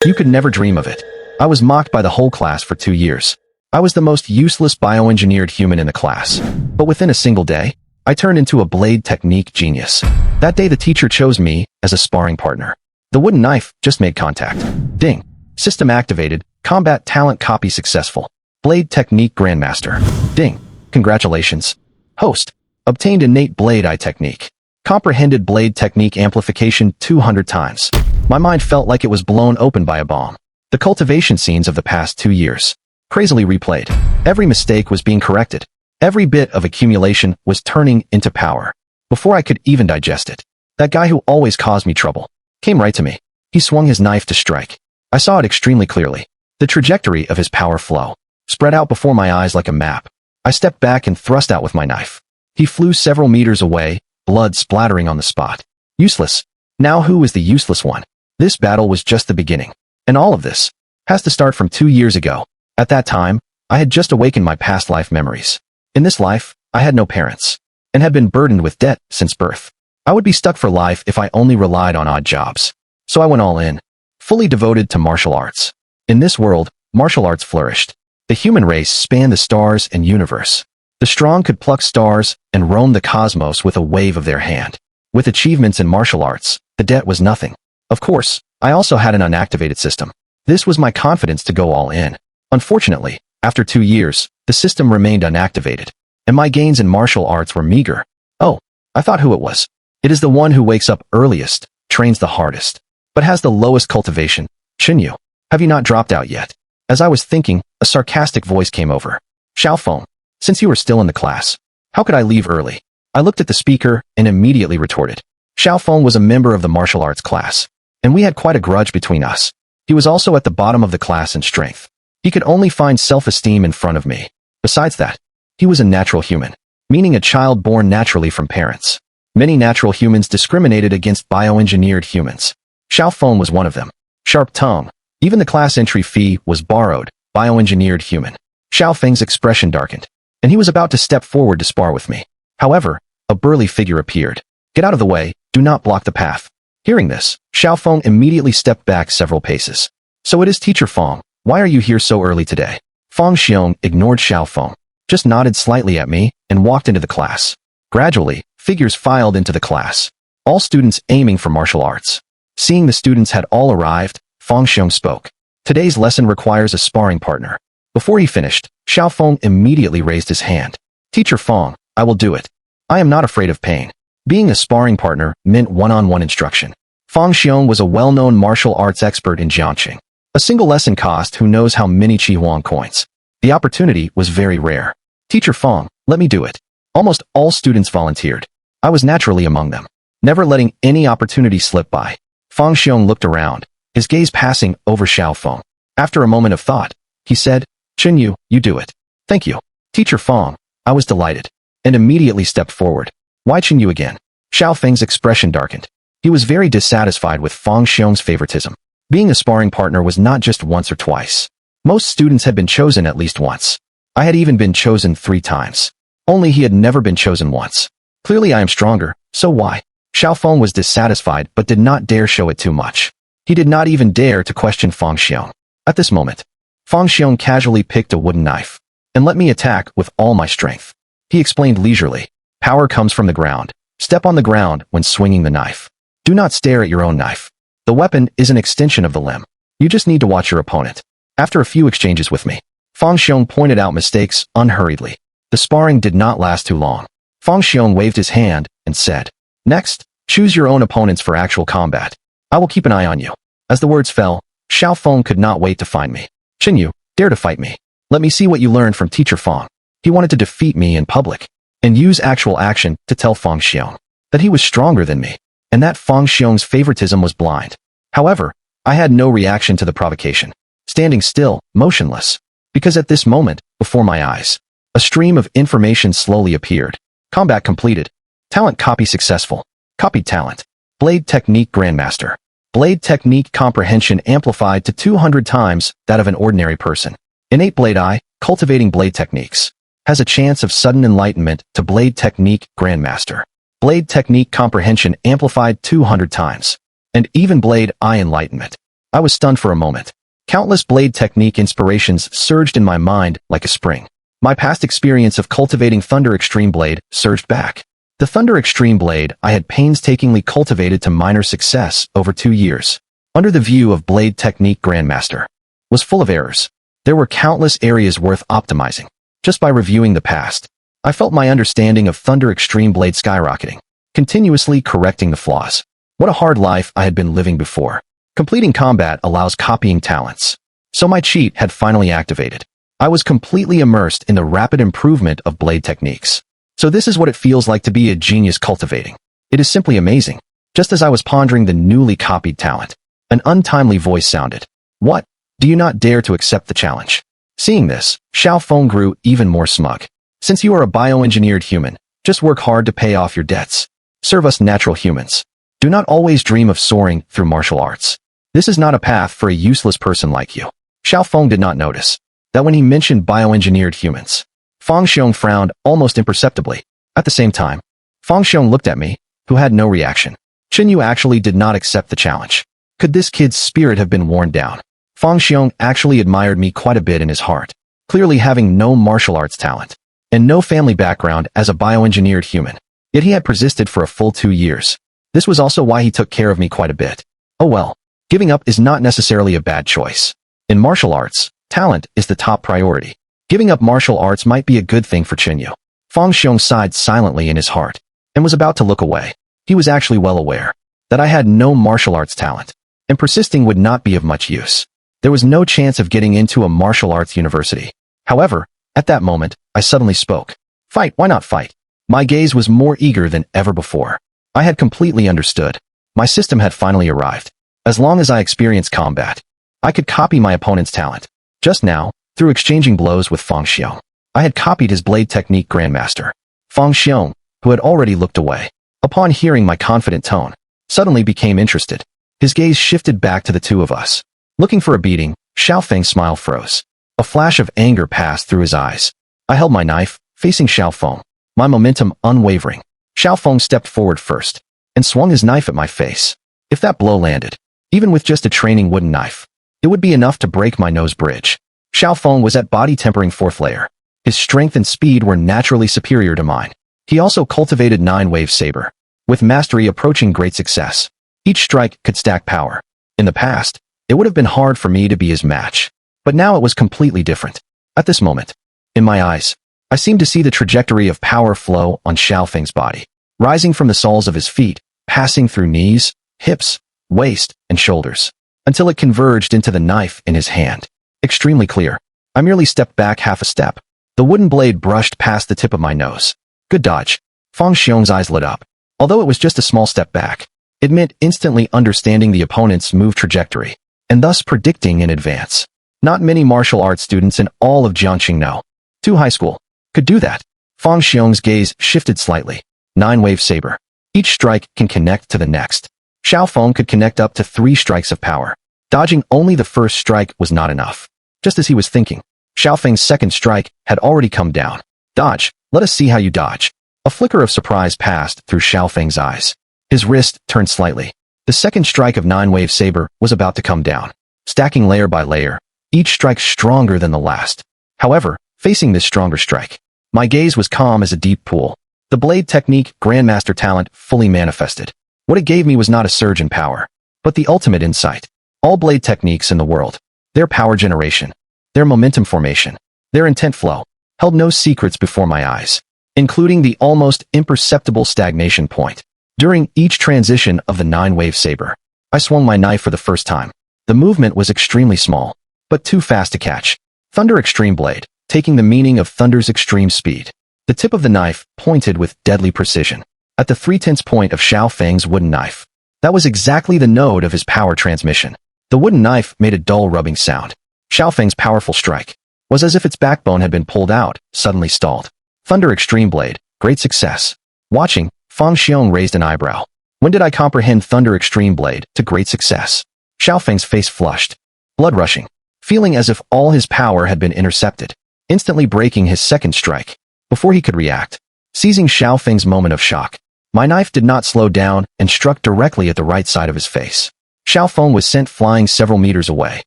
You could never dream of it. I was mocked by the whole class for 2 years. I was the most useless bioengineered human in the class. But within a single day, I turned into a blade technique genius. That day the teacher chose me as a sparring partner. The wooden knife just made contact. Ding. System activated. Combat talent copy successful. Blade technique grandmaster. Ding. Congratulations. Host. Obtained innate blade eye technique. Comprehended blade technique amplification 200 times. My mind felt like it was blown open by a bomb. The cultivation scenes of the past 2 years. Crazily replayed. Every mistake was being corrected. Every bit of accumulation was turning into power. Before I could even digest it, that guy who always caused me trouble came right to me. He swung his knife to strike. I saw it extremely clearly. The trajectory of his power flow spread out before my eyes like a map. I stepped back and thrust out with my knife. He flew several meters away, blood splattering on the spot. Useless. Now who is the useless one? This battle was just the beginning. And all of this has to start from 2 years ago. At that time, I had just awakened my past life memories. In this life, I had no parents, and had been burdened with debt since birth. I would be stuck for life if I only relied on odd jobs. So I went all in, fully devoted to martial arts. In this world, martial arts flourished. The human race spanned the stars and universe. The strong could pluck stars and roam the cosmos with a wave of their hand. With achievements in martial arts, the debt was nothing. Of course, I also had an unactivated system. This was my confidence to go all in. Unfortunately, after 2 years, the system remained unactivated, and my gains in martial arts were meager. Oh, I thought who it was. It is the one who wakes up earliest, trains the hardest, but has the lowest cultivation. Chinyu, have you not dropped out yet? As I was thinking, a sarcastic voice came over. Xiaofeng, since you were still in the class, how could I leave early? I looked at the speaker and immediately retorted. Xiaofeng was a member of the martial arts class, and we had quite a grudge between us. He was also at the bottom of the class in strength. He could only find self-esteem in front of me. Besides that, he was a natural human, meaning a child born naturally from parents. Many natural humans discriminated against bioengineered humans. Xiaofeng was one of them. Sharp tongue. Even the class entry fee was borrowed, bioengineered human. Xiaofeng's expression darkened, and he was about to step forward to spar with me. However, a burly figure appeared. Get out of the way, do not block the path. Hearing this, Xiaofeng immediately stepped back several paces. So it is Teacher Feng. Why are you here so early today? Feng Xiong ignored Xiaofeng, just nodded slightly at me, and walked into the class. Gradually, figures filed into the class. All students aiming for martial arts. Seeing the students had all arrived, Feng Xiong spoke. Today's lesson requires a sparring partner. Before he finished, Xiaofeng immediately raised his hand. Teacher Feng, I will do it. I am not afraid of pain. Being a sparring partner meant one-on-one instruction. Feng Xiong was a well-known martial arts expert in Jiangxing. A single lesson cost who knows how many Qi coins. The opportunity was very rare. Teacher Feng, let me do it. Almost all students volunteered. I was naturally among them, never letting any opportunity slip by. Feng Xiong looked around, his gaze passing over Xiaofeng. After a moment of thought, he said, Chinyu, you do it. Thank you. Teacher Feng, I was delighted, and immediately stepped forward. Why Chinyu again? Xiaofeng's expression darkened. He was very dissatisfied with Feng Xiong's favoritism. Being a sparring partner was not just once or twice. Most students had been chosen at least once. I had even been chosen 3 times. Only he had never been chosen once. Clearly I am stronger, so why? Xiaofeng was dissatisfied but did not dare show it too much. He did not even dare to question Feng Xiong. At this moment, Feng Xiong casually picked a wooden knife and let me attack with all my strength. He explained leisurely. Power comes from the ground. Step on the ground when swinging the knife. Do not stare at your own knife. The weapon is an extension of the limb. You just need to watch your opponent. After a few exchanges with me, Feng Xiong pointed out mistakes unhurriedly. The sparring did not last too long. Feng Xiong waved his hand and said, Next, choose your own opponents for actual combat. I will keep an eye on you. As the words fell, Xiaofeng could not wait to find me. Chinyu, dare to fight me. Let me see what you learned from Teacher Feng. He wanted to defeat me in public and use actual action to tell Feng Xiong that he was stronger than me, and that Feng Xiong's favoritism was blind. However, I had no reaction to the provocation, standing still, motionless, because at this moment, before my eyes, a stream of information slowly appeared. Combat completed. Talent copy successful. Copied talent. Blade technique grandmaster. Blade technique comprehension amplified to 200 times that of an ordinary person. Innate blade eye, cultivating blade techniques. Has a chance of sudden enlightenment to blade technique grandmaster. Blade technique comprehension amplified 200 times. And even blade eye enlightenment. I was stunned for a moment. Countless blade technique inspirations surged in my mind like a spring. My past experience of cultivating Thunder Extreme Blade surged back. The Thunder Extreme Blade I had painstakingly cultivated to minor success over 2 years, under the view of Blade Technique Grandmaster, was full of errors. There were countless areas worth optimizing. Just by reviewing the past, I felt my understanding of Thunder Extreme Blade skyrocketing, continuously correcting the flaws. What a hard life I had been living before. Completing combat allows copying talents. So my cheat had finally activated. I was completely immersed in the rapid improvement of blade techniques. So this is what it feels like to be a genius cultivating. It is simply amazing. Just as I was pondering the newly copied talent, an untimely voice sounded. What? Do you not dare to accept the challenge? Seeing this, Xiao Feng grew even more smug. Since you are a bioengineered human, just work hard to pay off your debts. Serve us natural humans. Do not always dream of soaring through martial arts. This is not a path for a useless person like you. Xiao Feng did not notice that when he mentioned bioengineered humans. Fang Xiong frowned almost imperceptibly. At the same time, Fang Xiong looked at me, who had no reaction. Chen Yu actually did not accept the challenge. Could this kid's spirit have been worn down? Fang Xiong actually admired me quite a bit in his heart, clearly having no martial arts talent, and no family background as a bioengineered human. Yet he had persisted for a full 2 years. This was also why he took care of me quite a bit. Oh well, giving up is not necessarily a bad choice. In martial arts, talent is the top priority. Giving up martial arts might be a good thing for Chen Yu. Fang Xiong sighed silently in his heart, and was about to look away. He was actually well aware that I had no martial arts talent, and persisting would not be of much use. There was no chance of getting into a martial arts university. However, at that moment, I suddenly spoke. Fight, why not fight? My gaze was more eager than ever before. I had completely understood. My system had finally arrived. As long as I experienced combat, I could copy my opponent's talent. Just now, through exchanging blows with Fang Xiong, I had copied his blade technique Grandmaster. Fang Xiong, who had already looked away, upon hearing my confident tone, suddenly became interested. His gaze shifted back to the two of us. Looking for a beating, Xiao Feng's smile froze. A flash of anger passed through his eyes. I held my knife, facing Xiao Feng, my momentum unwavering. Xiao Feng stepped forward first, and swung his knife at my face. If that blow landed, even with just a training wooden knife, it would be enough to break my nose bridge. Xiao Feng was at body tempering 4th layer. His strength and speed were naturally superior to mine. He also cultivated 9-wave saber, with mastery approaching great success. Each strike could stack power. In the past, it would have been hard for me to be his match, but now it was completely different. At this moment, in my eyes, I seemed to see the trajectory of power flow on Xiao Feng's body, rising from the soles of his feet, passing through knees, hips, waist, and shoulders, until it converged into the knife in his hand. Extremely clear. I merely stepped back half a step. The wooden blade brushed past the tip of my nose. Good dodge. Fang Xiong's eyes lit up. Although it was just a small step back, it meant instantly understanding the opponent's move trajectory, and thus predicting in advance. Not many martial arts students in all of Jiangxing know. High school could do that. Fang Xiong's gaze shifted slightly. 9-wave saber. Each strike can connect to the next. Xiao Feng could connect up to 3 strikes of power. Dodging only the first strike was not enough. Just as he was thinking, Xiao Feng's second strike had already come down. Dodge, let us see how you dodge. A flicker of surprise passed through Xiao Feng's eyes. His wrist turned slightly. The second strike of 9-wave saber was about to come down, stacking layer by layer, each strike stronger than the last. However, facing this stronger strike, my gaze was calm as a deep pool. The blade technique Grandmaster talent fully manifested. What it gave me was not a surge in power, but the ultimate insight. All blade techniques in the world, their power generation, their momentum formation, their intent flow, held no secrets before my eyes, including the almost imperceptible stagnation point. During each transition of the 9-wave saber, I swung my knife for the first time. The movement was extremely small, but too fast to catch. Thunder Extreme Blade, taking the meaning of Thunder's extreme speed. The tip of the knife pointed with deadly precision at the 3/10 point of Xiao Feng's wooden knife. That was exactly the node of his power transmission. The wooden knife made a dull rubbing sound. Xiao Feng's powerful strike was as if its backbone had been pulled out, suddenly stalled. Thunder Extreme Blade, great success. Watching, Fang Xiong raised an eyebrow. When did I comprehend Thunder Extreme Blade to great success? Xiao Feng's face flushed, blood rushing, feeling as if all his power had been intercepted, instantly breaking his second strike. Before he could react, seizing Xiao Feng's moment of shock, my knife did not slow down and struck directly at the right side of his face. Xiao Feng was sent flying several meters away.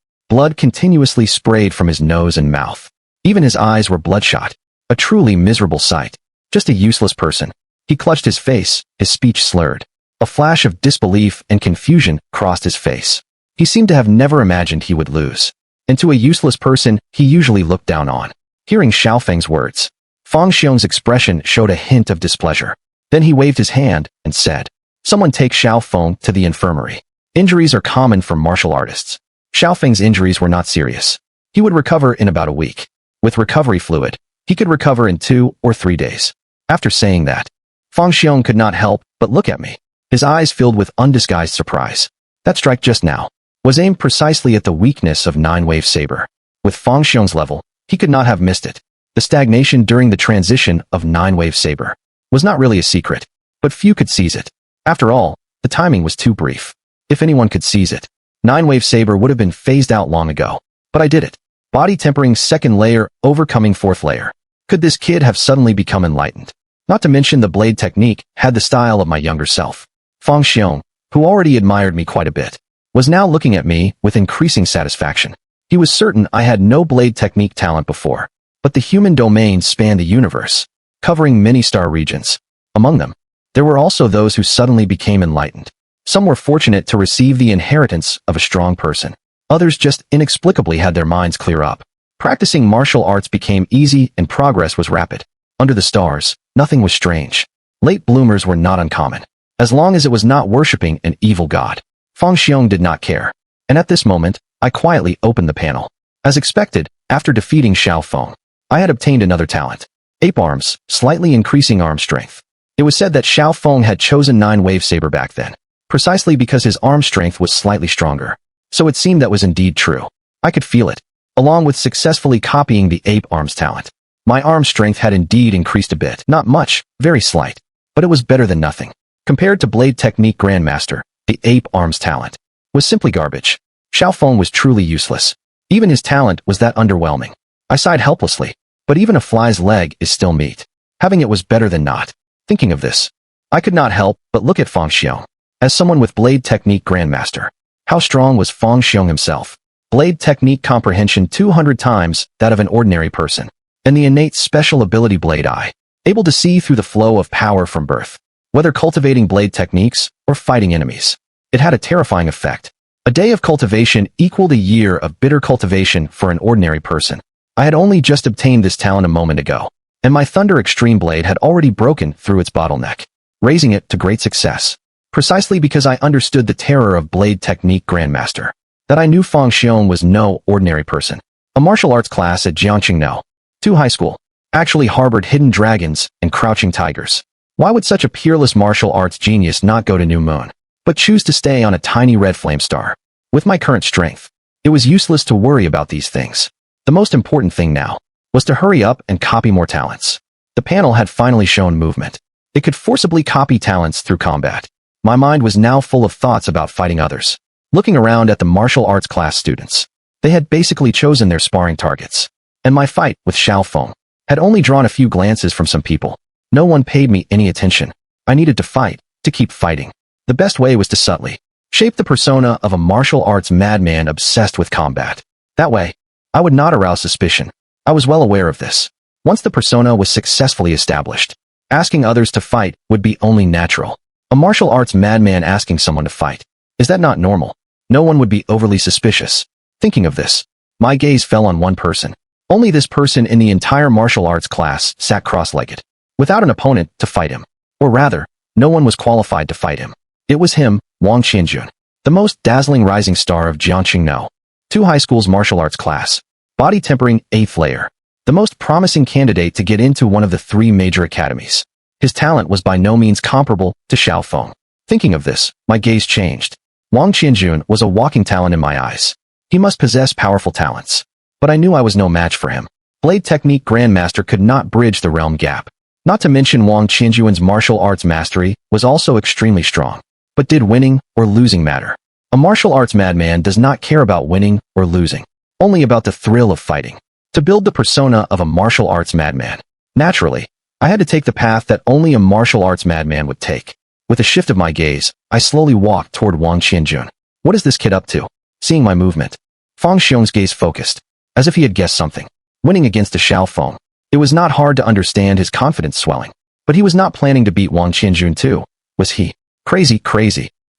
Blood continuously sprayed from his nose and mouth. Even his eyes were bloodshot. A truly miserable sight. Just a useless person. He clutched his face, his speech slurred. A flash of disbelief and confusion crossed his face. He seemed to have never imagined he would lose. And to a useless person, he usually looked down on. Hearing Xiao Feng's words, Fang Xiong's expression showed a hint of displeasure. Then he waved his hand and said, "Someone take Xiao Feng to the infirmary. Injuries are common for martial artists." Xiao Feng's injuries were not serious. He would recover in about a week. With recovery fluid, he could recover in 2 or 3 days. After saying that, Fang Xiong could not help but look at me. His eyes filled with undisguised surprise. That strike just now was aimed precisely at the weakness of Nine-Wave Saber. With Fang Xiong's level, he could not have missed it. The stagnation during the transition of Nine-Wave Saber was not really a secret, but few could seize it. After all, the timing was too brief. If anyone could seize it, Nine-Wave Saber would have been phased out long ago. But I did it. Body tempering second layer, overcoming fourth layer. Could this kid have suddenly become enlightened? Not to mention the blade technique had the style of my younger self. Fang Xiong, who already admired me quite a bit, was now looking at me with increasing satisfaction. He was certain I had no blade technique talent before, but the human domain spanned the universe, covering many star regions. Among them, there were also those who suddenly became enlightened. Some were fortunate to receive the inheritance of a strong person. Others just inexplicably had their minds clear up. Practicing martial arts became easy and progress was rapid. Under the stars, nothing was strange. Late bloomers were not uncommon. As long as it was not worshipping an evil god, Fang Xiong did not care. And at this moment, I quietly opened the panel. As expected, after defeating Xiao Feng, I had obtained another talent. Ape arms, slightly increasing arm strength. It was said that Xiao Feng had chosen Nine-Wave Saber back then, precisely because his arm strength was slightly stronger. So it seemed that was indeed true. I could feel it. Along with successfully copying the ape arms talent, my arm strength had indeed increased a bit. Not much, very slight, but it was better than nothing. Compared to Blade Technique Grandmaster, the ape arms talent was simply garbage. Xiao Feng was truly useless. Even his talent was that underwhelming. I sighed helplessly, but even a fly's leg is still meat. Having it was better than not. Thinking of this, I could not help but look at Fang Xiong. As someone with Blade Technique Grandmaster, how strong was Fang Xiong himself? Blade Technique comprehension 200 times that of an ordinary person. And the innate special ability Blade Eye, able to see through the flow of power from birth, whether cultivating blade techniques or fighting enemies. It had a terrifying effect. A day of cultivation equaled a year of bitter cultivation for an ordinary person. I had only just obtained this talent a moment ago, and my Thunder Extreme Blade had already broken through its bottleneck, raising it to great success. Precisely because I understood the terror of Blade Technique Grandmaster, that I knew Fang Xiong was no ordinary person. A martial arts class at Jiangqing 2 High School actually harbored hidden dragons and crouching tigers. Why would such a peerless martial arts genius not go to New Moon, but choose to stay on a tiny red flame star? With my current strength, it was useless to worry about these things. The most important thing now was to hurry up and copy more talents. The panel had finally shown movement. It could forcibly copy talents through combat. My mind was now full of thoughts about fighting others. Looking around at the martial arts class students, they had basically chosen their sparring targets. And my fight with Xiao Feng had only drawn a few glances from some people. No one paid me any attention. I needed to fight, to keep fighting. The best way was to subtly shape the persona of a martial arts madman obsessed with combat. That way, I would not arouse suspicion. I was well aware of this. Once the persona was successfully established, asking others to fight would be only natural. A martial arts madman asking someone to fight. Is that not normal? No one would be overly suspicious. Thinking of this, my gaze fell on one person. Only this person in the entire martial arts class sat cross-legged, without an opponent to fight him. Or rather, no one was qualified to fight him. It was him, Wang Qianjun, the most dazzling rising star of Jiangqing 2 High School's martial arts class. Body tempering 8th layer. The most promising candidate to get into one of the 3 major academies. His talent was by no means comparable to Xiao Feng. Thinking of this, my gaze changed. Wang Qianjun was a walking talent in my eyes. He must possess powerful talents. But I knew I was no match for him. Blade Technique Grandmaster could not bridge the realm gap. Not to mention Wang Qianjun's martial arts mastery was also extremely strong. But did winning or losing matter? A martial arts madman does not care about winning or losing. Only about the thrill of fighting. To build the persona of a martial arts madman, naturally, I had to take the path that only a martial arts madman would take. With a shift of my gaze, I slowly walked toward Wang Qianjun. What is this kid up to? Seeing my movement, Fang Xiong's gaze focused, as if he had guessed something. Winning against a Xiao Feng. It was not hard to understand his confidence swelling. But he was not planning to beat Wang Qianjun too, was he? Crazy.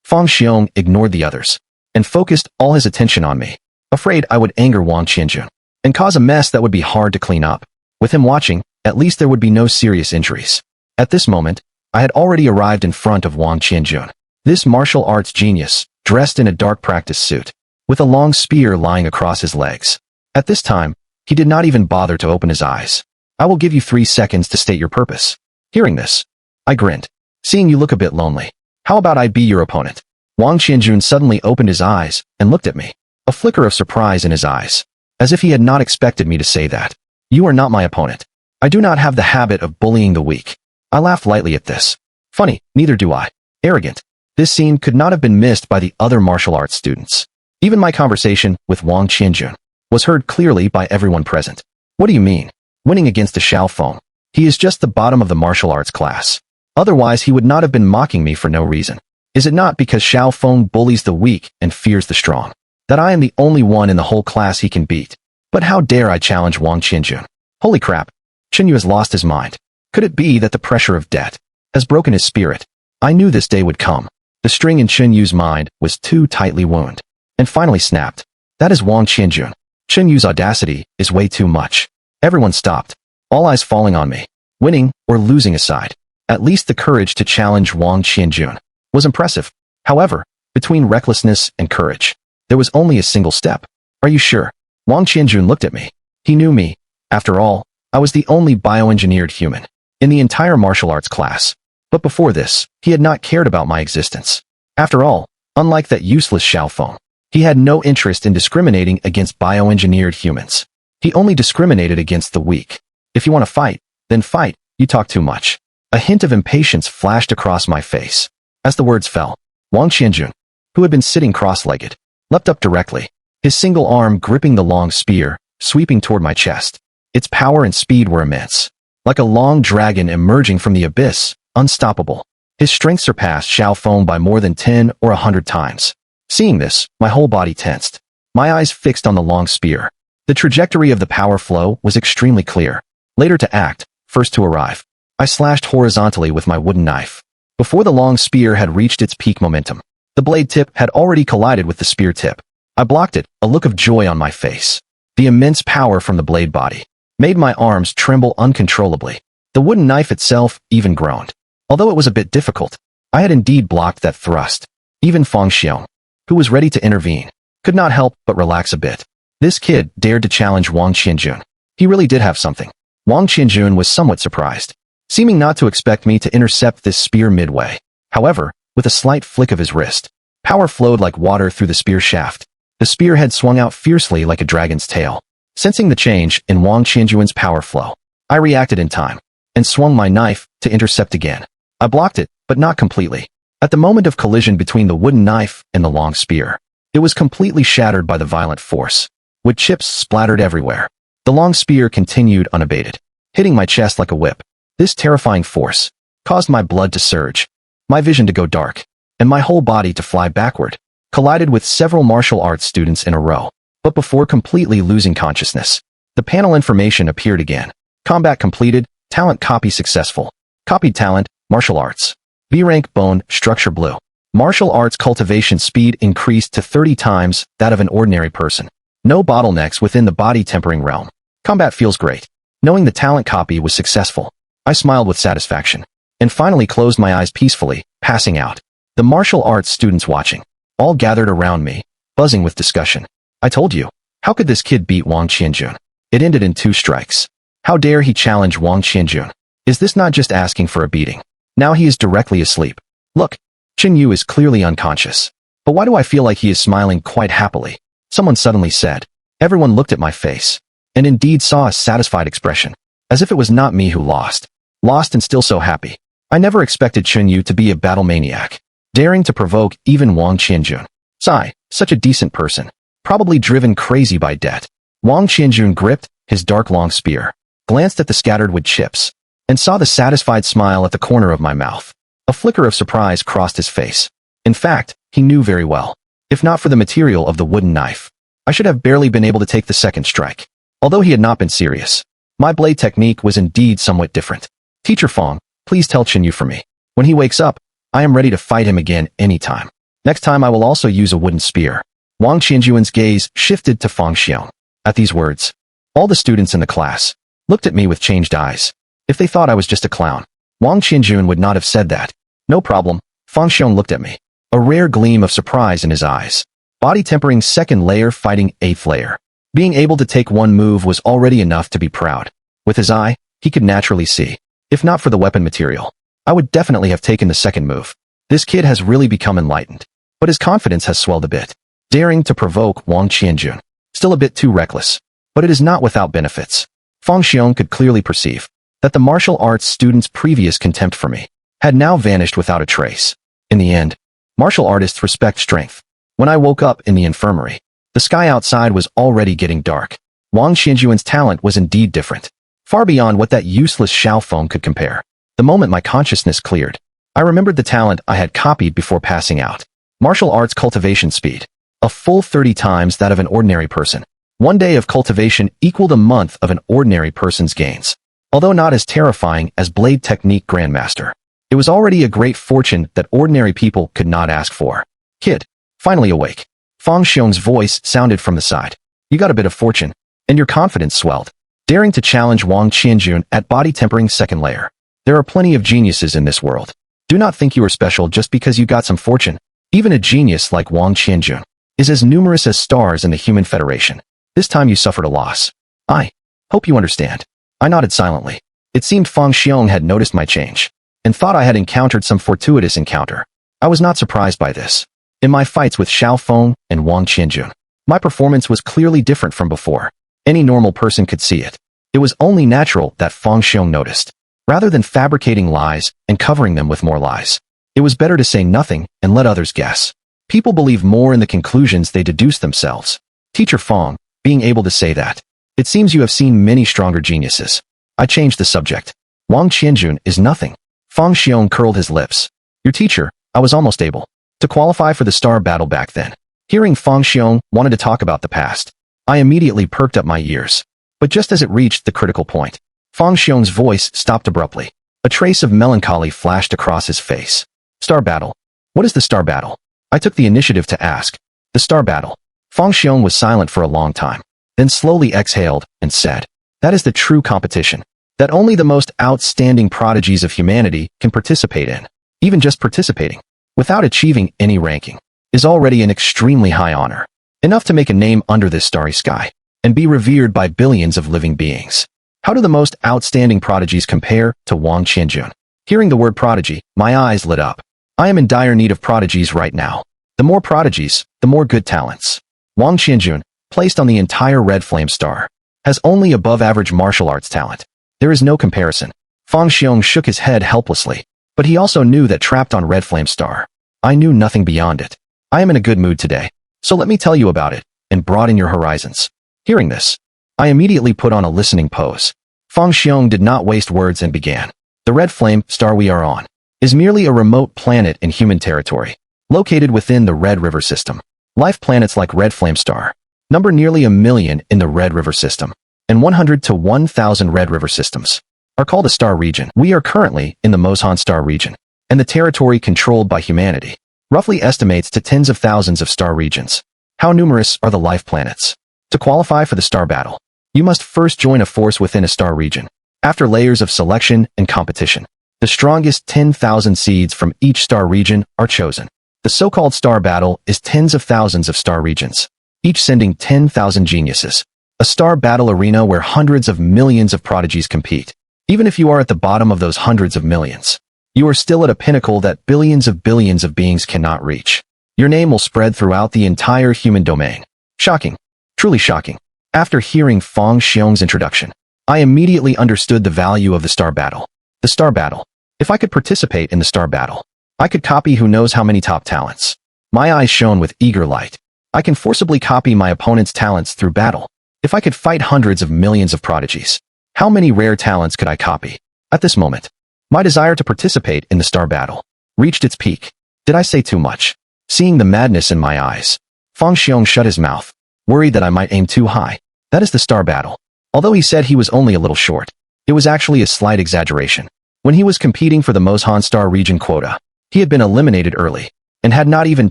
Fang Xiong ignored the others and focused all his attention on me, afraid I would anger Wang Qianjun and cause a mess that would be hard to clean up. With him watching, at least there would be no serious injuries. At this moment, I had already arrived in front of Wang Qianjun. This martial arts genius, dressed in a dark practice suit, with a long spear lying across his legs. At this time, he did not even bother to open his eyes. I will give you 3 seconds to state your purpose. Hearing this, I grinned. Seeing you look a bit lonely. How about I be your opponent? Wang Qianjun suddenly opened his eyes and looked at me. A flicker of surprise in his eyes, as if he had not expected me to say that. You are not my opponent. I do not have the habit of bullying the weak. I laughed lightly at this. Funny, neither do I. Arrogant. This scene could not have been missed by the other martial arts students. Even my conversation with Wang Qianjun was heard clearly by everyone present. What do you mean? Winning against a Xiao Feng. He is just the bottom of the martial arts class. Otherwise he would not have been mocking me for no reason. Is it not because Xiao Feng bullies the weak and fears the strong, that I am the only one in the whole class he can beat? But how dare I challenge Wang Qianjun? Holy crap. Chen Yu has lost his mind. Could it be that the pressure of debt has broken his spirit? I knew this day would come. The string in Chen Yu's mind was too tightly wound, and finally snapped. That is Wang Qianjun. Chen Yu's audacity is way too much. Everyone stopped, all eyes falling on me. Winning or losing aside, at least the courage to challenge Wang Qianjun was impressive. However, between recklessness and courage, there was only a single step. Are you sure? Wang Qianjun looked at me. He knew me. After all, I was the only bioengineered human in the entire martial arts class. But before this, he had not cared about my existence. After all, unlike that useless Xiao Feng, he had no interest in discriminating against bioengineered humans. He only discriminated against the weak. If you want to fight, then fight. You talk too much. A hint of impatience flashed across my face. As the words fell, Wang Qianjun, who had been sitting cross-legged, leapt up directly, his single arm gripping the long spear, sweeping toward my chest. Its power and speed were immense. Like a long dragon emerging from the abyss, unstoppable. His strength surpassed Xiao Feng by more than 10 or 100 times. Seeing this, my whole body tensed. My eyes fixed on the long spear. The trajectory of the power flow was extremely clear. Later to act, first to arrive. I slashed horizontally with my wooden knife. Before the long spear had reached its peak momentum, the blade tip had already collided with the spear tip. I blocked it, a look of joy on my face. The immense power from the blade body made my arms tremble uncontrollably. The wooden knife itself even groaned. Although it was a bit difficult, I had indeed blocked that thrust. Even Fang Xiong, who was ready to intervene, could not help but relax a bit. This kid dared to challenge Wang Qianjun. He really did have something. Wang Qianjun was somewhat surprised, seeming not to expect me to intercept this spear midway. However, with a slight flick of his wrist, power flowed like water through the spear shaft. The spear head swung out fiercely like a dragon's tail. Sensing the change in Wang Qianjun's power flow, I reacted in time and swung my knife to intercept again. I blocked it, but not completely. At the moment of collision between the wooden knife and the long spear, it was completely shattered by the violent force. Wood chips splattered everywhere. The long spear continued unabated, hitting my chest like a whip. This terrifying force caused my blood to surge, my vision to go dark, and my whole body to fly backward. Collided with several martial arts students in a row. But before completely losing consciousness, the panel information appeared again. Combat completed, talent copy successful. Copied talent, martial arts. B rank bone, structure blue. Martial arts cultivation speed increased to 30 times that of an ordinary person. No bottlenecks within the body tempering realm. Combat feels great. Knowing the talent copy was successful, I smiled with satisfaction, and finally closed my eyes peacefully, passing out. The martial arts students watching, all gathered around me, buzzing with discussion. I told you, how could this kid beat Wang Qianjun? It ended in 2 strikes. How dare he challenge Wang Qianjun? Is this not just asking for a beating? Now he is directly asleep. Look, Chen Yu is clearly unconscious. But why do I feel like he is smiling quite happily? Someone suddenly said. Everyone looked at my face, and indeed saw a satisfied expression, as if it was not me who lost. Lost and still so happy. I never expected Chen Yu to be a battle maniac, daring to provoke even Wang Qianjun. Sigh, such a decent person. Probably driven crazy by debt. Wang Qianjun gripped his dark long spear, glanced at the scattered wood chips, and saw the satisfied smile at the corner of my mouth. A flicker of surprise crossed his face. In fact, he knew very well. If not for the material of the wooden knife, I should have barely been able to take the second strike. Although he had not been serious, my blade technique was indeed somewhat different. Teacher Fong, please tell Chinyu for me. When he wakes up, I am ready to fight him again anytime. Next time I will also use a wooden spear. Wang Qianjuan's gaze shifted to Fang Xiong. At these words, all the students in the class looked at me with changed eyes. If they thought I was just a clown, Wang Qianjun would not have said that. No problem, Fang Xiong looked at me. A rare gleam of surprise in his eyes. Body tempering second layer fighting eighth layer. Being able to take one move was already enough to be proud. With his eye, he could naturally see. If not for the weapon material, I would definitely have taken the second move. This kid has really become enlightened. But his confidence has swelled a bit. Daring to provoke Wang Qianjun. Still a bit too reckless. But it is not without benefits. Fang Xiong could clearly perceive that the martial arts student's previous contempt for me had now vanished without a trace. In the end, martial artists respect strength. When I woke up in the infirmary, the sky outside was already getting dark. Wang Qianjuan's talent was indeed different, far beyond what that useless Xiao Feng could compare. The moment my consciousness cleared, I remembered the talent I had copied before passing out. Martial arts cultivation speed. A full 30 times that of an ordinary person. One day of cultivation equaled a month of an ordinary person's gains. Although not as terrifying as Blade Technique Grandmaster, it was already a great fortune that ordinary people could not ask for. Kid, finally awake. Fang Xiong's voice sounded from the side. You got a bit of fortune, and your confidence swelled. Daring to challenge Wang Qianjun at body tempering second layer. There are plenty of geniuses in this world. Do not think you are special just because you got some fortune. Even a genius like Wang Qianjun is as numerous as stars in the human federation. This time you suffered a loss. I hope you understand. I nodded silently. It seemed Fang Xiong had noticed my change and thought I had encountered some fortuitous encounter. I was not surprised by this. In my fights with Xiao Feng and Wang Qianjun, my performance was clearly different from before. Any normal person could see it. It was only natural that Fang Xiong noticed. Rather than fabricating lies and covering them with more lies, it was better to say nothing and let others guess. People believe more in the conclusions they deduce themselves. Teacher Fang, being able to say that. It seems you have seen many stronger geniuses. I changed the subject. Wang Qianjun is nothing. Fang Xiong curled his lips. Your teacher, I was almost able to qualify for the star battle back then. Hearing Fang Xiong wanted to talk about the past, I immediately perked up my ears. But just as it reached the critical point, Fang Xiong's voice stopped abruptly. A trace of melancholy flashed across his face. Star battle. What is the star battle? I took the initiative to ask. The star battle. Fang Xiong was silent for a long time, then slowly exhaled and said, that is the true competition that only the most outstanding prodigies of humanity can participate in. Even just participating, without achieving any ranking, is already an extremely high honor. Enough to make a name under this starry sky, and be revered by billions of living beings. How do the most outstanding prodigies compare to Wang Qianjun? Hearing the word prodigy, my eyes lit up. I am in dire need of prodigies right now. The more prodigies, the more good talents. Wang Qianjun, placed on the entire Red Flame Star, has only above-average martial arts talent. There is no comparison. Fang Xiong shook his head helplessly, but he also knew that trapped on Red Flame Star, I knew nothing beyond it. I am in a good mood today, so let me tell you about it, and broaden your horizons. Hearing this, I immediately put on a listening pose. Fang Xiong did not waste words and began. The Red Flame Star we are on is merely a remote planet in human territory, located within the Red River system. Life planets like Red Flame Star number nearly 1 million in the Red River system, and 100 to 1,000 Red River systems are called a star region. We are currently in the Moshan Star region, and the territory controlled by humanity roughly estimates to tens of thousands of star regions. How numerous are the life planets? To qualify for the star battle, you must first join a force within a star region. After layers of selection and competition, the strongest 10,000 seeds from each star region are chosen. The so-called star battle is tens of thousands of star regions, each sending 10,000 geniuses. A star battle arena where hundreds of millions of prodigies compete. Even if you are at the bottom of those hundreds of millions, you are still at a pinnacle that billions of beings cannot reach. Your name will spread throughout the entire human domain. Shocking. Truly shocking. After hearing Fang Xiong's introduction, I immediately understood the value of the star battle. The star battle. If I could participate in the star battle, I could copy who knows how many top talents. My eyes shone with eager light. I can forcibly copy my opponent's talents through battle. If I could fight hundreds of millions of prodigies, how many rare talents could I copy? At this moment, my desire to participate in the star battle reached its peak. Did I say too much? Seeing the madness in my eyes, Fang Xiong shut his mouth, worried that I might aim too high. That is the star battle. Although he said he was only a little short, it was actually a slight exaggeration. When he was competing for the Moshan Star region quota, he had been eliminated early, and had not even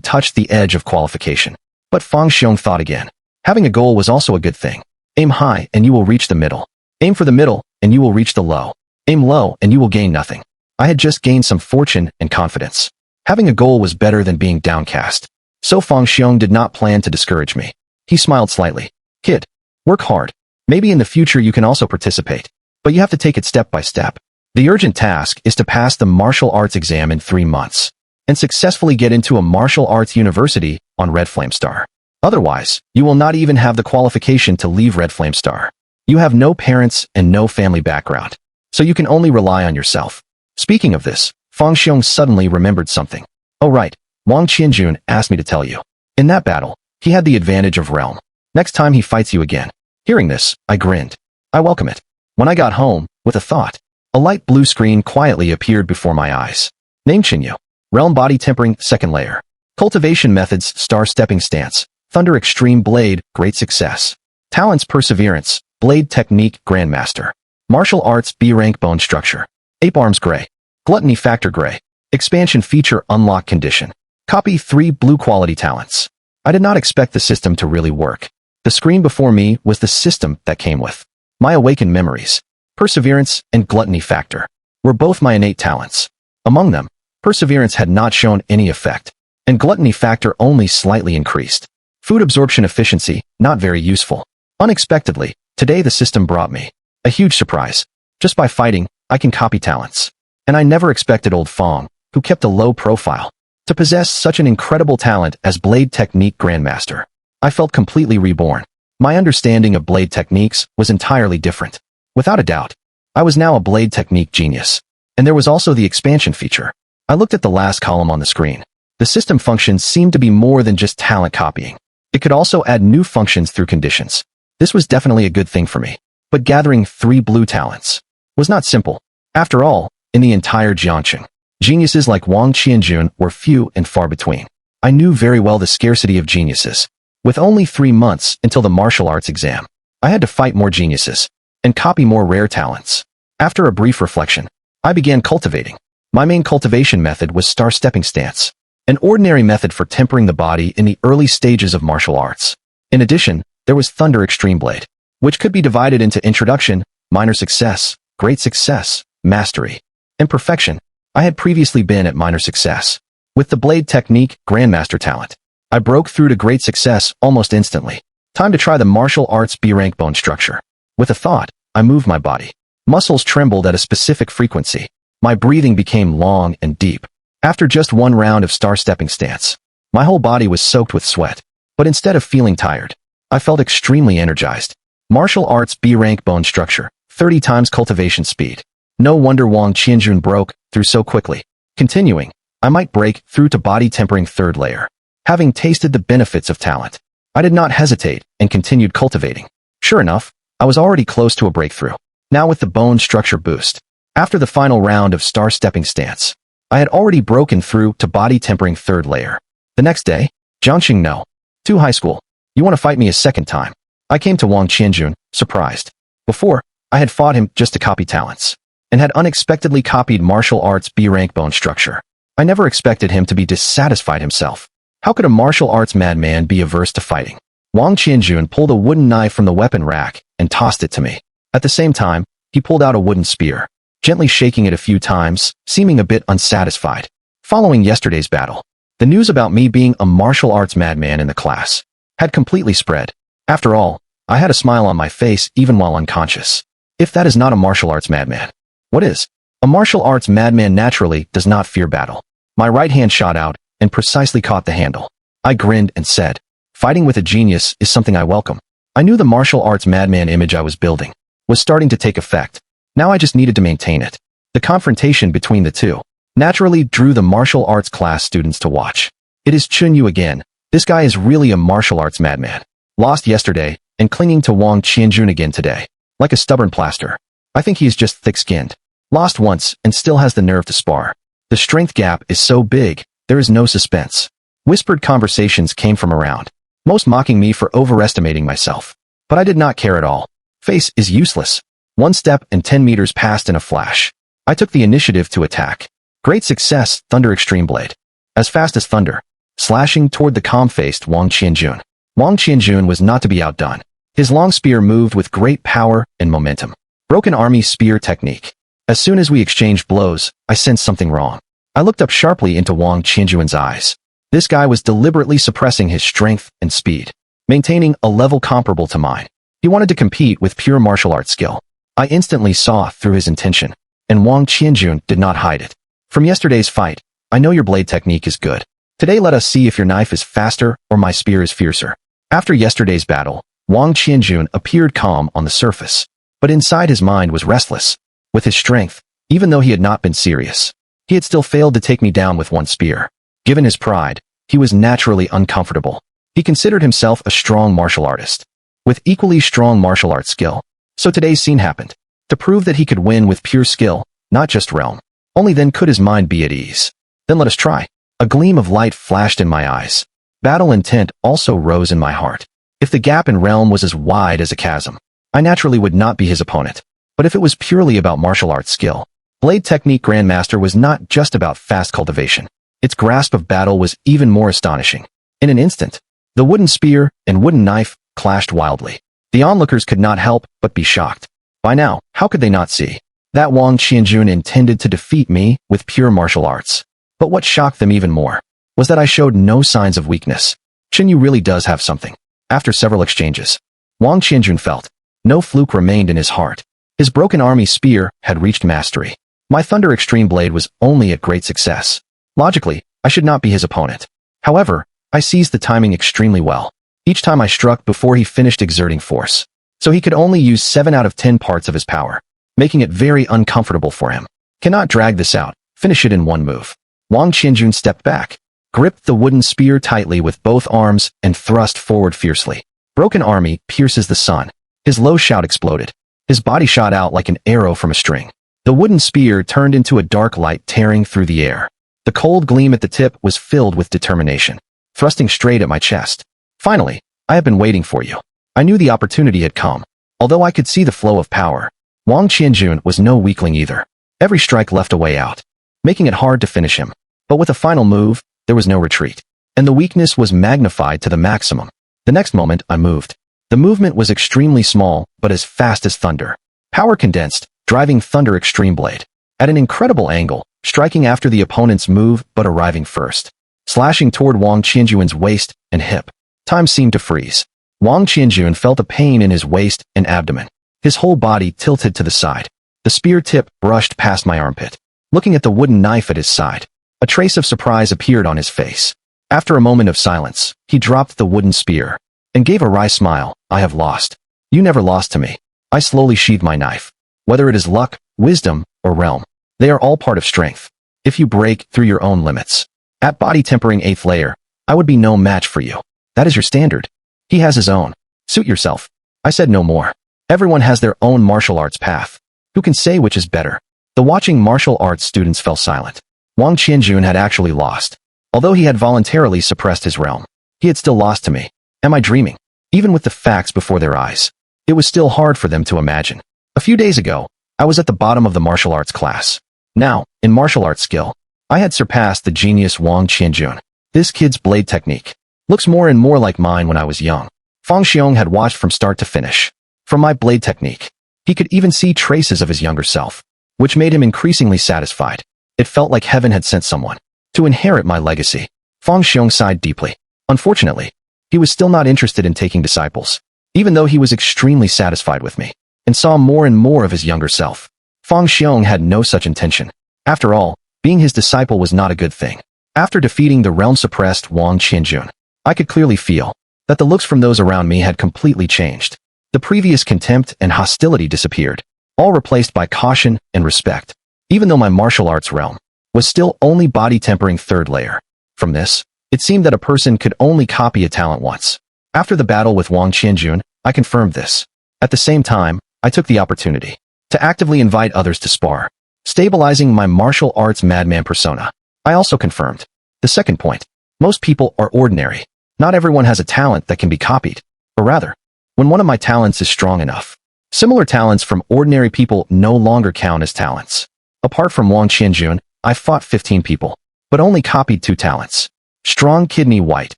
touched the edge of qualification. But Fang Xiong thought again. Having a goal was also a good thing. Aim high and you will reach the middle. Aim for the middle and you will reach the low. Aim low and you will gain nothing. I had just gained some fortune and confidence. Having a goal was better than being downcast. So Fang Xiong did not plan to discourage me. He smiled slightly. Kid, work hard. Maybe in the future you can also participate. But you have to take it step by step. The urgent task is to pass the martial arts exam in 3 months and successfully get into a martial arts university on Red Flame Star. Otherwise, you will not even have the qualification to leave Red Flame Star. You have no parents and no family background, so you can only rely on yourself. Speaking of this, Fang Xiong suddenly remembered something. Oh right, Wang Qianjun asked me to tell you. In that battle, he had the advantage of realm. Next time he fights you again. Hearing this, I grinned. I welcome it. When I got home, with a thought, a light blue screen quietly appeared before my eyes. Name Chinyu. Realm Body Tempering, 2nd Layer. Cultivation Methods, Star Stepping Stance. Thunder Extreme Blade, Great Success. Talents Perseverance, Blade Technique, Grandmaster. Martial Arts, B Rank Bone Structure. Ape Arms Gray. Gluttony Factor Gray. Expansion Feature Unlock Condition. Copy 3 Blue Quality Talents. I did not expect the system to really work. The screen before me was the system that came with my awakened memories. Perseverance and Gluttony Factor were both my innate talents. Among them, Perseverance had not shown any effect, and Gluttony Factor only slightly increased. Food Absorption Efficiency, not very useful. Unexpectedly, today the system brought me a huge surprise. Just by fighting, I can copy talents. And I never expected old Fang, who kept a low profile, to possess such an incredible talent as Blade Technique Grandmaster. I felt completely reborn. My understanding of blade techniques was entirely different. Without a doubt, I was now a blade technique genius. And there was also the expansion feature. I looked at the last column on the screen. The system functions seemed to be more than just talent copying. It could also add new functions through conditions. This was definitely a good thing for me. But gathering 3 blue talents was not simple. After all, in the entire Jiangxing, geniuses like Wang Qianjun were few and far between. I knew very well the scarcity of geniuses. With only 3 months until the martial arts exam, I had to fight more geniuses and copy more rare talents. After a brief reflection, I began cultivating. My main cultivation method was Star Stepping Stance, an ordinary method for tempering the body in the early stages of martial arts. In addition, there was Thunder Extreme Blade, which could be divided into Introduction, Minor Success, Great Success, Mastery, and Perfection. I had previously been at Minor Success. With the Blade Technique Grandmaster talent, I broke through to Great Success almost instantly. Time to try the martial arts B-rank bone structure. With a thought, I moved my body. Muscles trembled at a specific frequency. My breathing became long and deep. After just 1 round of Star Stepping Stance, my whole body was soaked with sweat. But instead of feeling tired, I felt extremely energized. Martial arts B-rank bone structure, 30 times cultivation speed. No wonder Wang Qianjun broke through so quickly. Continuing, I might break through to body tempering 3rd layer. Having tasted the benefits of talent, I did not hesitate and continued cultivating. Sure enough, I was already close to a breakthrough. Now with the bone structure boost. After the final round of Star Stepping Stance, I had already broken through to body tempering 3rd layer. The next day, Jiangxing No. 2 High School. You want to fight me a second time? I came to Wang Qianjun, surprised. Before, I had fought him just to copy talents, and had unexpectedly copied martial arts B-rank bone structure. I never expected him to be dissatisfied himself. How could a martial arts madman be averse to fighting? Wang Qianjun pulled a wooden knife from the weapon rack and tossed it to me. At the same time, he pulled out a wooden spear, gently shaking it a few times, seeming a bit unsatisfied. Following yesterday's battle, the news about me being a martial arts madman in the class had completely spread. After all, I had a smile on my face even while unconscious. If that is not a martial arts madman, what is? A martial arts madman naturally does not fear battle. My right hand shot out and precisely caught the handle. I grinned and said, fighting with a genius is something I welcome. I knew the martial arts madman image I was building was starting to take effect. Now I just needed to maintain it. The confrontation between the two naturally drew the martial arts class students to watch. It is Chunyu again. This guy is really a martial arts madman. Lost yesterday and clinging to Wang Qianjun again today. Like a stubborn plaster. I think he is just thick-skinned. Lost once and still has the nerve to spar. The strength gap is so big, there is no suspense. Whispered conversations came from around, most mocking me for overestimating myself. But I did not care at all. Face is useless. 1 step and 10 meters passed in a flash. I took the initiative to attack. Great success, Thunder Extreme Blade. As fast as thunder, slashing toward the calm-faced Wang Qianjun. Wang Qianjun was not to be outdone. His long spear moved with great power and momentum. Broken Army Spear Technique. As soon as we exchanged blows, I sensed something wrong. I looked up sharply into Wang Qianjun's eyes. This guy was deliberately suppressing his strength and speed, maintaining a level comparable to mine. He wanted to compete with pure martial arts skill. I instantly saw through his intention, and Wang Qianjun did not hide it. From yesterday's fight, I know your blade technique is good. Today let us see if your knife is faster or my spear is fiercer. After yesterday's battle, Wang Qianjun appeared calm on the surface, but inside his mind was restless. With his strength, even though he had not been serious, he had still failed to take me down with 1 spear. Given his pride, he was naturally uncomfortable. He considered himself a strong martial artist, with equally strong martial arts skill. So today's scene happened, to prove that he could win with pure skill, not just realm. Only then could his mind be at ease. Then let us try. A gleam of light flashed in my eyes. Battle intent also rose in my heart. If the gap in realm was as wide as a chasm, I naturally would not be his opponent. But if it was purely about martial arts skill, Blade Technique Grandmaster was not just about fast cultivation. Its grasp of battle was even more astonishing. In an instant, the wooden spear and wooden knife clashed wildly. The onlookers could not help but be shocked. By now, how could they not see that Wang Qianjun intended to defeat me with pure martial arts? But what shocked them even more was that I showed no signs of weakness. Qinyu really does have something. After several exchanges, Wang Qianjun felt no fluke remained in his heart. His broken army spear had reached mastery. My Thunder Extreme Blade was only a great success. Logically, I should not be his opponent. However, I seized the timing extremely well. Each time I struck before he finished exerting force, so he could only use 7 out of 10 parts of his power, making it very uncomfortable for him. Cannot drag this out, finish it in 1 move. Wang Qianjun stepped back, gripped the wooden spear tightly with both arms, and thrust forward fiercely. Broken Army pierces the sun. His low shout exploded. His body shot out like an arrow from a string. The wooden spear turned into a dark light tearing through the air. The cold gleam at the tip was filled with determination, thrusting straight at my chest. Finally, I have been waiting for you. I knew the opportunity had come. Although I could see the flow of power, Wang Qianjun was no weakling either. Every strike left a way out, making it hard to finish him. But with a final move, there was no retreat, and the weakness was magnified to the maximum. The next moment, I moved. The movement was extremely small, but as fast as thunder. Power condensed, driving Thunder Extreme Blade. At an incredible angle, striking after the opponent's move but arriving first. Slashing toward Wang Qianjun's waist and hip. Time seemed to freeze. Wang Qianjun felt a pain in his waist and abdomen. His whole body tilted to the side. The spear tip brushed past my armpit. Looking at the wooden knife at his side, a trace of surprise appeared on his face. After a moment of silence, he dropped the wooden spear and gave a wry smile. I have lost. You never lost to me. I slowly sheathed my knife. Whether it is luck, wisdom, or realm, they are all part of strength. If you break through your own limits, at body tempering 8th layer, I would be no match for you. That is your standard. He has his own. Suit yourself. I said no more. Everyone has their own martial arts path. Who can say which is better? The watching martial arts students fell silent. Wang Qianjun had actually lost. Although he had voluntarily suppressed his realm, he had still lost to me. Am I dreaming? Even with the facts before their eyes, it was still hard for them to imagine. A few days ago, I was at the bottom of the martial arts class. Now, in martial arts skill, I had surpassed the genius Wang Qianjun. This kid's blade technique looks more and more like mine when I was young. Fang Xiong had watched from start to finish. From my blade technique, he could even see traces of his younger self, which made him increasingly satisfied. It felt like heaven had sent someone to inherit my legacy. Fang Xiong sighed deeply. Unfortunately, he was still not interested in taking disciples, even though he was extremely satisfied with me and saw more and more of his younger self. Fang Xiong had no such intention. After all, being his disciple was not a good thing. After defeating the realm-suppressed Wang Qianjun, I could clearly feel that the looks from those around me had completely changed. The previous contempt and hostility disappeared, all replaced by caution and respect. Even though my martial arts realm was still only body-tempering 3rd layer. From this, it seemed that a person could only copy a talent once. After the battle with Wang Qianjun, I confirmed this. At the same time, I took the opportunity to actively invite others to spar, stabilizing my martial arts madman persona. I also confirmed the second point. Most people are ordinary. Not everyone has a talent that can be copied. Or rather, when one of my talents is strong enough. Similar talents from ordinary people no longer count as talents. Apart from Wang Qianjun, I fought 15 people, but only copied 2 talents. Strong kidney white,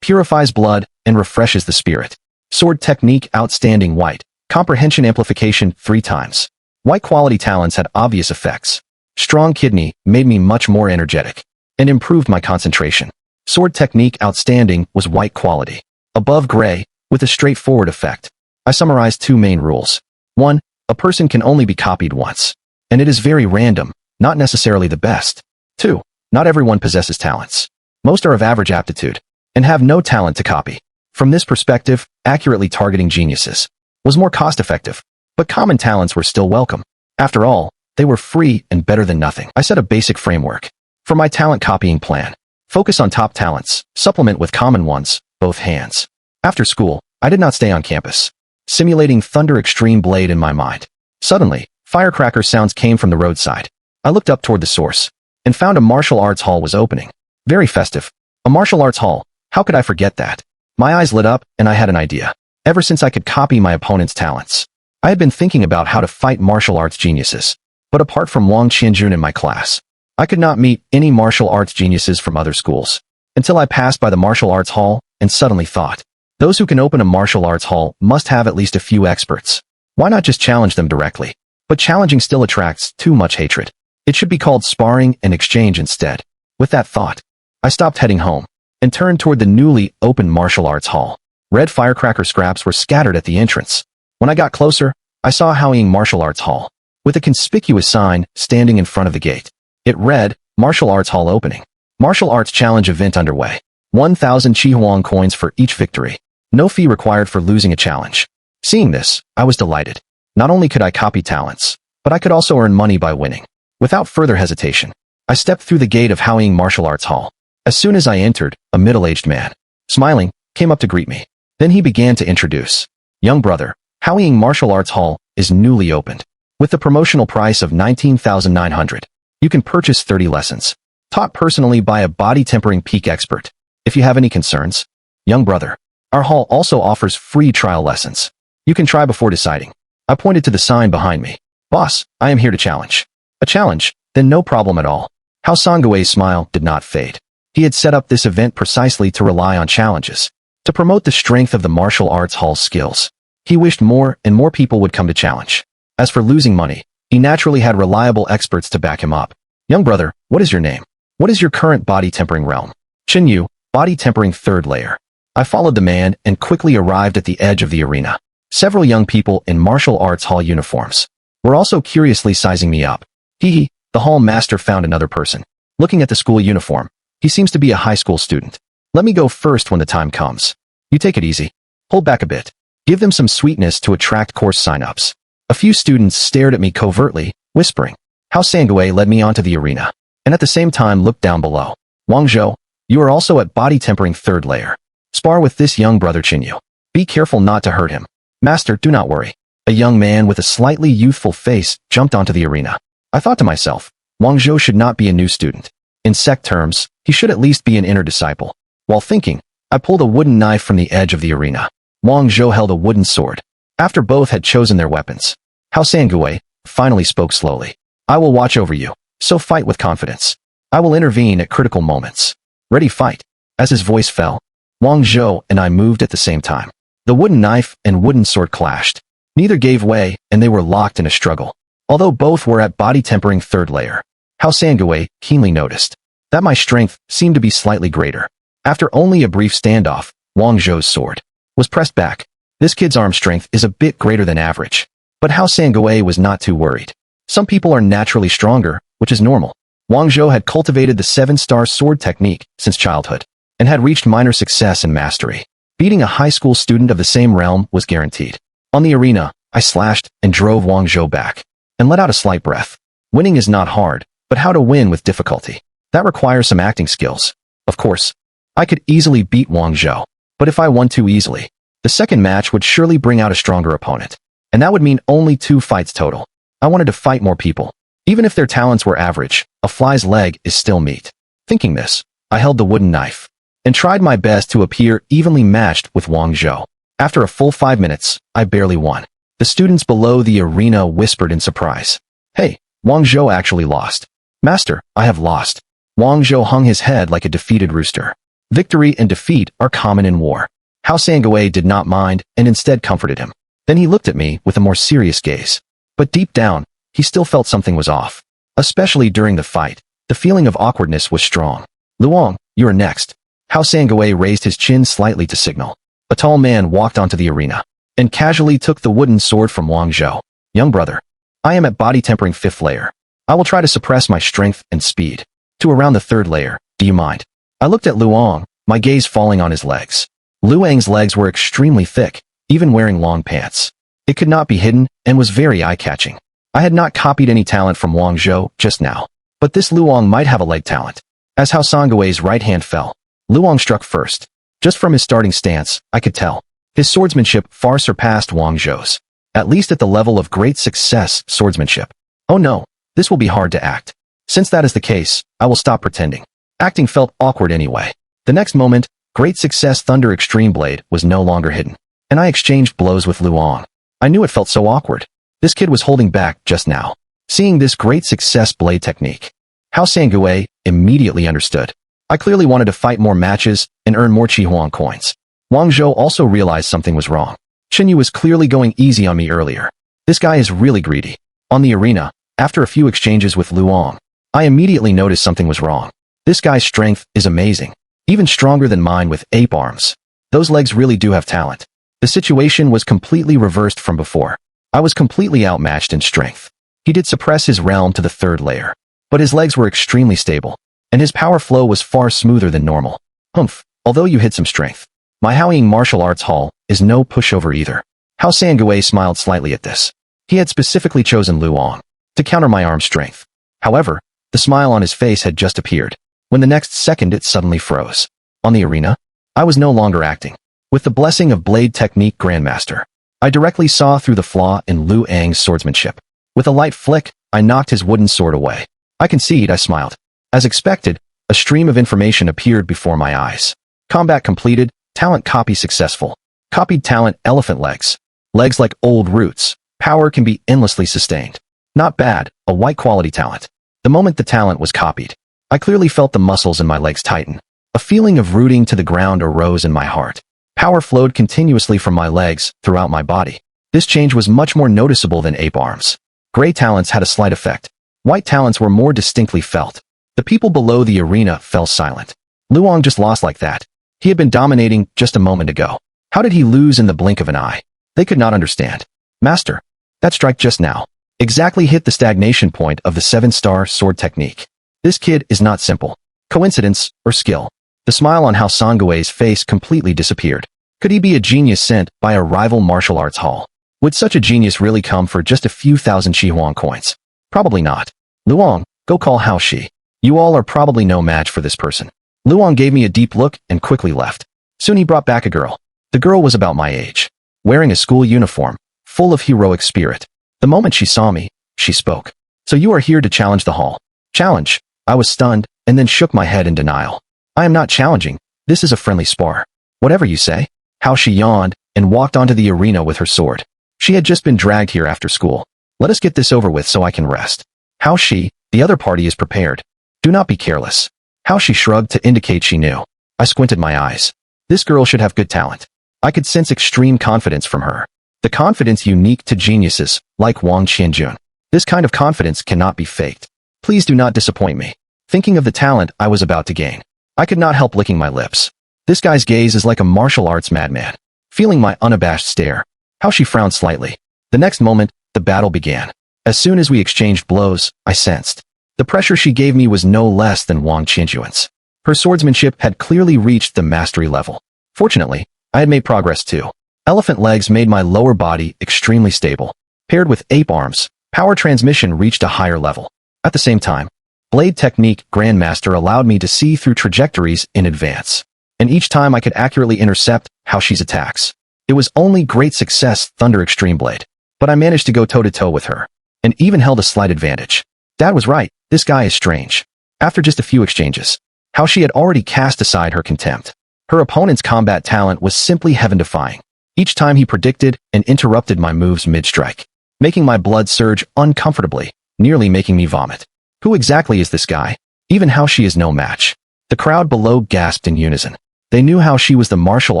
purifies blood, and refreshes the spirit. Sword technique outstanding white, comprehension amplification 3 times. White quality talents had obvious effects. Strong kidney made me much more energetic, and improved my concentration. Sword technique outstanding was white quality. Above gray, with a straightforward effect. I summarized 2 main rules. 1. A person can only be copied once. And it is very random, not necessarily the best. 2. Not everyone possesses talents. Most are of average aptitude, and have no talent to copy. From this perspective, accurately targeting geniuses was more cost-effective, but common talents were still welcome. After all, they were free and better than nothing. I set a basic framework for my talent copying plan. Focus on top talents, supplement with common ones, both hands. After school, I did not stay on campus, simulating Thunder Extreme Blade in my mind. Suddenly, firecracker sounds came from the roadside. I looked up toward the source, and found a martial arts hall was opening. Very festive. A martial arts hall, how could I forget that? My eyes lit up, and I had an idea. Ever since I could copy my opponent's talents, I had been thinking about how to fight martial arts geniuses. But apart from Wang Qianjun in my class, I could not meet any martial arts geniuses from other schools. Until I passed by the martial arts hall, and suddenly thought, those who can open a martial arts hall must have at least a few experts. Why not just challenge them directly? But challenging still attracts too much hatred. It should be called sparring and exchange instead. With that thought, I stopped heading home, and turned toward the newly opened martial arts hall. Red firecracker scraps were scattered at the entrance. When I got closer, I saw Haoying Martial Arts Hall, with a conspicuous sign standing in front of the gate. It read, Martial Arts Hall opening. Martial Arts Challenge event underway. 1,000 Chihuang coins for each victory. No fee required for losing a challenge. Seeing this, I was delighted. Not only could I copy talents, but I could also earn money by winning. Without further hesitation, I stepped through the gate of Haoying Martial Arts Hall. As soon as I entered, a middle-aged man, smiling, came up to greet me. Then he began to introduce. Young brother, Haoying Martial Arts Hall is newly opened. With the promotional price of 19,900, you can purchase 30 lessons, taught personally by a body tempering peak expert. If you have any concerns, young brother, our hall also offers free trial lessons. You can try before deciding. I pointed to the sign behind me. Boss, I am here to challenge. A challenge? Then no problem at all. Hao Sanggui's smile did not fade. He had set up this event precisely to rely on challenges, to promote the strength of the martial arts hall's skills. He wished more and more people would come to challenge. As for losing money, he naturally had reliable experts to back him up. Young brother, what is your name? What is your current body tempering realm? Chen Yu, body tempering 3rd layer. I followed the man and quickly arrived at the edge of the arena. Several young people in martial arts hall uniforms were also curiously sizing me up. Hee, the hall master found another person. Looking at the school uniform, he seems to be a high school student. Let me go first when the time comes. You take it easy. Hold back a bit. Give them some sweetness to attract course sign-ups. A few students stared at me covertly, whispering. Hao Sangui led me onto the arena, and at the same time looked down below. Wang Zhou, you are also at body tempering 3rd layer. Spar with this young brother Qinyu. Be careful not to hurt him. Master, do not worry. A young man with a slightly youthful face jumped onto the arena. I thought to myself, Wang Zhou should not be a new student. In sect terms, he should at least be an inner disciple. While thinking, I pulled a wooden knife from the edge of the arena. Wang Zhou held a wooden sword. After both had chosen their weapons, Hao Sangui finally spoke slowly. I will watch over you, so fight with confidence. I will intervene at critical moments. Ready, fight. As his voice fell, Wang Zhou and I moved at the same time. The wooden knife and wooden sword clashed. Neither gave way, and they were locked in a struggle. Although both were at body tempering 3rd layer, Hao Sangui keenly noticed that my strength seemed to be slightly greater. After only a brief standoff, Wang Zhou's sword was pressed back. This kid's arm strength is a bit greater than average. But Hao Sangui was not too worried. Some people are naturally stronger, which is normal. Wang Zhou had cultivated the 7-star sword technique since childhood, and had reached minor success and mastery. Beating a high school student of the same realm was guaranteed. On the arena, I slashed and drove Wang Zhou back, and let out a slight breath. Winning is not hard, but how to win with difficulty. That requires some acting skills. Of course, I could easily beat Wang Zhou, but if I won too easily, the second match would surely bring out a stronger opponent, and that would mean only 2 fights total. I wanted to fight more people. Even if their talents were average, a fly's leg is still meat. Thinking this, I held the wooden knife, and tried my best to appear evenly matched with Wang Zhou. After a full 5 minutes, I barely won. The students below the arena whispered in surprise. Hey, Wang Zhou actually lost. Master, I have lost. Wang Zhou hung his head like a defeated rooster. Victory and defeat are common in war. Hao Sangui did not mind and instead comforted him. Then he looked at me with a more serious gaze. But deep down, he still felt something was off. Especially during the fight, the feeling of awkwardness was strong. Luong, you are next. Hao Sangui raised his chin slightly to signal. A tall man walked onto the arena and casually took the wooden sword from Wang Zhou. Young brother, I am at body tempering 5th layer. I will try to suppress my strength and speed to around the 3rd layer. Do you mind? I looked at Luong, my gaze falling on his legs. Luang's legs were extremely thick, even wearing long pants. It could not be hidden and was very eye-catching. I had not copied any talent from Wang Zhou just now, but this Luong might have a leg talent. As Hao Sangui's right hand fell, Luong struck first. Just from his starting stance, I could tell. His swordsmanship far surpassed Wang Zhou's, at least at the level of great success swordsmanship. Oh no, this will be hard to act. Since that is the case, I will stop pretending. Acting felt awkward anyway. The next moment, Great Success Thunder Extreme Blade was no longer hidden, and I exchanged blows with Luong. I knew it felt so awkward. This kid was holding back just now. Seeing this Great Success Blade technique, Hao Sangui immediately understood. I clearly wanted to fight more matches and earn more Chihuang coins. Wang Zhou also realized something was wrong. Chinyu was clearly going easy on me earlier. This guy is really greedy. On the arena, after a few exchanges with Luong, I immediately noticed something was wrong. This guy's strength is amazing, even stronger than mine with ape arms. Those legs really do have talent. The situation was completely reversed from before. I was completely outmatched in strength. He did suppress his realm to the 3rd layer, but his legs were extremely stable, and his power flow was far smoother than normal. Humph, although you hid some strength. My Haoying martial arts hall is no pushover either. Hao Sangui smiled slightly at this. He had specifically chosen Luong to counter my arm strength. However, the smile on his face had just appeared, when the next second it suddenly froze. On the arena, I was no longer acting. With the blessing of Blade Technique Grandmaster, I directly saw through the flaw in Lu Ang's swordsmanship. With a light flick, I knocked his wooden sword away. I concede, I smiled. As expected, a stream of information appeared before my eyes. Combat completed, talent copy successful. Copied talent elephant legs. Legs like old roots. Power can be endlessly sustained. Not bad, a white quality talent. The moment the talent was copied, I clearly felt the muscles in my legs tighten. A feeling of rooting to the ground arose in my heart. Power flowed continuously from my legs throughout my body. This change was much more noticeable than ape arms. Gray talents had a slight effect. White talents were more distinctly felt. The people below the arena fell silent. Luong just lost like that. He had been dominating just a moment ago. How did he lose in the blink of an eye? They could not understand. Master, that strike just now exactly hit the stagnation point of the 7-star sword technique. This kid is not simple. Coincidence or skill? The smile on Hao Sangui's face completely disappeared. Could he be a genius sent by a rival martial arts hall? Would such a genius really come for just a few thousand Chihuang coins? Probably not. Luong, go call Hao Shi. You all are probably no match for this person. Luong gave me a deep look and quickly left. Soon he brought back a girl. The girl was about my age, wearing a school uniform, full of heroic spirit. The moment she saw me, she spoke. So you are here to challenge the hall. Challenge? I was stunned, and then shook my head in denial. I am not challenging. This is a friendly spar. Whatever you say. Hao Shi yawned and walked onto the arena with her sword. She had just been dragged here after school. Let us get this over with so I can rest. Hao Shi, the other party is prepared. Do not be careless. Hao Shi shrugged to indicate she knew. I squinted my eyes. This girl should have good talent. I could sense extreme confidence from her. The confidence unique to geniuses, like Wang Qianjun. This kind of confidence cannot be faked. Please do not disappoint me. Thinking of the talent I was about to gain, I could not help licking my lips. This guy's gaze is like a martial arts madman. Feeling my unabashed stare, Hao Shi frowned slightly. The next moment, the battle began. As soon as we exchanged blows, I sensed. The pressure she gave me was no less than Wang Qianjuan's. Her swordsmanship had clearly reached the mastery level. Fortunately, I had made progress too. Elephant legs made my lower body extremely stable. Paired with ape arms, power transmission reached a higher level. At the same time, Blade Technique Grandmaster allowed me to see through trajectories in advance. And each time I could accurately intercept Hao Shi's attacks. It was only Great Success Thunder Extreme Blade. But I managed to go toe-to-toe with her, and even held a slight advantage. Dad was right, this guy is strange. After just a few exchanges, Hao Shi had already cast aside her contempt. Her opponent's combat talent was simply heaven-defying. Each time he predicted and interrupted my moves mid-strike, making my blood surge uncomfortably, nearly making me vomit. Who exactly is this guy? Even how she is no match. The crowd below gasped in unison. They knew how she was the martial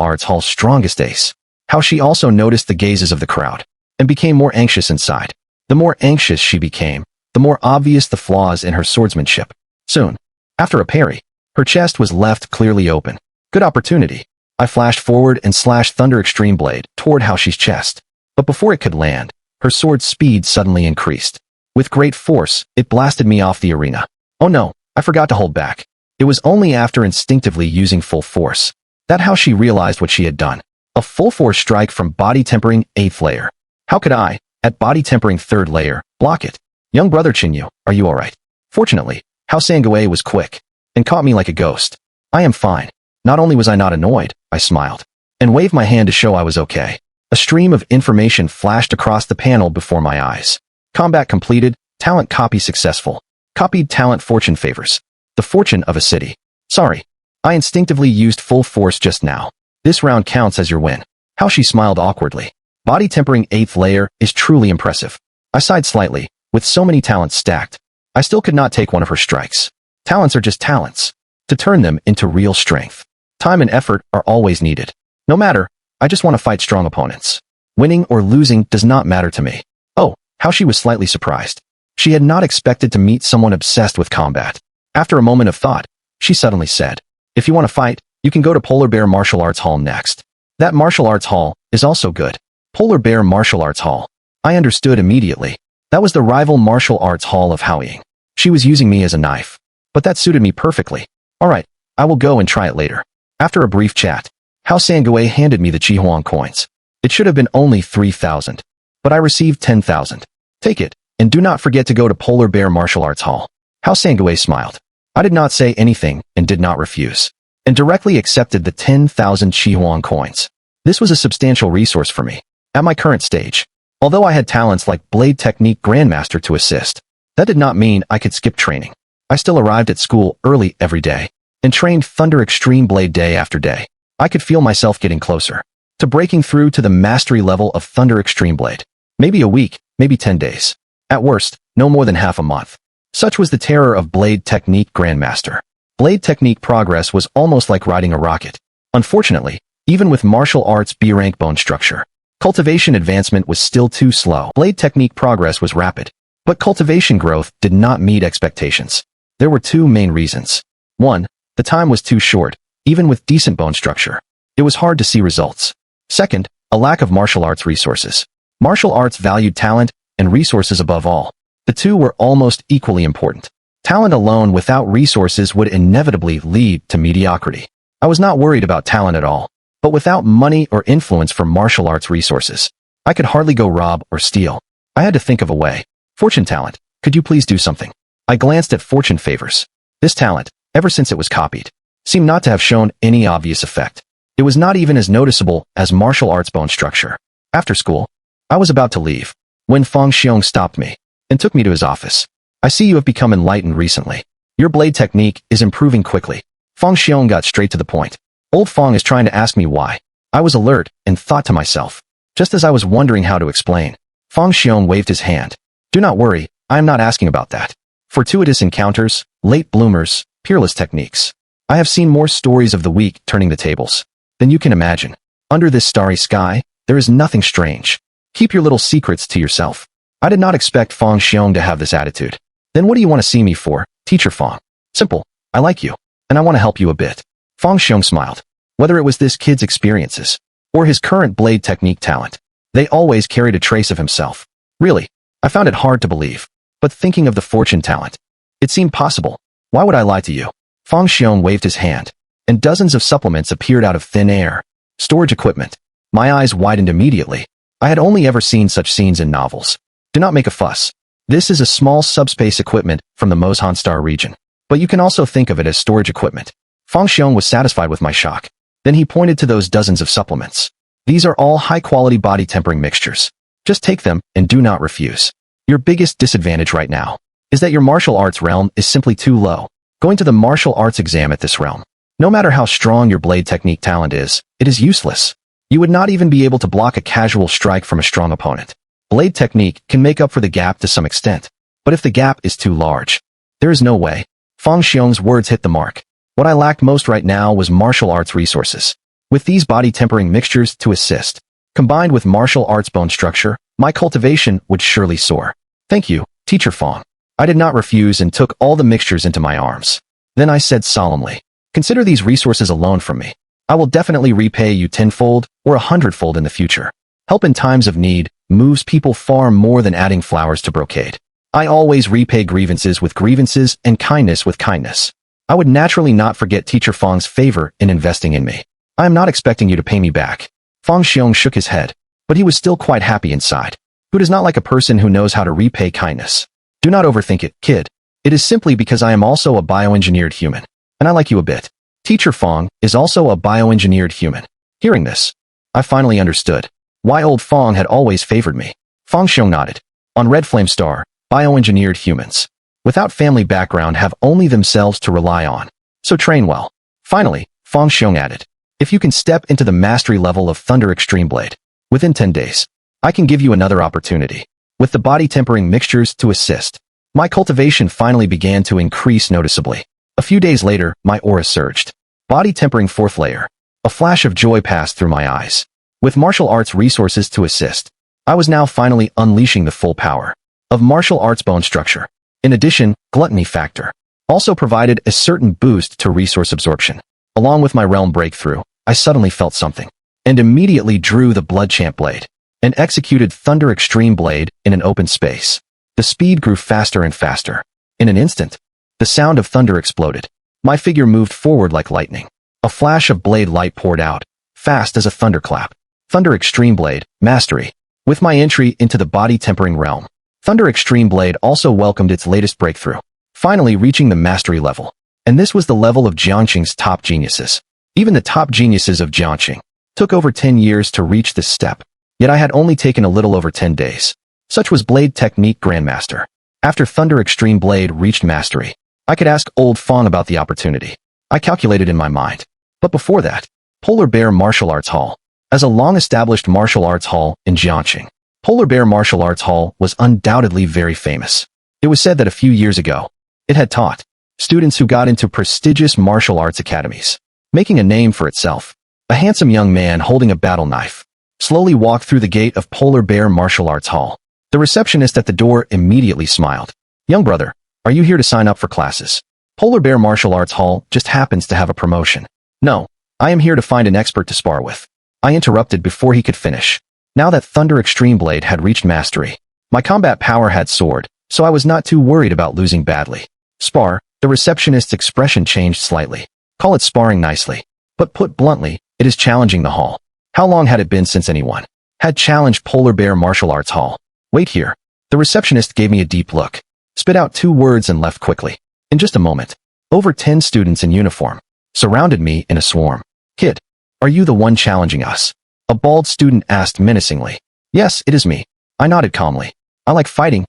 arts hall's strongest ace. How she also noticed the gazes of the crowd and became more anxious inside. The more anxious she became, the more obvious the flaws in her swordsmanship. Soon, after a parry, her chest was left clearly open. Good opportunity. I flashed forward and slashed Thunder Extreme Blade toward Haoshi's chest. But before it could land, her sword's speed suddenly increased. With great force, it blasted me off the arena. Oh no, I forgot to hold back. It was only after instinctively using full force that Haoshi realized what she had done. A full force strike from body tempering 8th layer. How could I, at body tempering 3rd layer, block it? Young brother Chinyu, are you alright? Fortunately, Hao Sangue was quick and caught me like a ghost. I am fine. Not only was I not annoyed, I smiled and waved my hand to show I was okay. A stream of information flashed across the panel before my eyes. Combat completed, talent copy successful. Copied talent fortune favors. The fortune of a city. Sorry, I instinctively used full force just now. This round counts as your win. Haoshi smiled awkwardly. Body tempering 8th layer is truly impressive. I sighed slightly. With so many talents stacked, I still could not take one of her strikes. Talents are just talents. To turn them into real strength, time and effort are always needed. No matter, I just want to fight strong opponents. Winning or losing does not matter to me. Oh, Haoshi was slightly surprised. She had not expected to meet someone obsessed with combat. After a moment of thought, she suddenly said, if you want to fight, you can go to Polar Bear Martial Arts Hall next. That martial arts hall is also good. Polar Bear Martial Arts Hall. I understood immediately. That was the rival martial arts hall of Haoying. She was using me as a knife. But that suited me perfectly. Alright, I will go and try it later. After a brief chat, Hao Sangue handed me the Chihuang coins. It should have been only 3,000. But I received 10,000. Take it, and do not forget to go to Polar Bear Martial Arts Hall. Hao Sangue smiled. I did not say anything and did not refuse, and directly accepted the 10,000 Chihuang coins. This was a substantial resource for me. At my current stage, although I had talents like Blade Technique Grandmaster to assist, that did not mean I could skip training. I still arrived at school early every day and trained Thunder Extreme Blade day after day. I could feel myself getting closer to breaking through to the mastery level of Thunder Extreme Blade. Maybe a week, maybe 10 days. At worst, no more than half a month. Such was the terror of Blade Technique Grandmaster. Blade Technique progress was almost like riding a rocket. Unfortunately, even with martial arts B-rank bone structure, cultivation advancement was still too slow. Blade Technique progress was rapid, but cultivation growth did not meet expectations. There were two main reasons. 1. The time was too short, even with decent bone structure. It was hard to see results. 2nd, a lack of martial arts resources. Martial arts valued talent and resources above all. The two were almost equally important. Talent alone without resources would inevitably lead to mediocrity. I was not worried about talent at all, but without money or influence from martial arts resources, I could hardly go rob or steal. I had to think of a way. Fortune talent, could you please do something? I glanced at fortune favors. This talent, ever since it was copied, seemed not to have shown any obvious effect. It was not even as noticeable as martial arts bone structure. After school, I was about to leave when Feng Xiong stopped me and took me to his office. I see you have become enlightened recently. Your blade technique is improving quickly. Feng Xiong got straight to the point. Old Feng is trying to ask me why. I was alert and thought to myself. Just as I was wondering how to explain, Feng Xiong waved his hand. Do not worry, I am not asking about that. Fortuitous encounters, late bloomers, peerless techniques. I have seen more stories of the weak turning the tables than you can imagine. Under this starry sky, there is nothing strange. Keep your little secrets to yourself. I did not expect Feng Xiong to have this attitude. Then what do you want to see me for, Teacher Feng? Simple. I like you, and I want to help you a bit. Feng Xiong smiled. Whether it was this kid's experiences or his current blade technique talent, they always carried a trace of himself. Really, I found it hard to believe. But thinking of the fortune talent, it seemed possible. Why would I lie to you? Feng Xiong waved his hand, and dozens of supplements appeared out of thin air. Storage equipment. My eyes widened immediately. I had only ever seen such scenes in novels. Do not make a fuss. This is a small subspace equipment from the Mozhan Star region, but you can also think of it as storage equipment. Feng Xiong was satisfied with my shock. Then he pointed to those dozens of supplements. These are all high-quality body tempering mixtures. Just take them and do not refuse. Your biggest disadvantage right now is that your martial arts realm is simply too low. Going to the martial arts exam at this realm No matter how strong your blade technique talent is, it is useless. You would not even be able to block a casual strike from a strong opponent. Blade technique can make up for the gap to some extent, but if the gap is too large, there is no way. Fang Xiong's words hit the mark. What I lacked most right now was martial arts resources. With these body tempering mixtures to assist, combined with martial arts bone structure, my cultivation would surely soar. Thank you, Teacher Fang. I did not refuse and took all the mixtures into my arms. Then I said solemnly, consider these resources a loan from me. I will definitely repay you tenfold or 100-fold in the future. Help in times of need moves people far more than adding flowers to brocade. I always repay grievances with grievances and kindness with kindness. I would naturally not forget Teacher Fang's favor in investing in me. I am not expecting you to pay me back. Fang Xiong shook his head, but he was still quite happy inside. Who does not like a person who knows how to repay kindness? Do not overthink it, kid. It is simply because I am also a bioengineered human, and I like you a bit. Teacher Fang is also a bioengineered human. Hearing this, I finally understood why old Fang had always favored me. Fang Xiong nodded. On Red Flame Star, bioengineered humans, without family background, have only themselves to rely on. So train well. Finally, Fang Xiong added, if you can step into the mastery level of Thunder Extreme Blade, within 10 days, I can give you another opportunity. With the body tempering mixtures to assist, my cultivation finally began to increase noticeably. A few days later, my aura surged. Body tempering 4th layer. A flash of joy passed through my eyes. With martial arts resources to assist, I was now finally unleashing the full power of martial arts bone structure. In addition, gluttony factor also provided a certain boost to resource absorption. Along with my realm breakthrough, I suddenly felt something, and immediately drew the Blood Champ Blade, and executed Thunder Extreme Blade in an open space. The speed grew faster and faster. In an instant, the sound of thunder exploded. My figure moved forward like lightning. A flash of blade light poured out, fast as a thunderclap. Thunder Extreme Blade, Mastery. With my entry into the body tempering realm, Thunder Extreme Blade also welcomed its latest breakthrough, finally reaching the mastery level. And this was the level of Jiangqing's top geniuses. Even the top geniuses of Jiangqing took over 10 years to reach this step, yet I had only taken a little over 10 days. Such was Blade Technique Grandmaster. After Thunder Extreme Blade reached mastery, I could ask old Fang about the opportunity. I calculated in my mind. But before that, Polar Bear Martial Arts Hall. As a long-established martial arts hall in Jiangqing, Polar Bear Martial Arts Hall was undoubtedly very famous. It was said that a few years ago, it had taught students who got into prestigious martial arts academies, making a name for itself. A handsome young man holding a battle knife slowly walked through the gate of Polar Bear Martial Arts Hall. The receptionist at the door immediately smiled. Young brother, are you here to sign up for classes? Polar Bear Martial Arts Hall just happens to have a promotion. No, I am here to find an expert to spar with. I interrupted before he could finish. Now that Thunder Extreme Blade had reached mastery, my combat power had soared, so I was not too worried about losing badly. Spar, the receptionist's expression changed slightly. Call it sparring nicely. But put bluntly, it is challenging the hall. How long had it been since anyone had challenged Polar Bear Martial Arts Hall? Wait here. The receptionist gave me a deep look, spit out 2 words and left quickly. In just a moment, over 10 students in uniform surrounded me in a swarm. Kid, are you the one challenging us? A bald student asked menacingly. Yes, it is me. I nodded calmly. I like fighting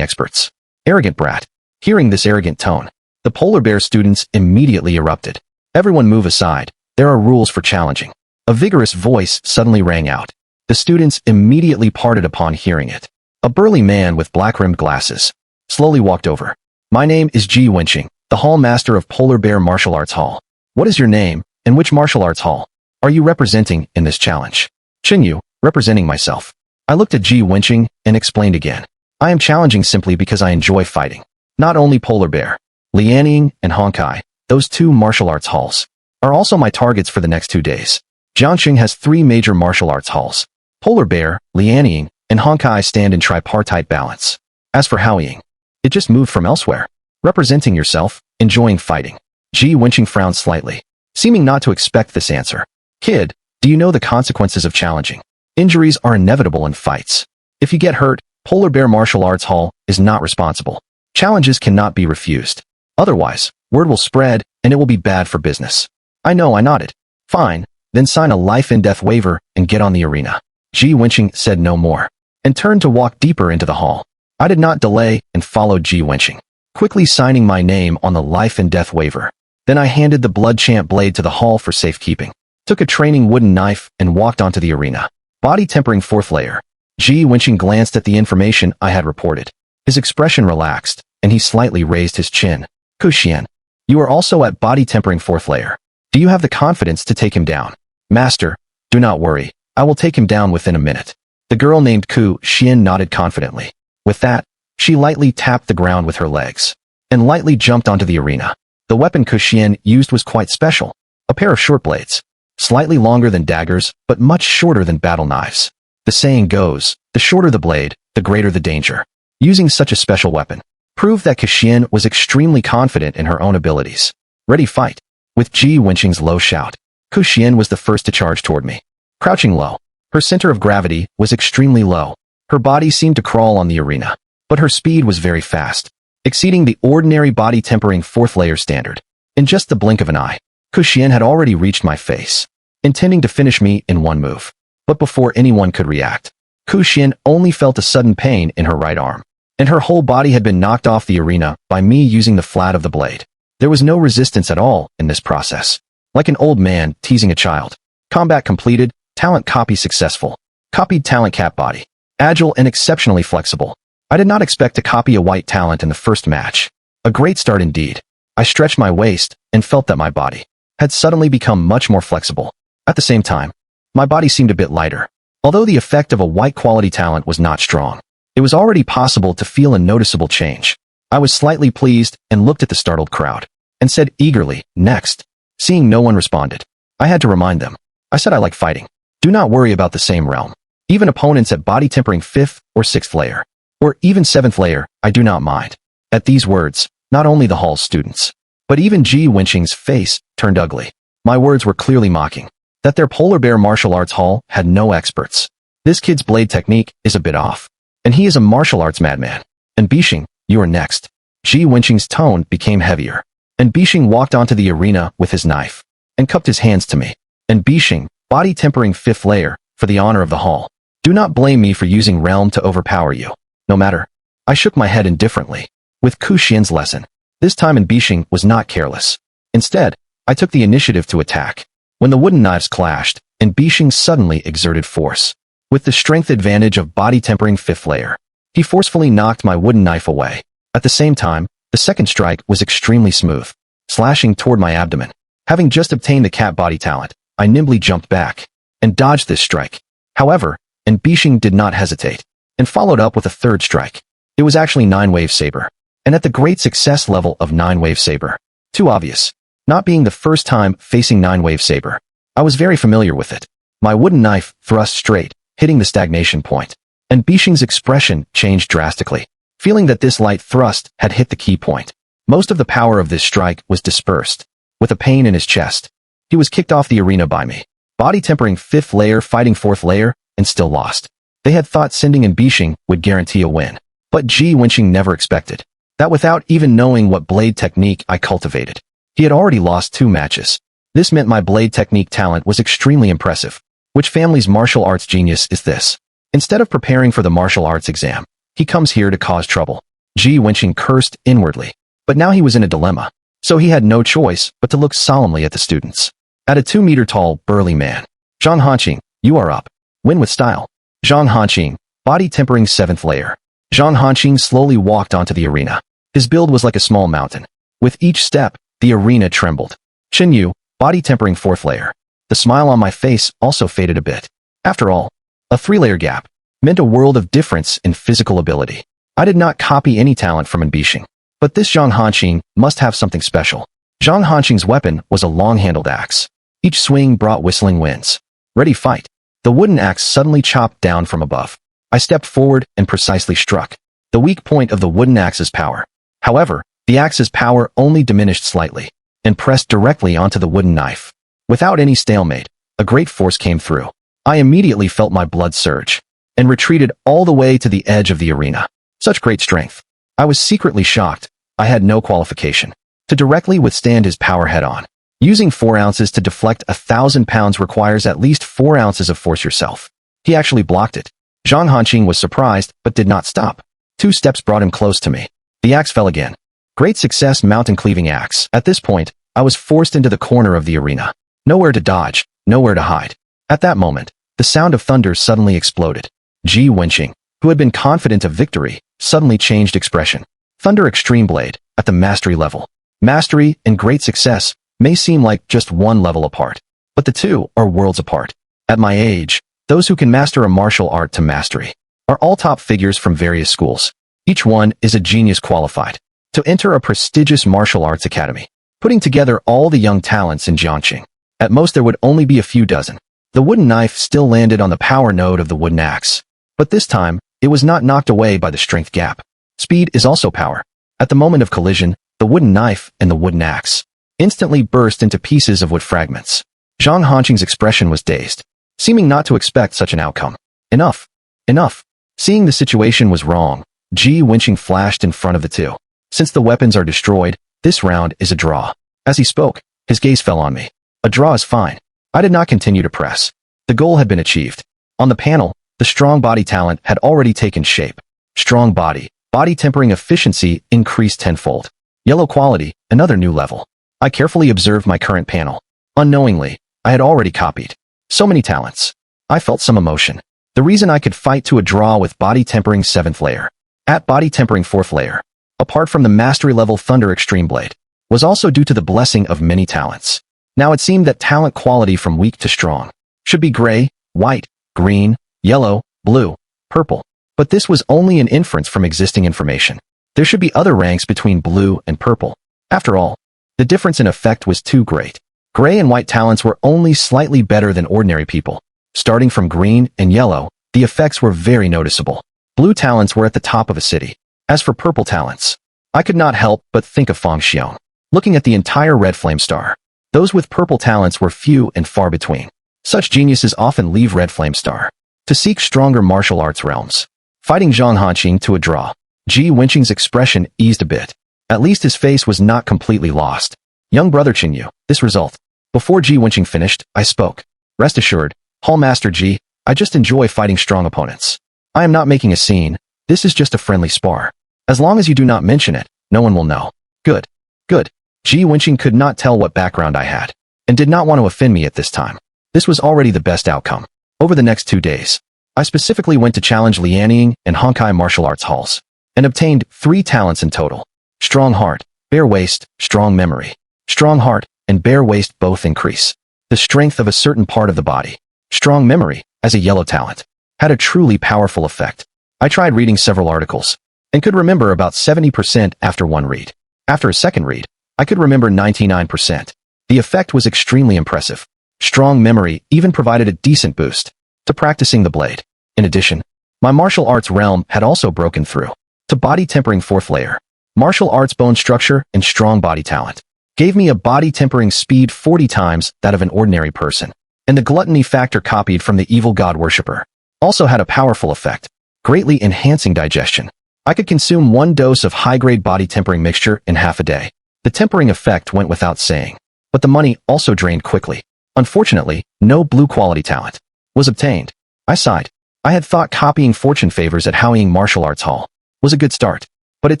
experts. Arrogant brat. Hearing this arrogant tone, the Polar Bear students immediately erupted. Everyone move aside. There are rules for challenging. A vigorous voice suddenly rang out. The students immediately parted upon hearing it. A burly man with black-rimmed glasses slowly walked over. My name is Ji Wenqing, the hall master of Polar Bear Martial Arts Hall. What is your name, and which martial arts hall are you representing in this challenge? Qingyu, representing myself. I looked at Ji Wenqing and explained again. I am challenging simply because I enjoy fighting. Not only Polar Bear, Liaoning and Honkai, those 2 martial arts halls, are also my targets for the next 2 days. Jiangqing has 3 major martial arts halls. Polar Bear, Liaoning, and Honkai stand in tripartite balance. As for Haoying, it just moved from elsewhere. Representing yourself, enjoying fighting. Ji Wenqing frowned slightly, seeming not to expect this answer. Kid, do you know the consequences of challenging? Injuries are inevitable in fights. If you get hurt, Polar Bear Martial Arts Hall is not responsible. Challenges cannot be refused. Otherwise, word will spread, and it will be bad for business. I know, I nodded. Fine, then sign a life-and-death waiver and get on the arena. Ji Wenqing said no more, and turned to walk deeper into the hall. I did not delay and followed Ji Wenqing, quickly signing my name on the life-and-death waiver. Then I handed the blood champ blade to the hall for safekeeping, took a training wooden knife, and walked onto the arena. Body tempering 4th layer. Ji Wenqing glanced at the information I had reported. His expression relaxed, and he slightly raised his chin. Ku Xian, you are also at body tempering 4th layer. Do you have the confidence to take him down? Master, do not worry. I will take him down within a minute. The girl named Ku Xian nodded confidently. With that, she lightly tapped the ground with her legs and lightly jumped onto the arena. The weapon Ku Xian used was quite special. A pair of short blades, slightly longer than daggers, but much shorter than battle knives. The saying goes, the shorter the blade, the greater the danger. Using such a special weapon proved that Ku Xian was extremely confident in her own abilities. Ready, fight. With Ji Wenqing's low shout, Ku Xian was the first to charge toward me. Crouching low, her center of gravity was extremely low. Her body seemed to crawl on the arena, but her speed was very fast, exceeding the ordinary body tempering 4th layer standard. In just the blink of an eye, Ku Xian had already reached my face, intending to finish me in one move. But before anyone could react, Ku Xian only felt a sudden pain in her right arm, and her whole body had been knocked off the arena by me using the flat of the blade. There was no resistance at all in this process. Like an old man teasing a child. Combat completed, talent copy successful. Copied talent cat body. Agile and exceptionally flexible. I did not expect to copy a white talent in the first match. A great start indeed. I stretched my waist and felt that my body had suddenly become much more flexible. At the same time, my body seemed a bit lighter. Although the effect of a white quality talent was not strong, it was already possible to feel a noticeable change. I was slightly pleased and looked at the startled crowd and said eagerly, next. Seeing no one responded, I had to remind them. I said I like fighting. Do not worry about the same realm. Even opponents at body tempering 5th or 6th layer, or even 7th layer, I do not mind. At these words, not only the hall's students, but even Ji Wenqing's face turned ugly. My words were clearly mocking that their polar bear martial arts hall had no experts. This kid's blade technique is a bit off, and he is a martial arts madman. And Bishing, you are next. Ji Wenqing's tone became heavier, and Bishing walked onto the arena with his knife and cupped his hands to me. And Bishing, body tempering 5th layer, for the honor of the hall. Do not blame me for using realm to overpower you. No matter. I shook my head indifferently. With Ku Xian's lesson, this time in Bishing was not careless. Instead, I took the initiative to attack. When the wooden knives clashed, and Bishing suddenly exerted force. With the strength advantage of body tempering 5th layer, he forcefully knocked my wooden knife away. At the same time, the second strike was extremely smooth, slashing toward my abdomen. Having just obtained the cat body talent, I nimbly jumped back and dodged this strike. However, and Bishing did not hesitate, and followed up with a third strike. It was actually 9-wave saber, and at the great success level of 9-wave saber. Too obvious. Not being the first time facing 9-wave saber, I was very familiar with it. My wooden knife thrust straight, hitting the stagnation point, and Bishing's expression changed drastically, feeling that this light thrust had hit the key point. Most of the power of this strike was dispersed. With a pain in his chest, he was kicked off the arena by me. Body tempering 5th layer, fighting 4th layer, and still lost. They had thought Sinding and Bishing would guarantee a win, but Ji Wenqing never expected that without even knowing what blade technique I cultivated, he had already lost 2 matches. This meant my blade technique talent was extremely impressive. Which family's martial arts genius is this? Instead of preparing for the martial arts exam, he comes here to cause trouble. Ji Wenqing cursed inwardly, but now he was in a dilemma, so he had no choice but to look solemnly at the students. At a 2-meter-tall, burly man, Zhang Hanqing, you are up. Win with style. Zhang Hanqing, body tempering 7th layer. Zhang Hanqing slowly walked onto the arena. His build was like a small mountain. With each step, the arena trembled. Chen Yu, body tempering 4th layer. The smile on my face also faded a bit. After all, a 3-layer gap meant a world of difference in physical ability. I did not copy any talent from Bishing, but this Zhang Hanqing must have something special. Zhang Hanqing's weapon was a long-handled axe. Each swing brought whistling winds. Ready, fight. The wooden axe suddenly chopped down from above. I stepped forward and precisely struck the weak point of the wooden axe's power. However, the axe's power only diminished slightly and pressed directly onto the wooden knife. Without any stalemate, a great force came through. I immediately felt my blood surge and retreated all the way to the edge of the arena. Such great strength. I was secretly shocked. I had no qualification to directly withstand his power head-on. Using 4 ounces to deflect 1,000 pounds requires at least 4 ounces of force yourself. He actually blocked it. Zhang Hanqing was surprised, but did not stop. 2 steps brought him close to me. The axe fell again. Great success, mountain cleaving axe. At this point, I was forced into the corner of the arena. Nowhere to dodge, nowhere to hide. At that moment, the sound of thunder suddenly exploded. Ji Wenqing, who had been confident of victory, suddenly changed expression. Thunder Extreme Blade, at the mastery level. Mastery and great success may seem like just one level apart, but the two are worlds apart. At my age, those who can master a martial art to mastery are all top figures from various schools. Each one is a genius qualified to enter a prestigious martial arts academy, putting together all the young talents in Jiangxing. At most there would only be a few dozen. The wooden knife still landed on the power node of the wooden axe, but this time, it was not knocked away by the strength gap. Speed is also power. At the moment of collision, the wooden knife and the wooden axe instantly burst into pieces of wood fragments. Zhang Hanqing's expression was dazed, seeming not to expect such an outcome. Enough. Enough. Seeing the situation was wrong, Ji Wenqing flashed in front of the two. Since the weapons are destroyed, this round is a draw. As he spoke, his gaze fell on me. A draw is fine. I did not continue to press. The goal had been achieved. On the panel, the strong body talent had already taken shape. Strong body tempering efficiency increased tenfold. Yellow quality, another new level. I carefully observed my current panel. Unknowingly, I had already copied so many talents. I felt some emotion. The reason I could fight to a draw with body tempering 7th layer, at body tempering 4th layer, apart from the mastery level Thunder Extreme Blade, was also due to the blessing of many talents. Now it seemed that talent quality from weak to strong should be gray, white, green, yellow, blue, purple. But this was only an inference from existing information. There should be other ranks between blue and purple. After all, the difference in effect was too great. Gray and white talents were only slightly better than ordinary people. Starting from green and yellow, the effects were very noticeable. Blue talents were at the top of a city. As for purple talents, I could not help but think of Fang Xiong. Looking at the entire Red Flame Star, those with purple talents were few and far between. Such geniuses often leave Red Flame Star to seek stronger martial arts realms. Fighting Zhang Hanqing to a draw, Ji Wenqing's expression eased a bit. At least his face was not completely lost. Young brother Qingyu, this result. Before Ji Wenqing finished, I spoke. Rest assured, Hall Master Ji, I just enjoy fighting strong opponents. I am not making a scene. This is just a friendly spar. As long as you do not mention it, no one will know. Good. Good. Ji Wenqing could not tell what background I had, and did not want to offend me at this time. This was already the best outcome. Over the next 2 days, I specifically went to challenge Lianying and Honkai martial arts halls, and obtained 3 talents in total. Strong heart, bare waist, strong memory. Strong heart and bare waist both increase the strength of a certain part of the body. Strong memory, as a yellow talent, had a truly powerful effect. I tried reading several articles, and could remember about 70% after one read. After a second read, I could remember 99%. The effect was extremely impressive. Strong memory even provided a decent boost to practicing the blade. In addition, my martial arts realm had also broken through to body tempering 4th layer. Martial arts bone structure and strong body talent gave me a body tempering speed 40 times that of an ordinary person. And the gluttony factor copied from the evil god worshipper also had a powerful effect, greatly enhancing digestion. I could consume 1 dose of high-grade body tempering mixture in half a day. The tempering effect went without saying, but the money also drained quickly. Unfortunately, no blue quality talent was obtained. I sighed. I had thought copying fortune favors at Haoying Martial Arts Hall was a good start, but it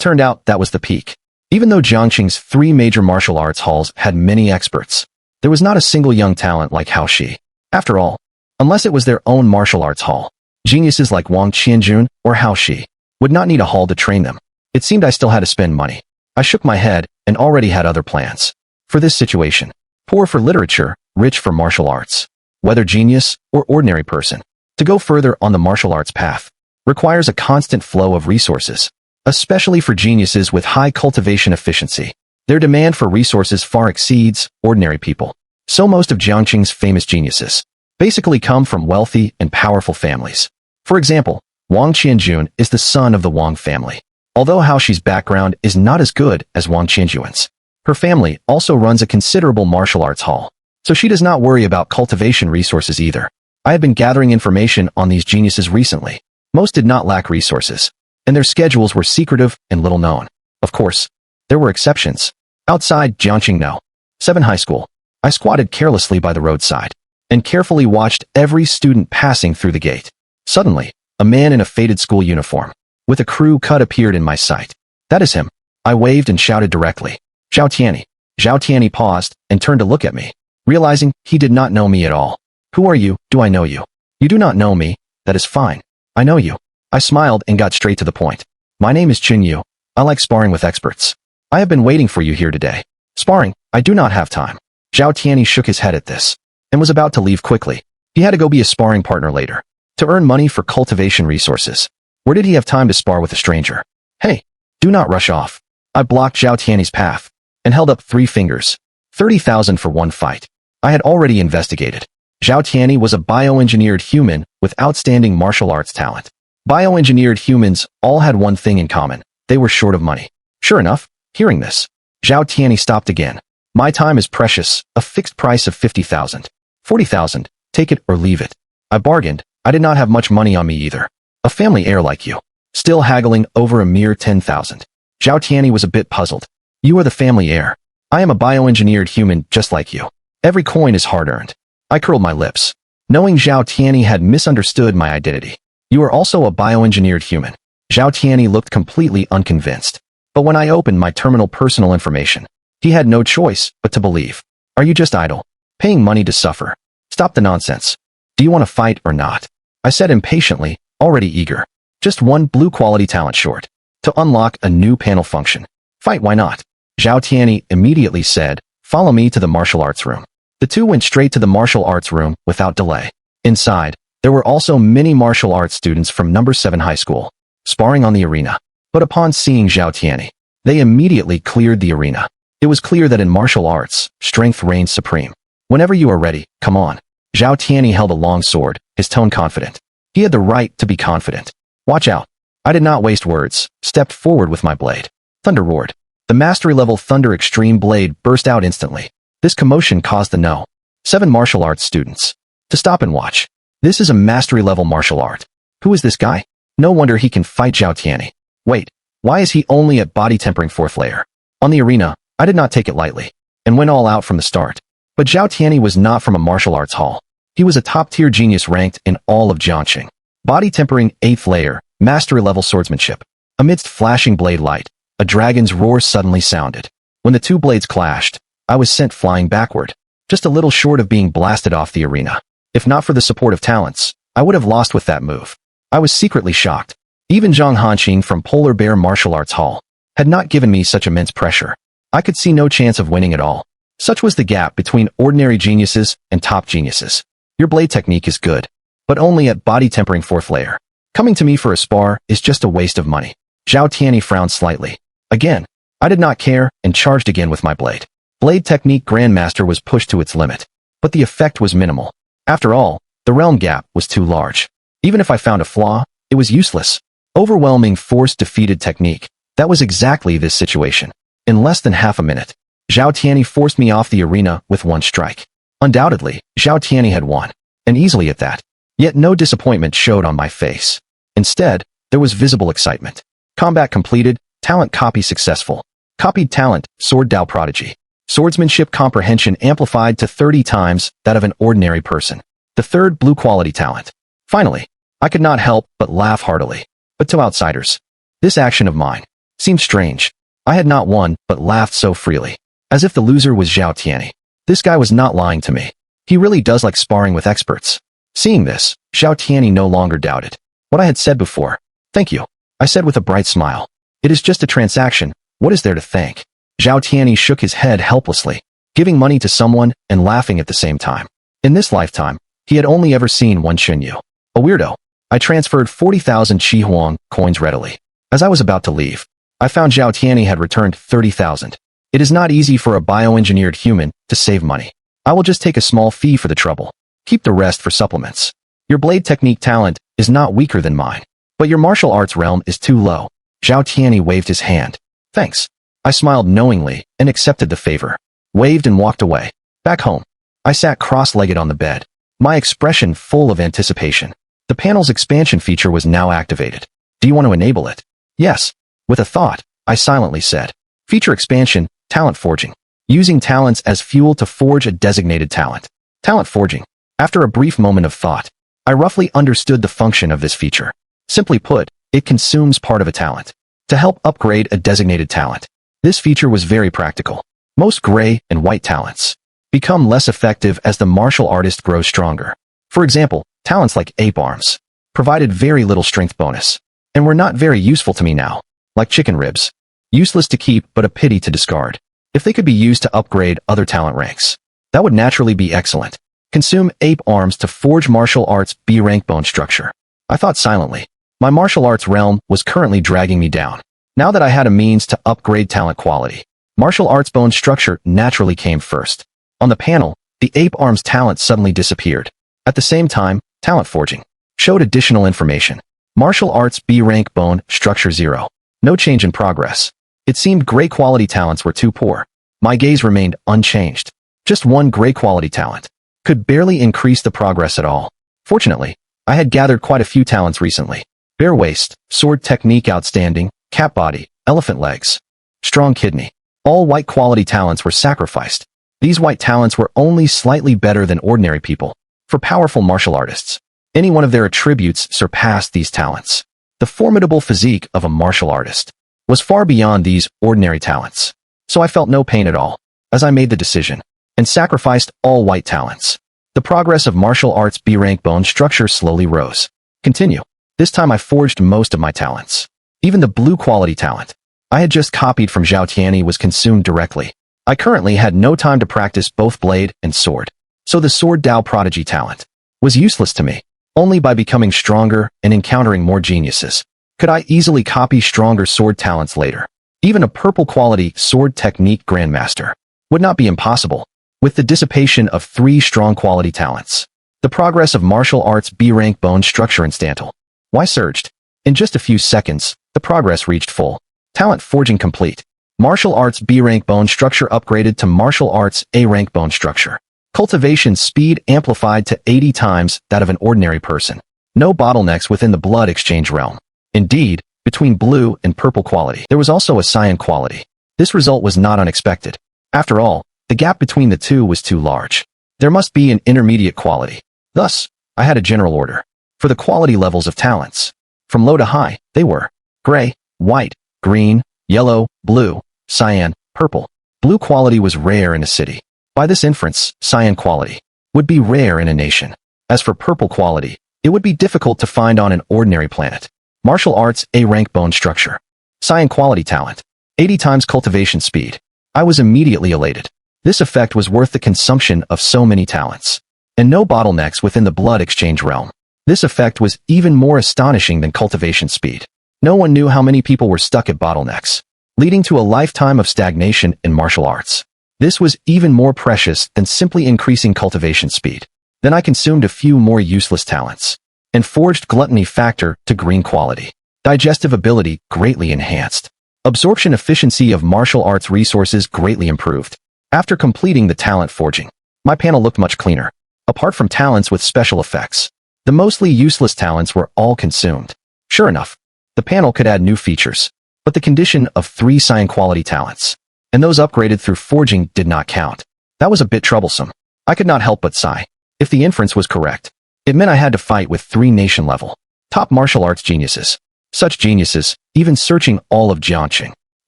turned out that was the peak. Even though Jiangxing's 3 major martial arts halls had many experts, there was not a single young talent like Hao Shi. After all, unless it was their own martial arts hall, geniuses like Wang Qianjun or Hao Shi would not need a hall to train them. It seemed I still had to spend money. I shook my head and already had other plans for this situation. Poor for literature, rich for martial arts. Whether genius or ordinary person, to go further on the martial arts path requires a constant flow of resources, especially for geniuses with high cultivation efficiency. Their demand for resources far exceeds ordinary people. So most of Jiangxing's famous geniuses basically come from wealthy and powerful families. For example, Wang Qianjun is the son of the Wang family. Although Hao Shi's background is not as good as Wang Qianjun's, her family also runs a considerable martial arts hall, so she does not worry about cultivation resources either. I have been gathering information on these geniuses recently. Most did not lack resources, and their schedules were secretive and little known. Of course, there were exceptions. Outside Jiangxing 7 High School, I squatted carelessly by the roadside and carefully watched every student passing through the gate. Suddenly, a man in a faded school uniform with a crew cut appeared in my sight. That is him. I waved and shouted directly. Zhao Tianyi. Zhao Tianyi paused and turned to look at me, realizing he did not know me at all. Who are you? Do I know you? You do not know me. That is fine. I know you. I smiled and got straight to the point. My name is Qin Yu. I like sparring with experts. I have been waiting for you here today. Sparring? I do not have time. Zhao Tianyi shook his head at this and was about to leave quickly. He had to go be a sparring partner later to earn money for cultivation resources. Where did he have time to spar with a stranger? Hey, do not rush off. I blocked Zhao Tianyi's path and held up 3 fingers. 30,000 for one fight. I had already investigated. Zhao Tianyi was a bioengineered human with outstanding martial arts talent. Bioengineered humans all had one thing in common. They were short of money. Sure enough, hearing this, Zhao Tianyi stopped again. My time is precious, a fixed price of 50,000. 40,000, take it or leave it. I bargained. I did not have much money on me either. A family heir like you. Still haggling over a mere 10,000. Zhao Tianyi was a bit puzzled. You are the family heir. I am a bioengineered human just like you. Every coin is hard-earned. I curled my lips, knowing Zhao Tianyi had misunderstood my identity. You are also a bioengineered human. Zhao Tianyi looked completely unconvinced. But when I opened my terminal personal information, he had no choice but to believe. Are you just idle? Paying money to suffer? Stop the nonsense. Do you want to fight or not? I said impatiently, already eager. Just one blue quality talent short. To unlock a new panel function. Fight, why not? Zhao Tianyi immediately said, follow me to the martial arts room. The two went straight to the martial arts room without delay. Inside, there were also many martial arts students from number 7 high school, sparring on the arena. But upon seeing Zhao Tianyi, they immediately cleared the arena. It was clear that in martial arts, strength reigns supreme. Whenever you are ready, come on. Zhao Tianyi held a long sword, his tone confident. He had the right to be confident. Watch out. I did not waste words, stepped forward with my blade. Thunder roared. The mastery-level Thunder Extreme blade burst out instantly. This commotion caused the No. 7 martial arts students to stop and watch. This is a mastery-level martial art. Who is this guy? No wonder he can fight Zhao Tianyi. Wait, why is he only at body tempering 4th layer? On the arena, I did not take it lightly, and went all out from the start. But Zhao Tianyi was not from a martial arts hall. He was a top-tier genius ranked in all of Jiangxing. Body tempering 8th layer, mastery-level swordsmanship. Amidst flashing blade light, a dragon's roar suddenly sounded. When the two blades clashed, I was sent flying backward, just a little short of being blasted off the arena. If not for the support of talents, I would have lost with that move. I was secretly shocked. Even Zhang Hanqing from Polar Bear Martial Arts Hall had not given me such immense pressure. I could see no chance of winning at all. Such was the gap between ordinary geniuses and top geniuses. Your blade technique is good, but only at body tempering 4th layer. Coming to me for a spar is just a waste of money. Zhao Tianyi frowned slightly. Again, I did not care and charged again with my blade. Blade Technique Grandmaster was pushed to its limit, but the effect was minimal. After all, the realm gap was too large. Even if I found a flaw, it was useless. Overwhelming force defeated technique. That was exactly this situation. In less than half a minute, Zhao Tianyi forced me off the arena with one strike. Undoubtedly, Zhao Tianyi had won, and easily at that. Yet no disappointment showed on my face. Instead, there was visible excitement. Combat completed, talent copy successful. Copied talent, Sword Dao Prodigy. Swordsmanship comprehension amplified to 30 times that of an ordinary person. The third blue quality talent. Finally, I could not help but laugh heartily. But to outsiders, this action of mine seemed strange. I had not won, but laughed so freely, as if the loser was Zhao Tianyi. This guy was not lying to me. He really does like sparring with experts. Seeing this, Zhao Tianyi no longer doubted what I had said before. Thank you, I said with a bright smile. It is just a transaction. What is there to thank? Zhao Tianyi shook his head helplessly, giving money to someone and laughing at the same time. In this lifetime, he had only ever seen one Xunyu, a weirdo. I transferred 40,000 Qi Huang coins readily. As I was about to leave, I found Zhao Tianyi had returned 30,000. It is not easy for a bioengineered human to save money. I will just take a small fee for the trouble. Keep the rest for supplements. Your blade technique talent is not weaker than mine, but your martial arts realm is too low. Zhao Tianyi waved his hand. Thanks. I smiled knowingly and accepted the favor, waved and walked away. Back home, I sat cross-legged on the bed, my expression full of anticipation. The panel's expansion feature was now activated. Do you want to enable it? Yes. With a thought, I silently said. Feature expansion, talent forging. Using talents as fuel to forge a designated talent. Talent forging. After a brief moment of thought, I roughly understood the function of this feature. Simply put, it consumes part of a talent to help upgrade a designated talent. This feature was very practical. Most gray and white talents become less effective as the martial artist grows stronger. For example, talents like ape arms provided very little strength bonus and were not very useful to me now, like chicken ribs. Useless to keep but a pity to discard. If they could be used to upgrade other talent ranks, that would naturally be excellent. Consume ape arms to forge martial arts B rank bone structure. I thought silently. My martial arts realm was currently dragging me down. Now that I had a means to upgrade talent quality, martial arts bone structure naturally came first. On the panel, the ape arms talent suddenly disappeared. At the same time, talent forging showed additional information. Martial arts B rank bone structure 0. No change in progress. It seemed gray quality talents were too poor. My gaze remained unchanged. Just one gray quality talent could barely increase the progress at all. Fortunately, I had gathered quite a few talents recently. Bare waist, sword technique outstanding, cat body, elephant legs, strong kidney. All white quality talents were sacrificed. These white talents were only slightly better than ordinary people. For powerful martial artists, any one of their attributes surpassed these talents. The formidable physique of a martial artist was far beyond these ordinary talents. So I felt no pain at all as I made the decision and sacrificed all white talents. The progress of martial arts B rank bone structure slowly rose. Continue. This time I forged most of my talents. Even the blue quality talent I had just copied from Zhao Tianyi was consumed directly. I currently had no time to practice both blade and sword. So the sword Dao prodigy talent was useless to me. Only by becoming stronger and encountering more geniuses could I easily copy stronger sword talents later. Even a purple quality sword technique grandmaster would not be impossible. With the dissipation of 3 strong quality talents, the progress of martial arts B rank bone structure instantal. Why surged? In just a few seconds, the progress reached full. Talent forging complete. Martial arts B rank bone structure upgraded to martial arts A rank bone structure. Cultivation speed amplified to 80 times that of an ordinary person. No bottlenecks within the blood exchange realm. Indeed, between blue and purple quality, there was also a cyan quality. This result was not unexpected. After all, the gap between the two was too large. There must be an intermediate quality. Thus, I had a general order for the quality levels of talents. From low to high, they were gray, white, green, yellow, blue, cyan, purple. Blue quality was rare in a city. By this inference, cyan quality would be rare in a nation. As for purple quality, it would be difficult to find on an ordinary planet. Martial arts A rank bone structure. Cyan quality talent. 80 times cultivation speed. I was immediately elated. This effect was worth the consumption of so many talents. And no bottlenecks within the blood exchange realm. This effect was even more astonishing than cultivation speed. No one knew how many people were stuck at bottlenecks, leading to a lifetime of stagnation in martial arts. This was even more precious than simply increasing cultivation speed. Then I consumed a few more useless talents and forged gluttony factor to green quality. Digestive ability greatly enhanced. Absorption efficiency of martial arts resources greatly improved. After completing the talent forging, my panel looked much cleaner. Apart from talents with special effects, the mostly useless talents were all consumed. Sure enough, the panel could add new features, but the condition of 3 cyan quality talents, and those upgraded through forging did not count. That was a bit troublesome. I could not help but sigh. If the inference was correct, it meant I had to fight with 3 nation-level top martial arts geniuses. Such geniuses, even searching all of Jiangqing,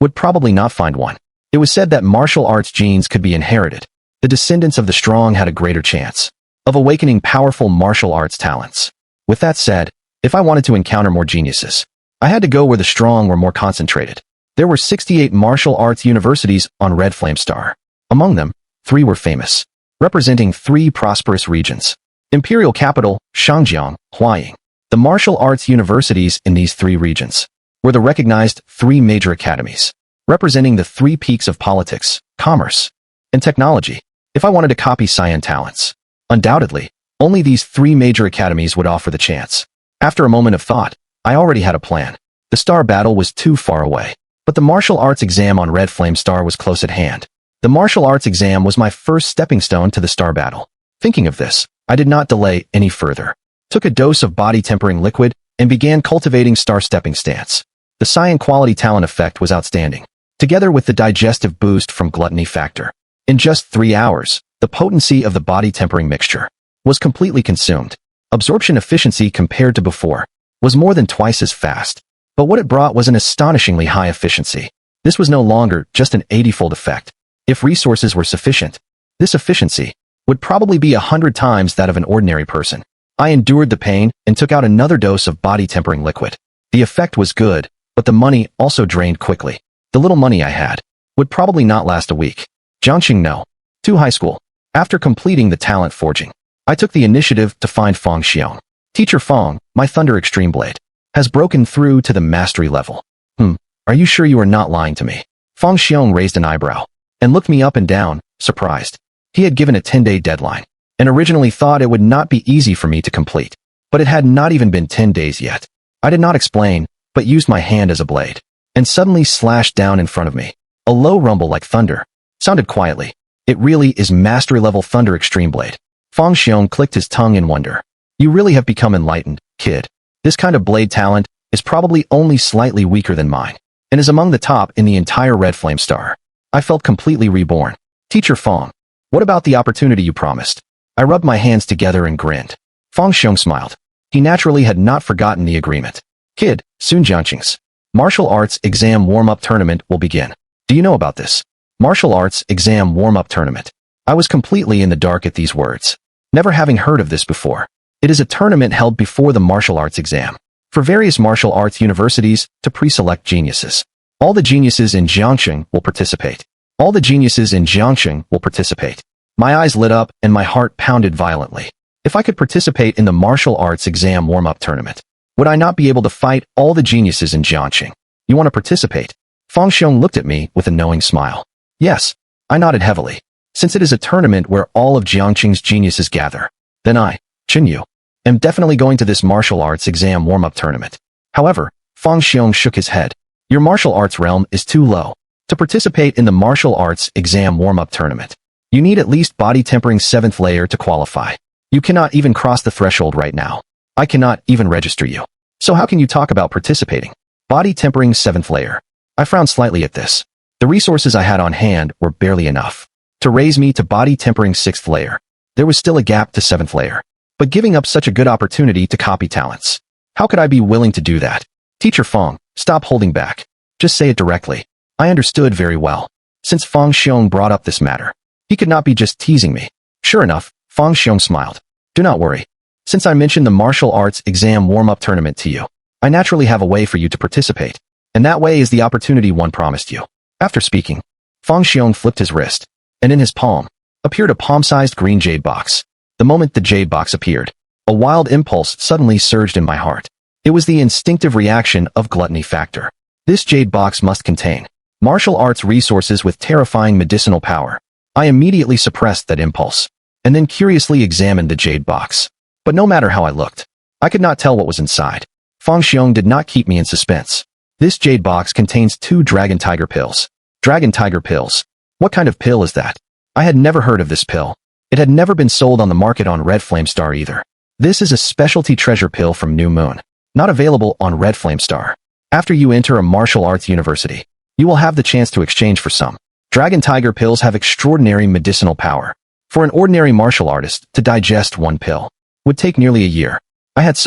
would probably not find one. It was said that martial arts genes could be inherited. The descendants of the strong had a greater chance of awakening powerful martial arts talents. With that said, if I wanted to encounter more geniuses, I had to go where the strong were more concentrated. There were 68 martial arts universities on Red Flame Star. Among them, 3 were famous, representing 3 prosperous regions. Imperial capital, Shangjiang, Huaying. The martial arts universities in these 3 regions were the recognized 3 major academies, representing the 3 peaks of politics, commerce, and technology. If I wanted to copy cyan talents, undoubtedly, only these 3 major academies would offer the chance. After a moment of thought, I already had a plan. The star battle was too far away, but the martial arts exam on Red Flame Star was close at hand. The martial arts exam was my first stepping stone to the star battle. Thinking of this, I did not delay any further. Took a dose of body tempering liquid and began cultivating star stepping stance. The cyan quality talent effect was outstanding, together with the digestive boost from gluttony factor. In just 3 hours, the potency of the body tempering mixture was completely consumed. Absorption efficiency compared to before was more than twice as fast, but what it brought was an astonishingly high efficiency. This was no longer just an 80-fold effect. If resources were sufficient, this efficiency would probably be 100 times that of an ordinary person. I endured the pain and took out another dose of body-tempering liquid. The effect was good, but the money also drained quickly. The little money I had would probably not last a week. Jiangxing No. 2 High School. After completing the talent forging, I took the initiative to find Feng Xiong. Teacher Feng, my Thunder Extreme Blade, has broken through to the mastery level. Are you sure you are not lying to me? Feng Xiong raised an eyebrow and looked me up and down, surprised. He had given a 10-day deadline and originally thought it would not be easy for me to complete, but it had not even been 10 days yet. I did not explain, but used my hand as a blade and suddenly slashed down in front of me. A low rumble like thunder sounded quietly. It really is mastery-level Thunder Extreme Blade. Feng Xiong clicked his tongue in wonder. You really have become enlightened, kid. This kind of blade talent is probably only slightly weaker than mine, and is among the top in the entire Red Flame Star. I felt completely reborn. Teacher Feng, what about the opportunity you promised? I rubbed my hands together and grinned. Feng Xiong smiled. He naturally had not forgotten the agreement. Kid, soon Jiangxing's martial arts exam warm-up tournament will begin. Do you know about this? Martial arts exam warm-up tournament. I was completely in the dark at these words, never having heard of this before. It is a tournament held before the martial arts exam for various martial arts universities to pre-select geniuses. All the geniuses in Jiangxing will participate. All the geniuses in Jiangxing will participate. My eyes lit up and my heart pounded violently. If I could participate in the martial arts exam warm-up tournament, would I not be able to fight all the geniuses in Jiangxing? You want to participate? Feng Xiong looked at me with a knowing smile. Yes, I nodded heavily. Since it is a tournament where all of Jiangxing's geniuses gather, then I, Chinyu, am definitely going to this martial arts exam warm-up tournament. However, Feng Xiong shook his head. Your martial arts realm is too low to participate in the martial arts exam warm-up tournament. You need at least body tempering 7th layer to qualify. You cannot even cross the threshold right now. I cannot even register you. So how can you talk about participating? Body tempering 7th layer. I frowned slightly at this. The resources I had on hand were barely enough to raise me to body tempering 6th layer. There was still a gap to 7th layer. But giving up such a good opportunity to copy talents. How could I be willing to do that? Teacher Feng, stop holding back. Just say it directly. I understood very well. Since Feng Xiong brought up this matter, he could not be just teasing me. Sure enough, Feng Xiong smiled. Do not worry. Since I mentioned the martial arts exam warm-up tournament to you, I naturally have a way for you to participate. And that way is the opportunity one promised you. After speaking, Feng Xiong flipped his wrist, and in his palm appeared a palm-sized green jade box. The moment the jade box appeared, a wild impulse suddenly surged in my heart. It was the instinctive reaction of gluttony factor. This jade box must contain martial arts resources with terrifying medicinal power. I immediately suppressed that impulse, and then curiously examined the jade box. But no matter how I looked, I could not tell what was inside. Feng Xiong did not keep me in suspense. This jade box contains 2 Dragon Tiger pills. Dragon Tiger pills. What kind of pill is that? I had never heard of this pill. It had never been sold on the market on Red Flame Star either. This is a specialty treasure pill from New Moon, not available on Red Flame Star. After you enter a martial arts university, you will have the chance to exchange for some. Dragon Tiger pills have extraordinary medicinal power. For an ordinary martial artist to digest one pill would take nearly a year. I had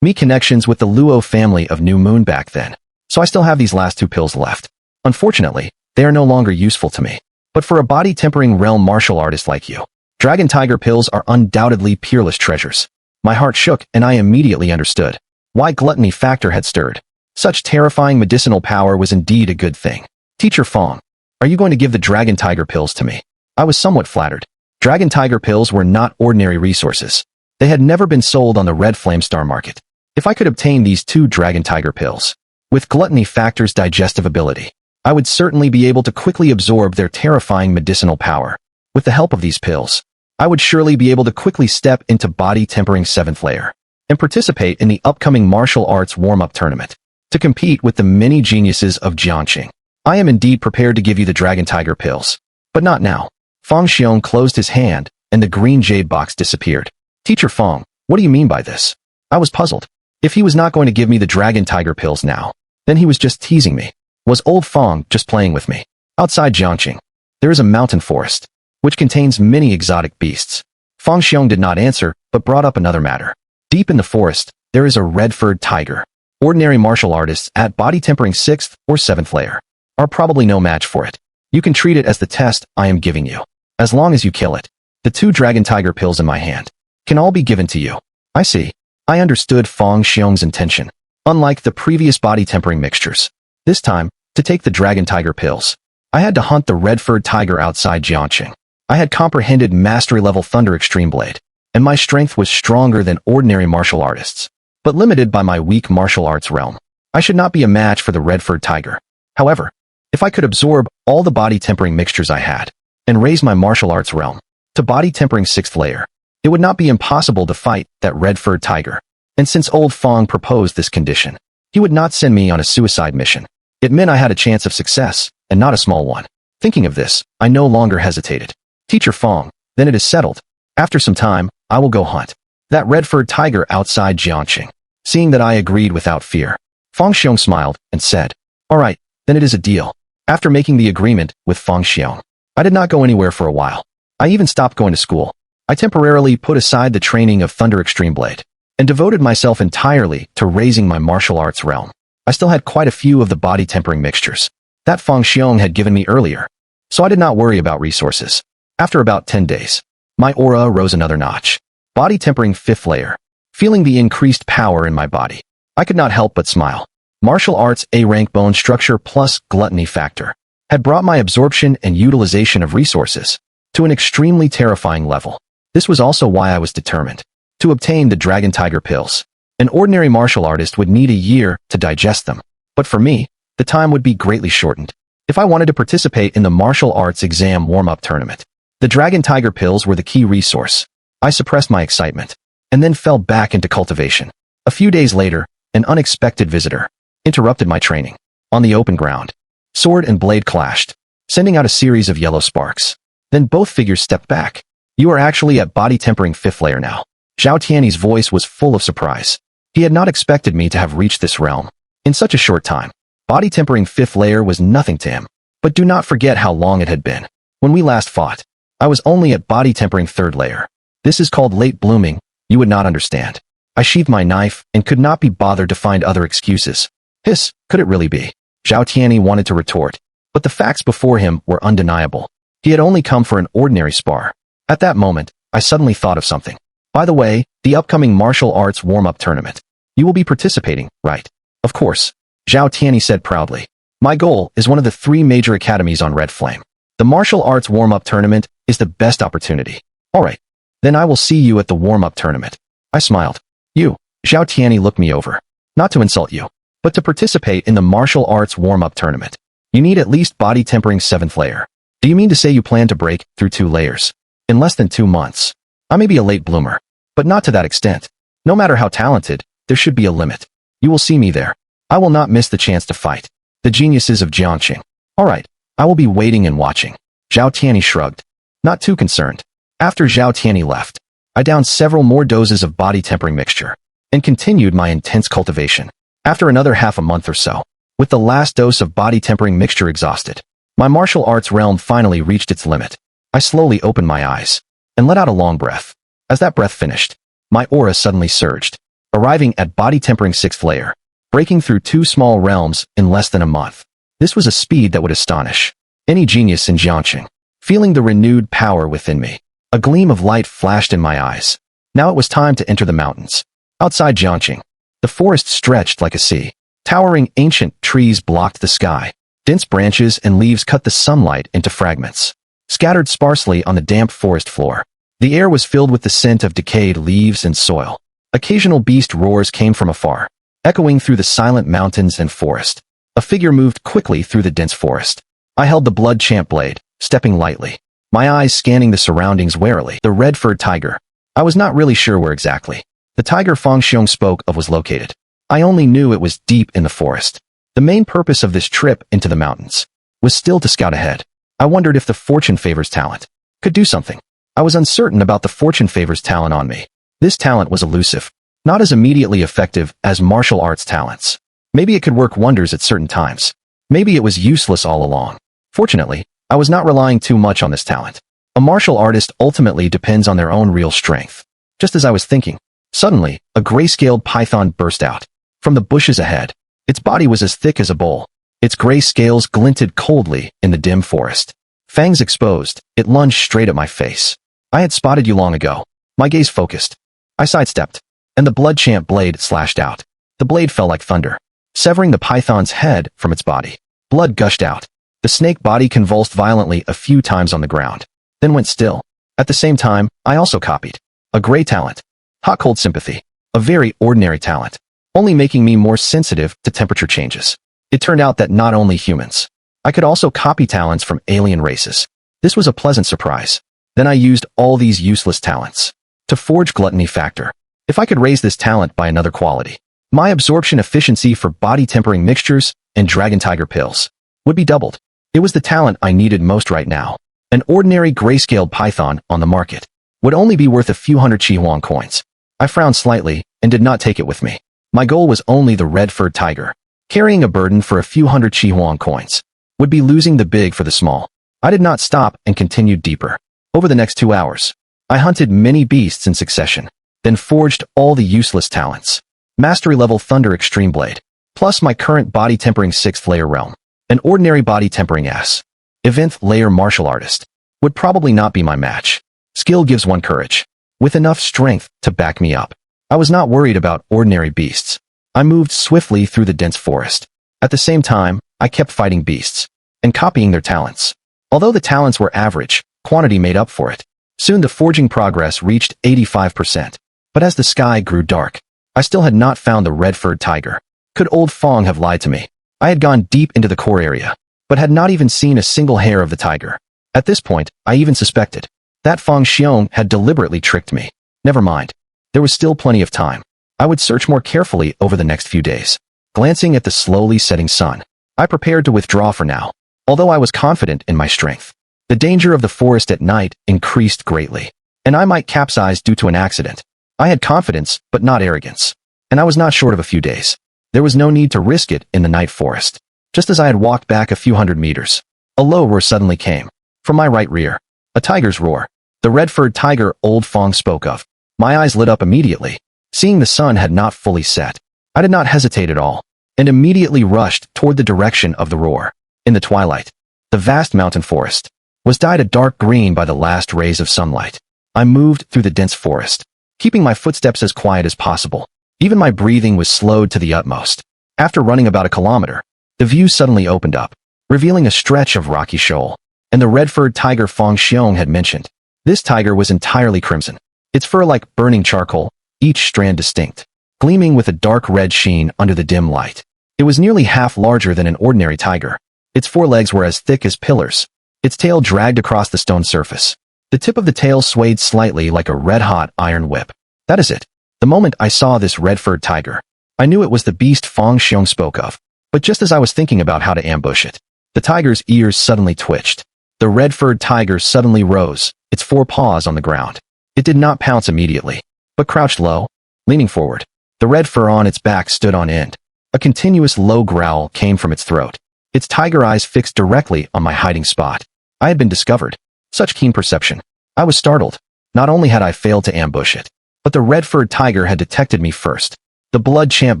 me connections with the Luo family of New Moon back then, so I still have these last 2 pills left. Unfortunately, they are no longer useful to me. But for a body-tempering realm martial artist like you, Dragon Tiger pills are undoubtedly peerless treasures. My heart shook and I immediately understood why gluttony factor had stirred. Such terrifying medicinal power was indeed a good thing. Teacher Feng, are you going to give the Dragon Tiger pills to me? I was somewhat flattered. Dragon Tiger pills were not ordinary resources. They had never been sold on the Red Flame Star market. If I could obtain these 2 Dragon Tiger pills, with gluttony factor's digestive ability, I would certainly be able to quickly absorb their terrifying medicinal power. With the help of these pills, I would surely be able to quickly step into body-tempering 7th layer and participate in the upcoming martial arts warm-up tournament to compete with the many geniuses of Jiangxing. I am indeed prepared to give you the Dragon Tiger pills, but not now. Feng Xiong closed his hand and the green jade box disappeared. Teacher Feng, what do you mean by this? I was puzzled. If he was not going to give me the Dragon Tiger pills now, then he was just teasing me. Was old Feng just playing with me? Outside Jiangxing, there is a mountain forest, which contains many exotic beasts. Feng Xiong did not answer, but brought up another matter. Deep in the forest, there is a red-furred tiger. Ordinary martial artists at body tempering 6th or 7th layer are probably no match for it. You can treat it as the test I am giving you. As long as you kill it. The 2 dragon tiger pills in my hand can all be given to you. I see. I understood Fang Xiong's intention. Unlike the previous body tempering mixtures, this time, to take the dragon tiger pills, I had to hunt the red-furred tiger outside Jiangqing. I had comprehended mastery-level Thunder Extreme Blade, and my strength was stronger than ordinary martial artists, but limited by my weak martial arts realm. I should not be a match for the red-furred tiger. However, if I could absorb all the body tempering mixtures I had, and raise my martial arts realm to body tempering 6th layer, it would not be impossible to fight that red-furred tiger. And since old Fang proposed this condition, he would not send me on a suicide mission. It meant I had a chance of success, and not a small one. Thinking of this, I no longer hesitated. Teacher Fang, then it is settled. After some time, I will go hunt that red-furred tiger outside Jiangqing. Seeing that I agreed without fear, Fang Xiong smiled and said, "All right, then it is a deal." After making the agreement with Fang Xiong, I did not go anywhere for a while. I even stopped going to school. I temporarily put aside the training of Thunder Extreme Blade and devoted myself entirely to raising my martial arts realm. I still had quite a few of the body tempering mixtures that Fang Xiong had given me earlier, so I did not worry about resources. After about 10 days, my aura rose another notch. Body tempering 5th layer. Feeling the increased power in my body, I could not help but smile. Martial arts A rank bone structure plus gluttony factor had brought my absorption and utilization of resources to an extremely terrifying level. This was also why I was determined to obtain the dragon tiger pills. An ordinary martial artist would need a year to digest them, but for me, the time would be greatly shortened. If I wanted to participate in the martial arts exam warm-up tournament, the dragon tiger pills were the key resource. I suppressed my excitement, and then fell back into cultivation. A few days later, an unexpected visitor interrupted my training. On the open ground, sword and blade clashed, sending out a series of yellow sparks. Then both figures stepped back. "You are actually at body tempering 5th layer now." Zhao Tianyi's voice was full of surprise. He had not expected me to have reached this realm in such a short time. Body tempering 5th layer was nothing to him, but do not forget how long it had been. When we last fought, I was only at body tempering 3rd layer. This is called late blooming. You would not understand. I sheathed my knife and could not be bothered to find other excuses. Hiss, could it really be? Zhao Tianyi wanted to retort, but the facts before him were undeniable. He had only come for an ordinary spar. At that moment, I suddenly thought of something. By the way, the upcoming martial arts warm-up tournament. You will be participating, right? Of course. Zhao Tianyi said proudly. My goal is one of the 3 major academies on Red Flame. The martial arts warm-up tournament is the best opportunity. All right. Then I will see you at the warm-up tournament. I smiled. You, Zhao Tianyi looked me over. Not to insult you, but to participate in the martial arts warm-up tournament, you need at least body tempering 7th layer. Do you mean to say you plan to break through 2 layers in less than 2 months? I may be a late bloomer, but not to that extent. No matter how talented, there should be a limit. You will see me there. I will not miss the chance to fight the geniuses of Jiangqing. All right, I will be waiting and watching. Zhao Tianyi shrugged, not too concerned. After Zhao Tianyi left, I downed several more doses of body tempering mixture and continued my intense cultivation. After another half a month or so, with the last dose of body tempering mixture exhausted, my martial arts realm finally reached its limit. I slowly opened my eyes and let out a long breath. As that breath finished, my aura suddenly surged, arriving at body tempering 6th layer, breaking through 2 small realms in less than a month. This was a speed that would astonish any genius in Jiangqing. Feeling the renewed power within me, a gleam of light flashed in my eyes. Now it was time to enter the mountains. Outside Jiangqing, the forest stretched like a sea. Towering ancient trees blocked the sky. Dense branches and leaves cut the sunlight into fragments, scattered sparsely on the damp forest floor. The air was filled with the scent of decayed leaves and soil. Occasional beast roars came from afar, echoing through the silent mountains and forest. A figure moved quickly through the dense forest. I held the blood champ blade, stepping lightly, my eyes scanning the surroundings warily. The red-furred tiger. I was not really sure where exactly the tiger Fang Xiong spoke of was located. I only knew it was deep in the forest. The main purpose of this trip into the mountains was still to scout ahead. I wondered if the Fortune Favors talent could do something. I was uncertain about the Fortune Favors talent on me. This talent was elusive, not as immediately effective as martial arts talents. Maybe it could work wonders at certain times. Maybe it was useless all along. Fortunately, I was not relying too much on this talent. A martial artist ultimately depends on their own real strength. Just as I was thinking, suddenly, a gray-scaled python burst out from the bushes ahead. Its body was as thick as a bowl. Its gray scales glinted coldly in the dim forest. Fangs exposed, it lunged straight at my face. I had spotted you long ago. My gaze focused. I sidestepped, and the blood-champ blade slashed out. The blade fell like thunder, severing the python's head from its body. Blood gushed out. The snake body convulsed violently a few times on the ground, then went still. At the same time, I also copied. A gray talent. Hot-cold sympathy. A very ordinary talent, only making me more sensitive to temperature changes. It turned out that not only humans. I could also copy talents from alien races. This was a pleasant surprise. Then I used all these useless talents to forge gluttony factor. If I could raise this talent by another quality, my absorption efficiency for body tempering mixtures and dragon tiger pills would be doubled. It was the talent I needed most right now. An ordinary grayscaled python on the market would only be worth a few hundred Chihuahua coins. I frowned slightly and did not take it with me. My goal was only the red-furred tiger. Carrying a burden for a few hundred Chihuahua coins would be losing the big for the small. I did not stop and continued deeper. Over the next 2 hours, I hunted many beasts in succession, then forged all the useless talents. Mastery level Thunder Extreme Blade, plus my current body tempering 6th layer realm. An ordinary body tempering S. Event layer martial artist would probably not be my match. Skill gives one courage, with enough strength to back me up. I was not worried about ordinary beasts. I moved swiftly through the dense forest. At the same time, I kept fighting beasts and copying their talents. Although the talents were average, quantity made up for it. Soon the forging progress reached 85%. But as the sky grew dark, I still had not found the red-furred tiger. Could old Fong have lied to me? I had gone deep into the core area, but had not even seen a single hair of the tiger. At this point, I even suspected that Fong Xiong had deliberately tricked me. Never mind. There was still plenty of time. I would search more carefully over the next few days. Glancing at the slowly setting sun, I prepared to withdraw for now. Although I was confident in my strength, the danger of the forest at night increased greatly, and I might capsize due to an accident. I had confidence, but not arrogance, and I was not short of a few days. There was no need to risk it in the night forest. Just as I had walked back a few hundred meters, a low roar suddenly came from my right rear. A tiger's roar. The red-furred tiger old Fong spoke of. My eyes lit up immediately. Seeing the sun had not fully set, I did not hesitate at all, and immediately rushed toward the direction of the roar. In the twilight, the vast mountain forest was dyed a dark green by the last rays of sunlight. I moved through the dense forest, keeping my footsteps as quiet as possible. Even my breathing was slowed to the utmost. After running about a kilometer, the view suddenly opened up, revealing a stretch of rocky shoal, and the red-furred tiger Fong Xiong had mentioned. This tiger was entirely crimson, its fur like burning charcoal, each strand distinct, gleaming with a dark red sheen under the dim light. It was nearly half larger than an ordinary tiger. Its forelegs were as thick as pillars. Its tail dragged across the stone surface. The tip of the tail swayed slightly like a red-hot iron whip. That is it. The moment I saw this red-furred tiger, I knew it was the beast Fong Xiong spoke of. But just as I was thinking about how to ambush it, the tiger's ears suddenly twitched. The red-furred tiger suddenly rose, its 4 paws on the ground. It did not pounce immediately, but crouched low, leaning forward. The red fur on its back stood on end. A continuous low growl came from its throat. Its tiger eyes fixed directly on my hiding spot. I had been discovered. Such keen perception. I was startled. Not only had I failed to ambush it, but the red-furred tiger had detected me first. The blood-champ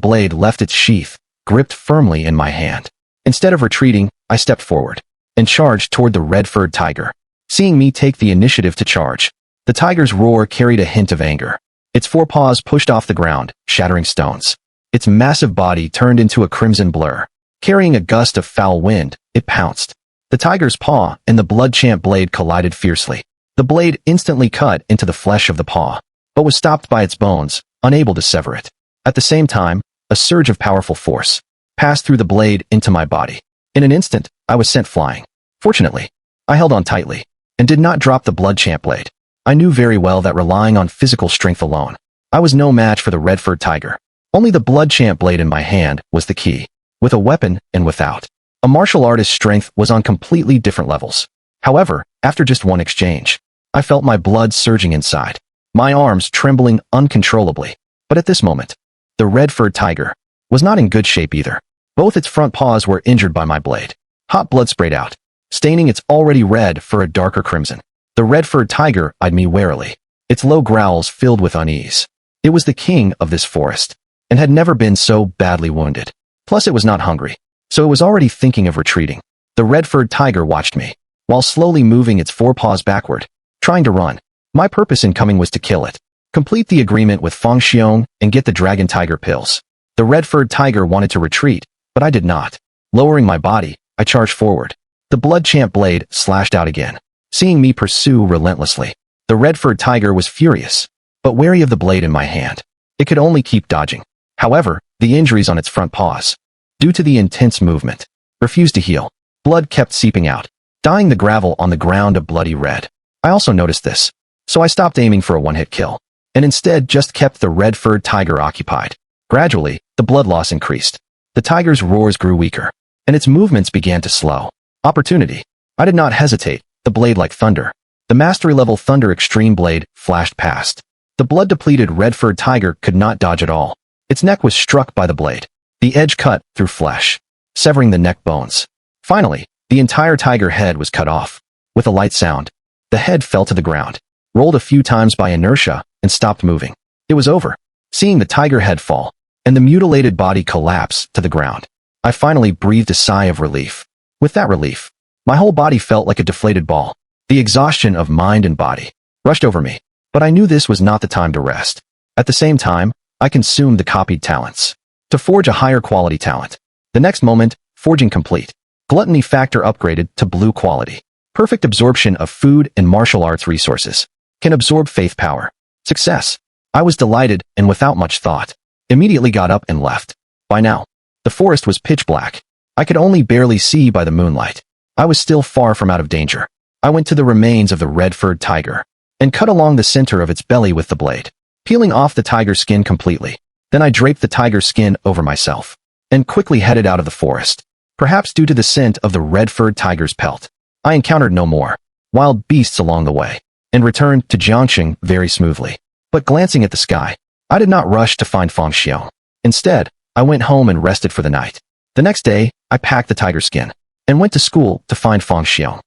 blade left its sheath, gripped firmly in my hand. Instead of retreating, I stepped forward and charged toward the red-furred tiger. Seeing me take the initiative to charge, the tiger's roar carried a hint of anger. Its 4 paws pushed off the ground, shattering stones. Its massive body turned into a crimson blur. Carrying a gust of foul wind, it pounced. The tiger's paw and the blood-champ blade collided fiercely. The blade instantly cut into the flesh of the paw, but was stopped by its bones, unable to sever it. At the same time, a surge of powerful force passed through the blade into my body. In an instant, I was sent flying. Fortunately, I held on tightly and did not drop the blood-champ blade. I knew very well that relying on physical strength alone, I was no match for the red-furred tiger. Only the blood-champ blade in my hand was the key. With a weapon and without, a martial artist's strength was on completely different levels. However, after just one exchange, I felt my blood surging inside, my arms trembling uncontrollably. But at this moment, the red-furred tiger was not in good shape either. Both its front paws were injured by my blade. Hot blood sprayed out, staining its already red fur a darker crimson. The red-furred tiger eyed me warily, its low growls filled with unease. It was the king of this forest, and had never been so badly wounded. Plus it was not hungry. so it was already thinking of retreating. The red-furred tiger watched me, while slowly moving its forepaws backward, trying to run. My purpose in coming was to kill it, complete the agreement with Feng Xiong, and get the dragon tiger pills. The red-furred tiger wanted to retreat, but I did not. Lowering my body, I charged forward. The blood champ blade slashed out again, seeing me pursue relentlessly. The red-furred tiger was furious, but wary of the blade in my hand. It could only keep dodging. However, the injuries on its front paws, due to the intense movement, refused to heal. Blood kept seeping out, dyeing the gravel on the ground a bloody red. I also noticed this, so I stopped aiming for a one-hit kill, and instead just kept the red-furred tiger occupied. Gradually, the blood loss increased. The tiger's roars grew weaker, and its movements began to slow. Opportunity. I did not hesitate, the blade like thunder. The mastery-level Thunder Extreme blade flashed past. The blood-depleted red-furred tiger could not dodge at all. Its neck was struck by the blade. The edge cut through flesh, severing the neck bones. Finally, the entire tiger head was cut off. With a light sound, the head fell to the ground, rolled a few times by inertia, and stopped moving. It was over. Seeing the tiger head fall, and the mutilated body collapse to the ground, I finally breathed a sigh of relief. With that relief, my whole body felt like a deflated ball. The exhaustion of mind and body rushed over me, but I knew this was not the time to rest. At the same time, I consumed the copied talents to forge a higher quality talent. The next moment, forging complete. Gluttony factor upgraded to blue quality. Perfect absorption of food and martial arts resources. Can absorb faith power. Success. I was delighted and without much thought, immediately got up and left. By now, the forest was pitch black. I could only barely see by the moonlight. I was still far from out of danger. I went to the remains of the red-furred tiger and cut along the center of its belly with the blade, peeling off the tiger's skin completely. Then I draped the tiger's skin over myself and quickly headed out of the forest. Perhaps due to the scent of the red-furred tiger's pelt, I encountered no more wild beasts along the way and returned to Jiangxing very smoothly. But glancing at the sky, I did not rush to find Feng Xiong. Instead, I went home and rested for the night. The next day, I packed the tiger skin and went to school to find Feng Xiong.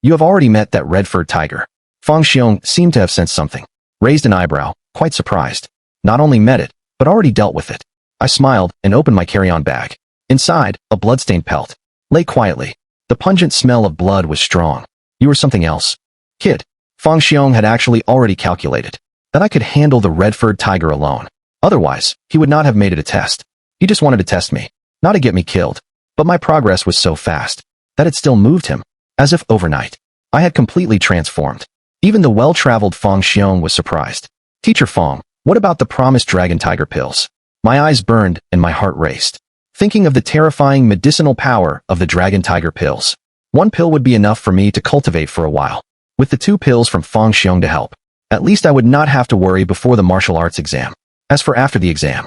You have already met that red-furred tiger. Feng Xiong seemed to have sensed something, raised an eyebrow, quite surprised. Not only met it, but already dealt with it. I smiled and opened my carry-on bag. Inside, a blood-stained pelt lay quietly. The pungent smell of blood was strong. You were something else, kid. Feng Xiong had actually already calculated that I could handle the red-furred tiger alone. Otherwise, he would not have made it a test. He just wanted to test me, not to get me killed. But my progress was so fast that it still moved him. As if overnight, I had completely transformed. Even the well-traveled Feng Xiong was surprised. Teacher Feng, what about the promised dragon tiger pills? My eyes burned and my heart raced, thinking of the terrifying medicinal power of the dragon tiger pills. One pill would be enough for me to cultivate for a while. With the 2 pills from Feng Xiong to help, at least I would not have to worry before the martial arts exam. As for after the exam,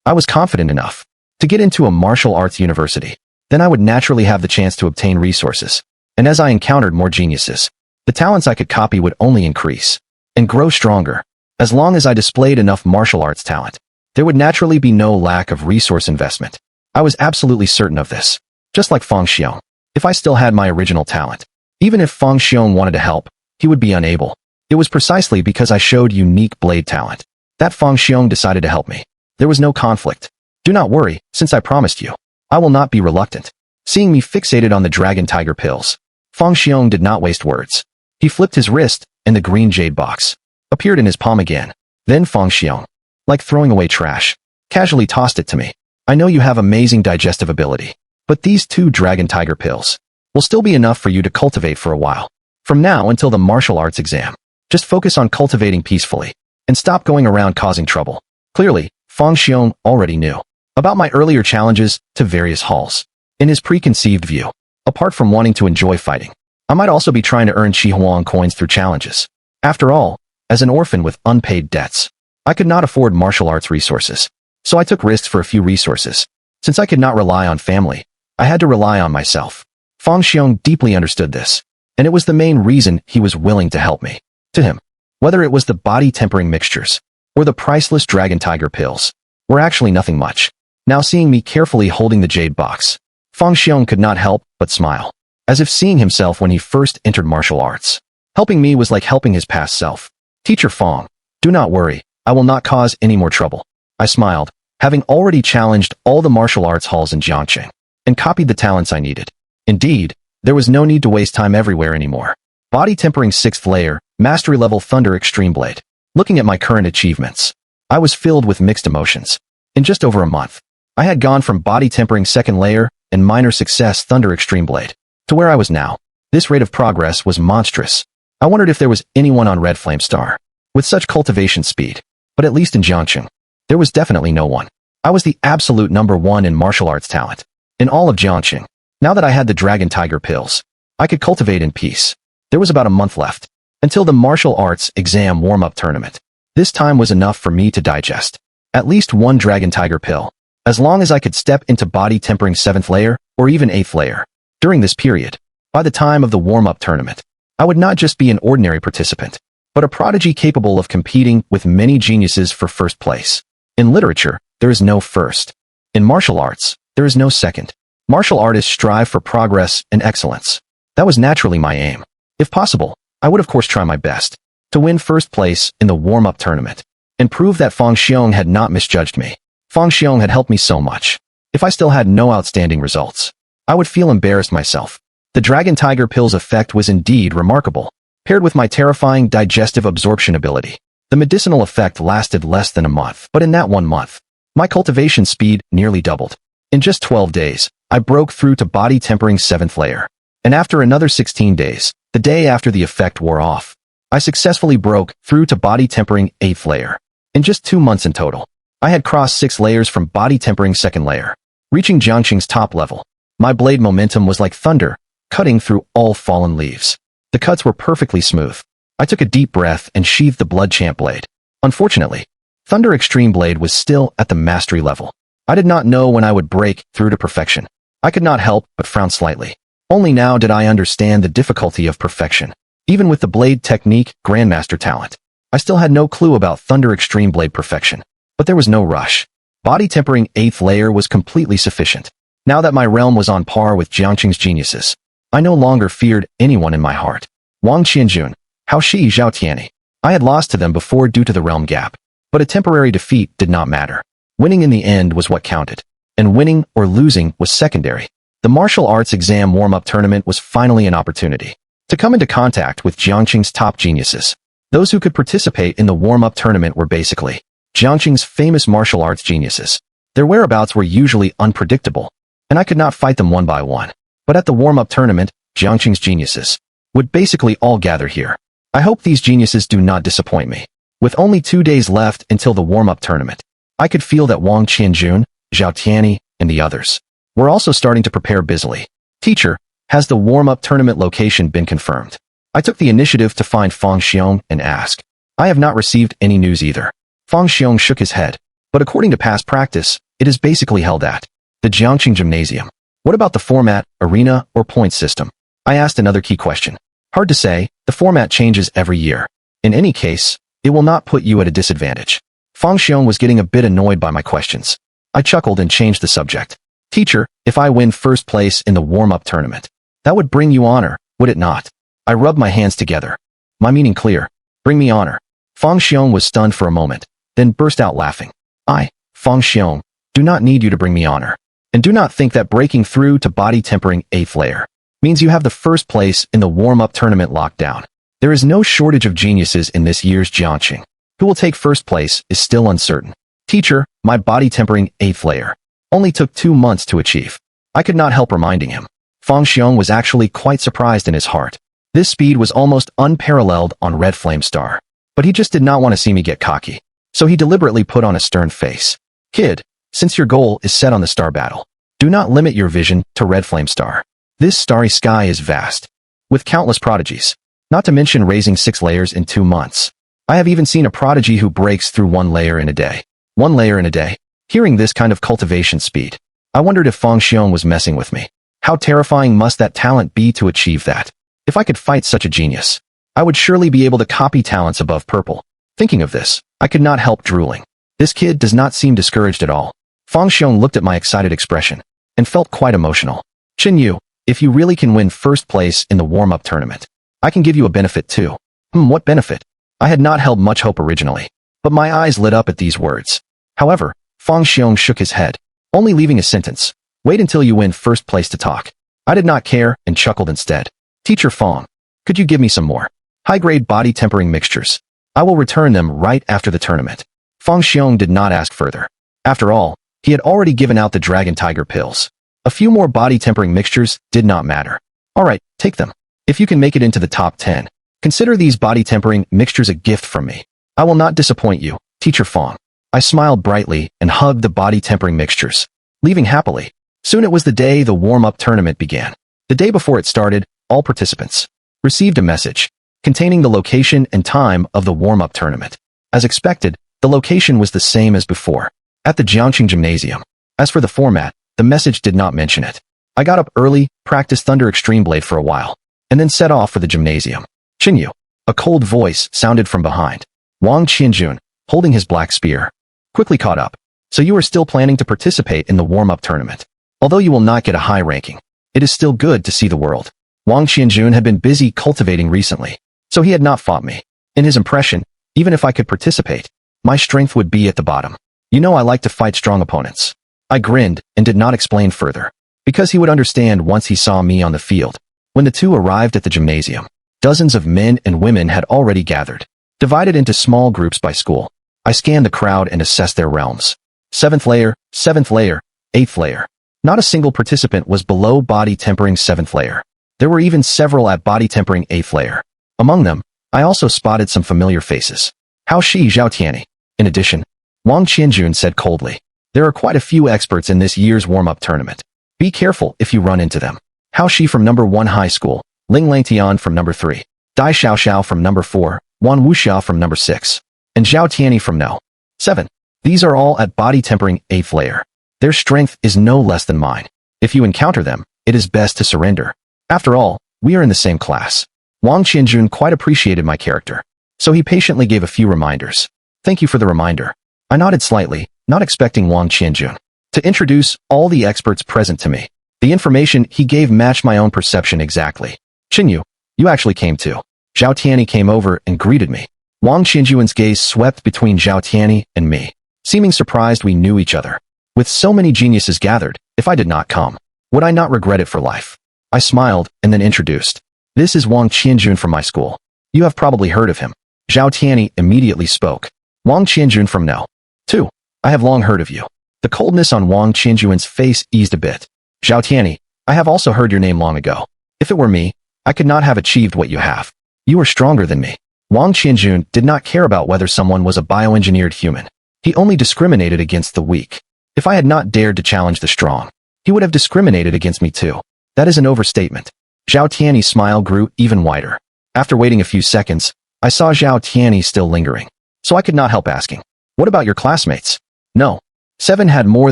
I was confident enough to get into a martial arts university. Then I would naturally have the chance to obtain resources. And as I encountered more geniuses, the talents I could copy would only increase and grow stronger. As long as I displayed enough martial arts talent, there would naturally be no lack of resource investment. I was absolutely certain of this. Just like Feng Xiong, if I still had my original talent, even if Feng Xiong wanted to help, he would be unable. It was precisely because I showed unique blade talent that Feng Xiong decided to help me. There was no conflict. Do not worry, since I promised you, I will not be reluctant. Seeing me fixated on the dragon tiger pills, Feng Xiong did not waste words. He flipped his wrist, and the green jade box appeared in his palm again. Then Feng Xiong, like throwing away trash, casually tossed it to me. I know you have amazing digestive ability, but these 2 dragon tiger pills will still be enough for you to cultivate for a while. From now until the martial arts exam, just focus on cultivating peacefully and stop going around causing trouble. Clearly, Feng Xiong already knew about my earlier challenges to various halls. In his preconceived view, apart from wanting to enjoy fighting, I might also be trying to earn Qi Huang coins through challenges. After all, as an orphan with unpaid debts, I could not afford martial arts resources, so I took risks for a few resources. Since I could not rely on family, I had to rely on myself. Feng Xiong deeply understood this, and it was the main reason he was willing to help me. To him, whether it was the body-tempering mixtures or the priceless dragon tiger pills, were actually nothing much. Now seeing me carefully holding the jade box, Feng Xiong could not help but smile, as if seeing himself when he first entered martial arts. Helping me was like helping his past self. Teacher Feng, do not worry, I will not cause any more trouble. I smiled, having already challenged all the martial arts halls in Jiangqing and copied the talents I needed. Indeed, there was no need to waste time everywhere anymore. Body tempering 6th layer, mastery level Thunder Extreme Blade. Looking at my current achievements, I was filled with mixed emotions. In just over a month, I had gone from body tempering 2nd layer and minor success Thunder Extreme Blade to where I was now. This rate of progress was monstrous. I wondered if there was anyone on Red Flame Star with such cultivation speed, but at least in Jiangqing, there was definitely no one. I was the absolute #1 in martial arts talent in all of Jiangqing. Now that I had the Dragon Tiger pills, I could cultivate in peace. There was about a month left until the martial arts exam warm-up tournament. This time was enough for me to digest at least one Dragon Tiger pill, as long as I could step into body tempering 7th layer or even 8th layer. During this period, by the time of the warm-up tournament, I would not just be an ordinary participant, but a prodigy capable of competing with many geniuses for first place. In literature, there is no first. In martial arts, there is no second. Martial artists strive for progress and excellence. That was naturally my aim. If possible, I would of course try my best to win first place in the warm-up tournament and prove that Fang Xiong had not misjudged me. Fang Xiong had helped me so much. If I still had no outstanding results, I would feel embarrassed myself. The Dragon Tiger pill's effect was indeed remarkable. Paired with my terrifying digestive absorption ability, the medicinal effect lasted less than a month, but in that 1 month, my cultivation speed nearly doubled. In just 12 days, I broke through to body tempering 7th layer. And after another 16 days, the day after the effect wore off, I successfully broke through to body tempering 8th layer. In just 2 months in total, I had crossed 6 layers from body tempering 2nd layer, reaching Jiangqing's top level. My blade momentum was like thunder, cutting through all fallen leaves. The cuts were perfectly smooth. I took a deep breath and sheathed the Blood Champ blade. Unfortunately, Thunder Extreme Blade was still at the mastery level. I did not know when I would break through to perfection. I could not help but frown slightly. Only now did I understand the difficulty of perfection. Even with the blade technique Grandmaster talent, I still had no clue about Thunder Extreme Blade perfection. But there was no rush. Body tempering 8th layer was completely sufficient. Now that my realm was on par with Jiangqing's geniuses, I no longer feared anyone in my heart. Wang Qianjun, Hao Shi Zhao Tianyi. I had lost to them before due to the realm gap. But a temporary defeat did not matter. Winning in the end was what counted. And winning or losing was secondary. The martial arts exam warm-up tournament was finally an opportunity to come into contact with Jiangqing's top geniuses. Those who could participate in the warm-up tournament were basically Jiangqing's famous martial arts geniuses. Their whereabouts were usually unpredictable, and I could not fight them one by one. But at the warm-up tournament, Jiangqing's geniuses would basically all gather here. I hope these geniuses do not disappoint me. With only 2 days left until the warm-up tournament, I could feel that Wang Qianjun, Zhao Tianyi, and the others were also starting to prepare busily. Teacher, has the warm-up tournament location been confirmed? I took the initiative to find Fang Xiong and ask. I have not received any news either. Fang Xiong shook his head, but according to past practice, it is basically held at the Jiangqing Gymnasium. What about the format, arena, or point system? I asked another key question. Hard to say, the format changes every year. In any case, it will not put you at a disadvantage. Fang Xiong was getting a bit annoyed by my questions. I chuckled and changed the subject. Teacher, if I win first place in the warm-up tournament, that would bring you honor, would it not? I rubbed my hands together. My meaning clear. Bring me honor. Fang Xiong was stunned for a moment, then burst out laughing. Fang Xiong, do not need you to bring me honor. And do not think that breaking through to body tempering 8th layer means you have the first place in the warm-up tournament locked down. There is no shortage of geniuses in this year's Jiangqing. Who will take first place is still uncertain. Teacher, my body tempering 8th layer only took 2 months to achieve. I could not help reminding him. Fang Xiong was actually quite surprised in his heart. This speed was almost unparalleled on Red Flame Star. But he just did not want to see me get cocky. So he deliberately put on a stern face. Kid, since your goal is set on the star battle, do not limit your vision to Red Flame Star. This starry sky is vast, with countless prodigies, not to mention raising 6 layers in 2 months. I have even seen a prodigy who breaks through 1 layer in a day. 1 layer in a day. Hearing this kind of cultivation speed, I wondered if Fang Xiong was messing with me. How terrifying must that talent be to achieve that? If I could fight such a genius, I would surely be able to copy talents above purple. Thinking of this, I could not help drooling. This kid does not seem discouraged at all. Fang Xiong looked at my excited expression and felt quite emotional. Chen Yu, if you really can win first place in the warm-up tournament, I can give you a benefit too. What benefit? I had not held much hope originally, but my eyes lit up at these words. However, Fang Xiong shook his head, only leaving a sentence. Wait until you win first place to talk. I did not care and chuckled instead. Teacher Fang, could you give me some more high-grade body tempering mixtures? I will return them right after the tournament. Fang Xiong did not ask further. After all, he had already given out the Dragon Tiger pills. A few more body tempering mixtures did not matter. Alright, take them. If you can make it into the top 10, consider these body tempering mixtures a gift from me. I will not disappoint you, Teacher Fang. I smiled brightly and hugged the body tempering mixtures, leaving happily. Soon it was the day the warm-up tournament began. The day before it started, all participants received a message containing the location and time of the warm-up tournament. As expected, the location was the same as before, at the Jiangqing Gymnasium. As for the format, the message did not mention it. I got up early, practiced Thunder Extreme Blade for a while, and then set off for the gymnasium. Qinyu, a cold voice sounded from behind. Wang Qianjun, holding his black spear, quickly caught up. So you are still planning to participate in the warm-up tournament. Although you will not get a high ranking, it is still good to see the world. Wang Qianjun had been busy cultivating recently, so he had not fought me. In his impression, even if I could participate, my strength would be at the bottom. You know I like to fight strong opponents. I grinned and did not explain further, because he would understand once he saw me on the field. When the two arrived at the gymnasium, dozens of men and women had already gathered, divided into small groups by school. I scanned the crowd and assessed their realms. 7th layer, 7th layer, 8th layer. Not a single participant was below body tempering 7th layer. There were even several at body tempering 8th layer. Among them, I also spotted some familiar faces. Hao Shi Zhaotiani. In addition, Wang Qianjun said coldly, there are quite a few experts in this year's warm-up tournament. Be careful if you run into them. Hao Shi from number 1 high school, Ling Langtian from number 3, Dai Xiaoxiao from number 4, Wan Wuxia from number 6, and Zhao Tiani from no. 7. These are all at body tempering 8th layer. Their strength is no less than mine. If you encounter them, it is best to surrender. After all, we are in the same class. Wang Qianjun quite appreciated my character, so he patiently gave a few reminders. Thank you for the reminder. I nodded slightly, not expecting Wang Qianjun to introduce all the experts present to me. The information he gave matched my own perception exactly. Qinyu, you actually came too. Zhao Tiani came over and greeted me. Wang Qianjun's gaze swept between Zhao Tiani and me, seeming surprised we knew each other. With so many geniuses gathered, if I did not come, would I not regret it for life? I smiled and then introduced. This is Wang Qianjun from my school. You have probably heard of him. Zhao Tiani immediately spoke. Wang Qianjun from no. 2. I have long heard of you. The coldness on Wang Qianjun's face eased a bit. Zhao Tiani, I have also heard your name long ago. If it were me, I could not have achieved what you have. You are stronger than me. Wang Qianjun did not care about whether someone was a bioengineered human. He only discriminated against the weak. If I had not dared to challenge the strong, he would have discriminated against me too. That is an overstatement. Zhao Tiani's smile grew even wider. After waiting a few seconds, I saw Zhao Tiani still lingering, so I could not help asking, what about your classmates? No. 7 had more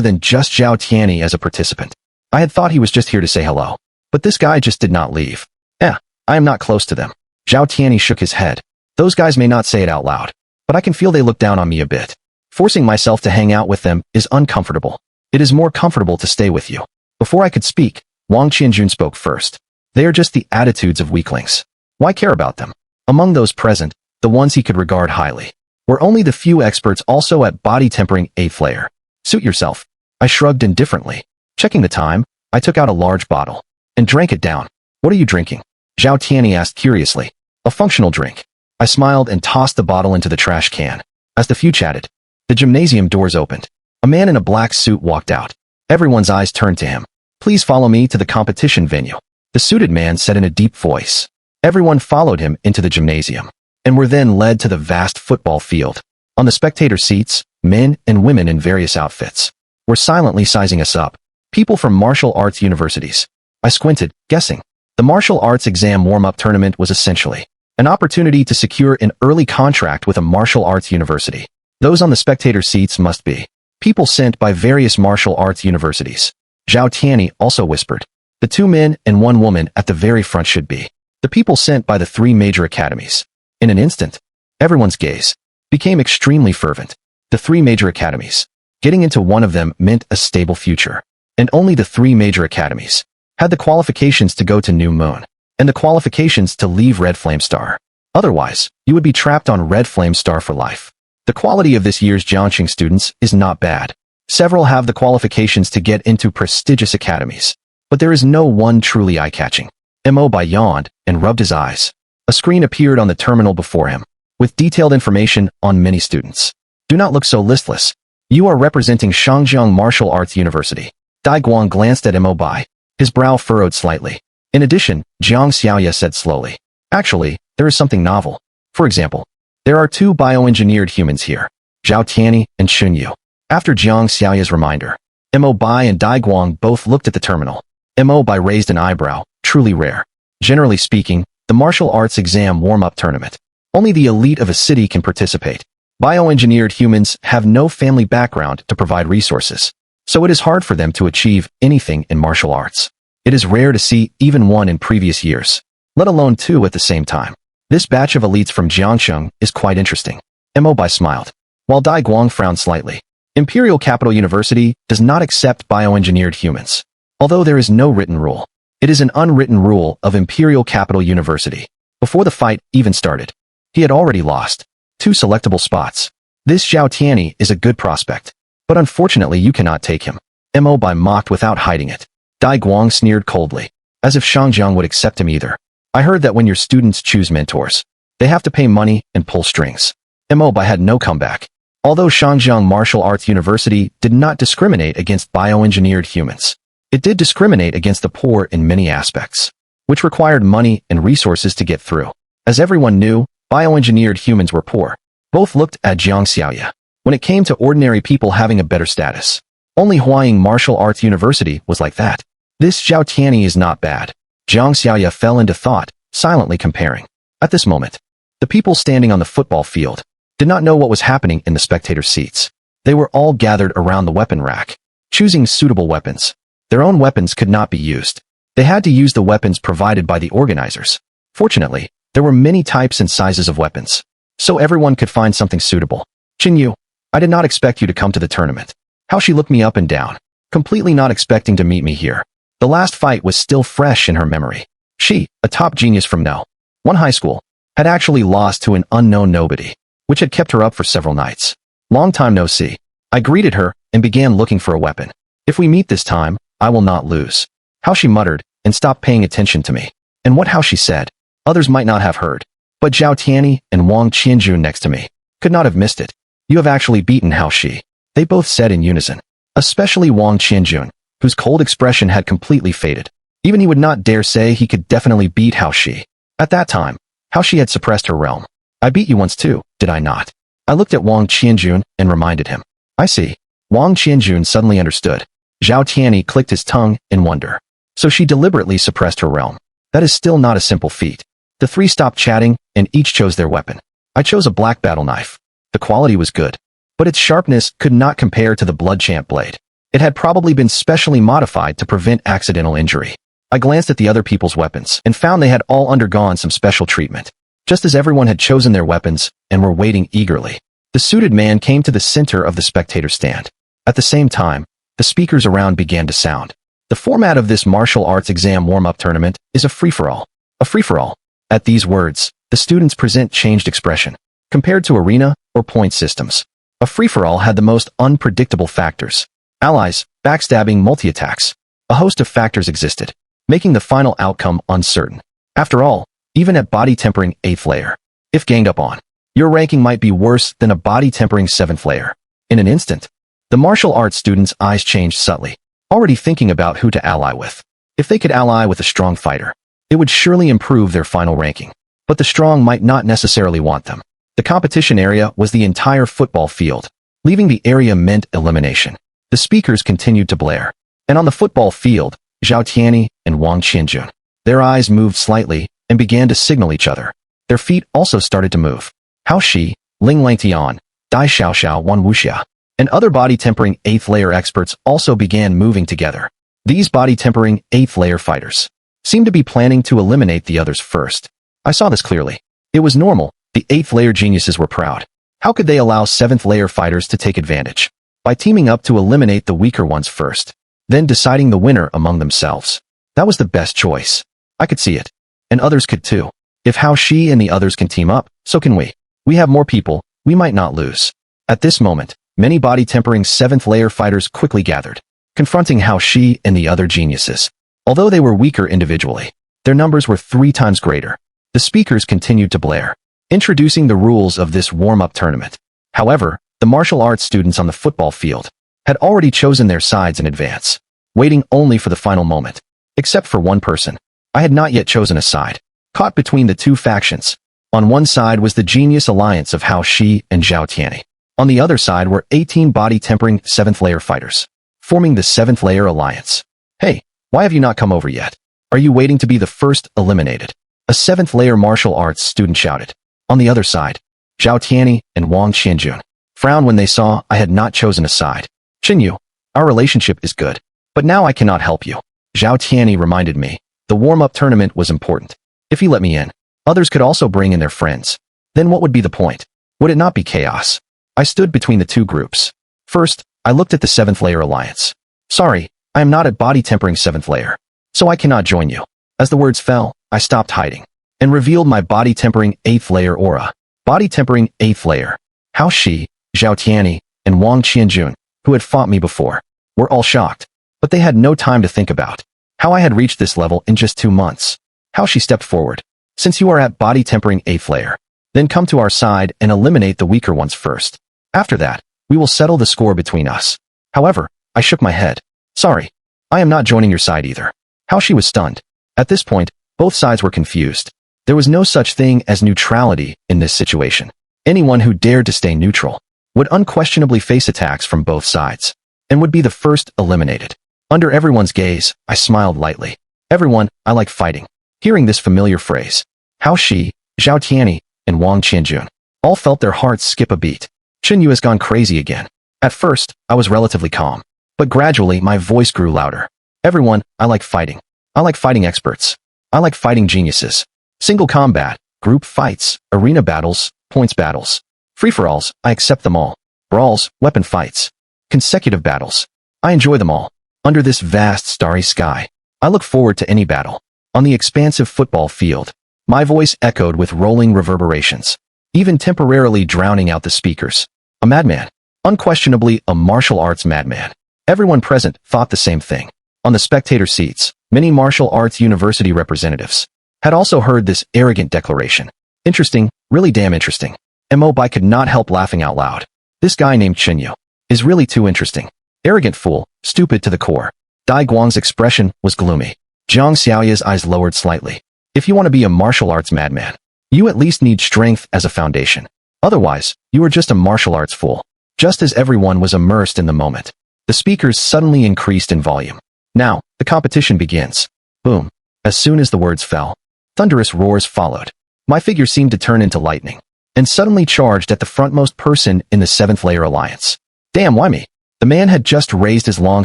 than just Zhao Tiani as a participant. I had thought he was just here to say hello, but this guy just did not leave. I am not close to them. Zhao Tiani shook his head. Those guys may not say it out loud, but I can feel they look down on me a bit. Forcing myself to hang out with them is uncomfortable. It is more comfortable to stay with you. Before I could speak, Wang Qianjun spoke first. They are just the attitudes of weaklings. Why care about them? Among those present, the ones he could regard highly, were only the few experts also at body tempering 8th layer. Suit yourself. I shrugged indifferently. Checking the time, I took out a large bottle and drank it down. What are you drinking? Zhao Tiani asked curiously. A functional drink. I smiled and tossed the bottle into the trash can. As the few chatted, the gymnasium doors opened. A man in a black suit walked out. Everyone's eyes turned to him. Please follow me to the competition venue. The suited man said in a deep voice. Everyone followed him into the gymnasium, and were then led to the vast football field. On the spectator seats, men and women in various outfits were silently sizing us up. People from martial arts universities. I squinted, guessing. The martial arts exam warm-up tournament was essentially an opportunity to secure an early contract with a martial arts university. Those on the spectator seats must be people sent by various martial arts universities. Zhao Tiani also whispered. The 2 men and 1 woman at the very front should be the people sent by the 3 major academies. In an instant, everyone's gaze became extremely fervent. The 3 major academies. Getting into one of them meant a stable future. And only the 3 major academies had the qualifications to go to New Moon, and the qualifications to leave Red Flame Star. Otherwise, you would be trapped on Red Flame Star for life. The quality of this year's Jiangqing students is not bad. Several have the qualifications to get into prestigious academies, but there is no one truly eye-catching. Mo yawned and rubbed his eyes. A screen appeared on the terminal before him, with detailed information on many students. Do not look so listless. You are representing Shangjiang Martial Arts University. Dai Guang glanced at Mo Bai. His brow furrowed slightly. In addition, Jiang Xiaoya said slowly, actually, there is something novel. For example, there are two bioengineered humans here, Zhao Tianyi and Xun Yu. After Jiang Xiaoya's reminder, Mo Bai and Dai Guang both looked at the terminal. Mo Bai raised an eyebrow, truly rare. Generally speaking, the martial arts exam warm-up tournament. Only the elite of a city can participate. Bioengineered humans have no family background to provide resources, so it is hard for them to achieve anything in martial arts. It is rare to see even one in previous years, let alone two at the same time. This batch of elites from Jiangsheng is quite interesting. Mo Bai smiled, while Dai Guang frowned slightly. Imperial Capital University does not accept bioengineered humans. Although there is no written rule, it is an unwritten rule of Imperial Capital University. Before the fight even started, he had already lost 2 selectable spots. This Zhao Tianyi is a good prospect, but unfortunately you cannot take him. Mo Bai mocked without hiding it. Dai Guang sneered coldly, as if Shangjiang would accept him either. I heard that when your students choose mentors, they have to pay money and pull strings. Mo Bai had no comeback. Although Shangjiang Martial Arts University did not discriminate against bioengineered humans, it did discriminate against the poor in many aspects, which required money and resources to get through. As everyone knew, bioengineered humans were poor. Both looked at Jiang Xiaoya. When it came to ordinary people having a better status, only Huaying Martial Arts University was like that. This Zhao Tianyi is not bad. Jiang Xiaoya fell into thought, silently comparing. At this moment, the people standing on the football field did not know what was happening in the spectator seats. They were all gathered around the weapon rack, choosing suitable weapons. Their own weapons could not be used. They had to use the weapons provided by the organizers. Fortunately, there were many types and sizes of weapons, so everyone could find something suitable. Qin Yu, I did not expect you to come to the tournament. How she looked me up and down, completely not expecting to meet me here. The last fight was still fresh in her memory. She, a top genius from No. 1 high school, had actually lost to an unknown nobody, which had kept her up for several nights. Long time no see. I greeted her and began looking for a weapon. If we meet this time, I will not lose. How she muttered and stopped paying attention to me. And what how she said, others might not have heard. But Zhao Tianyi and Wang Qianjun next to me could not have missed it. You have actually beaten Hao Shi. They both said in unison. Especially Wang Qianjun, whose cold expression had completely faded. Even he would not dare say he could definitely beat Hao Shi. At that time, Hao Shi had suppressed her realm. I beat you once too, did I not? I looked at Wang Qianjun and reminded him. I see. Wang Qianjun suddenly understood. Zhao Tianyi clicked his tongue in wonder. So she deliberately suppressed her realm. That is still not a simple feat. The three stopped chatting, and each chose their weapon. I chose a black battle knife. The quality was good, but its sharpness could not compare to the Blood Champ blade. It had probably been specially modified to prevent accidental injury. I glanced at the other people's weapons and found they had all undergone some special treatment, just as everyone had chosen their weapons and were waiting eagerly. The suited man came to the center of the spectator stand. At the same time, the speakers around began to sound. The format of this martial arts exam warm-up tournament is a free-for-all. A free-for-all. At these words, the students present changed expression. Compared to arena or point systems, a free-for-all had the most unpredictable factors. Allies, backstabbing, multi-attacks. A host of factors existed, making the final outcome uncertain. After all, even at body tempering 8th layer, if ganged up on, your ranking might be worse than a body tempering 7th layer. In an instant, the martial arts students' eyes changed subtly, already thinking about who to ally with. If they could ally with a strong fighter, it would surely improve their final ranking. But the strong might not necessarily want them. The competition area was the entire football field. Leaving the area meant elimination. The speakers continued to blare. And on the football field, Zhao Tianyi and Wang Qianjun. Their eyes moved slightly and began to signal each other. Their feet also started to move. Hao Shi, Ling Langtian, Dai Xiaoxiao, Wan Wuxia, and other body tempering 8th layer experts also began moving together. These body tempering 8th layer fighters seemed to be planning to eliminate the others first. I saw this clearly. It was normal. The 8th layer geniuses were proud. How could they allow 7th layer fighters to take advantage? By teaming up to eliminate the weaker ones first, then deciding the winner among themselves. That was the best choice. I could see it. And others could too. If Hao Shi and the others can team up, so can we. We have more people, we might not lose. At this moment, Many body-tempering 7th layer fighters quickly gathered, confronting Hao Shi and the other geniuses. Although they were weaker individually, their numbers were 3 times greater. The speakers continued to blare, introducing the rules of this warm-up tournament. However, the martial arts students on the football field had already chosen their sides in advance, waiting only for the final moment. Except for one person, I had not yet chosen a side, caught between the 2 factions. On one side was the genius alliance of Hao Shi and Zhao Tianyi. On the other side were 18 body-tempering 7th layer fighters, forming the 7th layer alliance. Hey, why have you not come over yet? Are you waiting to be the first eliminated? A 7th layer martial arts student shouted. On the other side, Zhao Tianyi and Wang Qianjun frowned when they saw I had not chosen a side. Qinyu, our relationship is good, but now I cannot help you. Zhao Tianyi reminded me. The warm-up tournament was important. If he let me in, others could also bring in their friends. Then what would be the point? Would it not be chaos? I stood between the 2 groups. First, I looked at the 7th layer alliance. Sorry, I am not at body-tempering 7th layer, so I cannot join you. As the words fell, I stopped hiding and revealed my body-tempering 8th layer aura. Body-tempering 8th layer. Hao Shi, Zhao Tianyi, and Wang Qianjun, who had fought me before, were all shocked, but they had no time to think about how I had reached this level in just 2 months. Hao Shi stepped forward. Since you are at body-tempering 8th layer, then come to our side and eliminate the weaker ones first. After that, we will settle the score between us. However, I shook my head. Sorry, I am not joining your side either. Hao Shi was stunned. At this point, both sides were confused. There was no such thing as neutrality in this situation. Anyone who dared to stay neutral would unquestionably face attacks from both sides and would be the first eliminated. Under everyone's gaze, I smiled lightly. Everyone, I like fighting. Hearing this familiar phrase, Hao Shi, Zhao Tianyi, and Wang Qianjun all felt their hearts skip a beat. Qinyu has gone crazy again. At first, I was relatively calm, but gradually my voice grew louder. Everyone, I like fighting. I like fighting experts. I like fighting geniuses. Single combat, group fights, arena battles, points battles. Free-for-alls, I accept them all. Brawls, weapon fights. Consecutive battles. I enjoy them all. Under this vast starry sky, I look forward to any battle. On the expansive football field, my voice echoed with rolling reverberations, even temporarily drowning out the speakers. A madman. Unquestionably a martial arts madman. Everyone present thought the same thing. On the spectator seats, many martial arts university representatives had also heard this arrogant declaration. Interesting, really damn interesting. Mo Bai could not help laughing out loud. This guy named Qinyu is really too interesting. Arrogant fool, stupid to the core. Dai Guang's expression was gloomy. Zhang Xiaoya's eyes lowered slightly. If you want to be a martial arts madman, you at least need strength as a foundation. Otherwise, you are just a martial arts fool. Just as everyone was immersed in the moment, the speakers suddenly increased in volume. Now, the competition begins. Boom. As soon as the words fell, thunderous roars followed. My figure seemed to turn into lightning, and suddenly charged at the frontmost person in the 7th layer alliance. Damn, why me? The man had just raised his long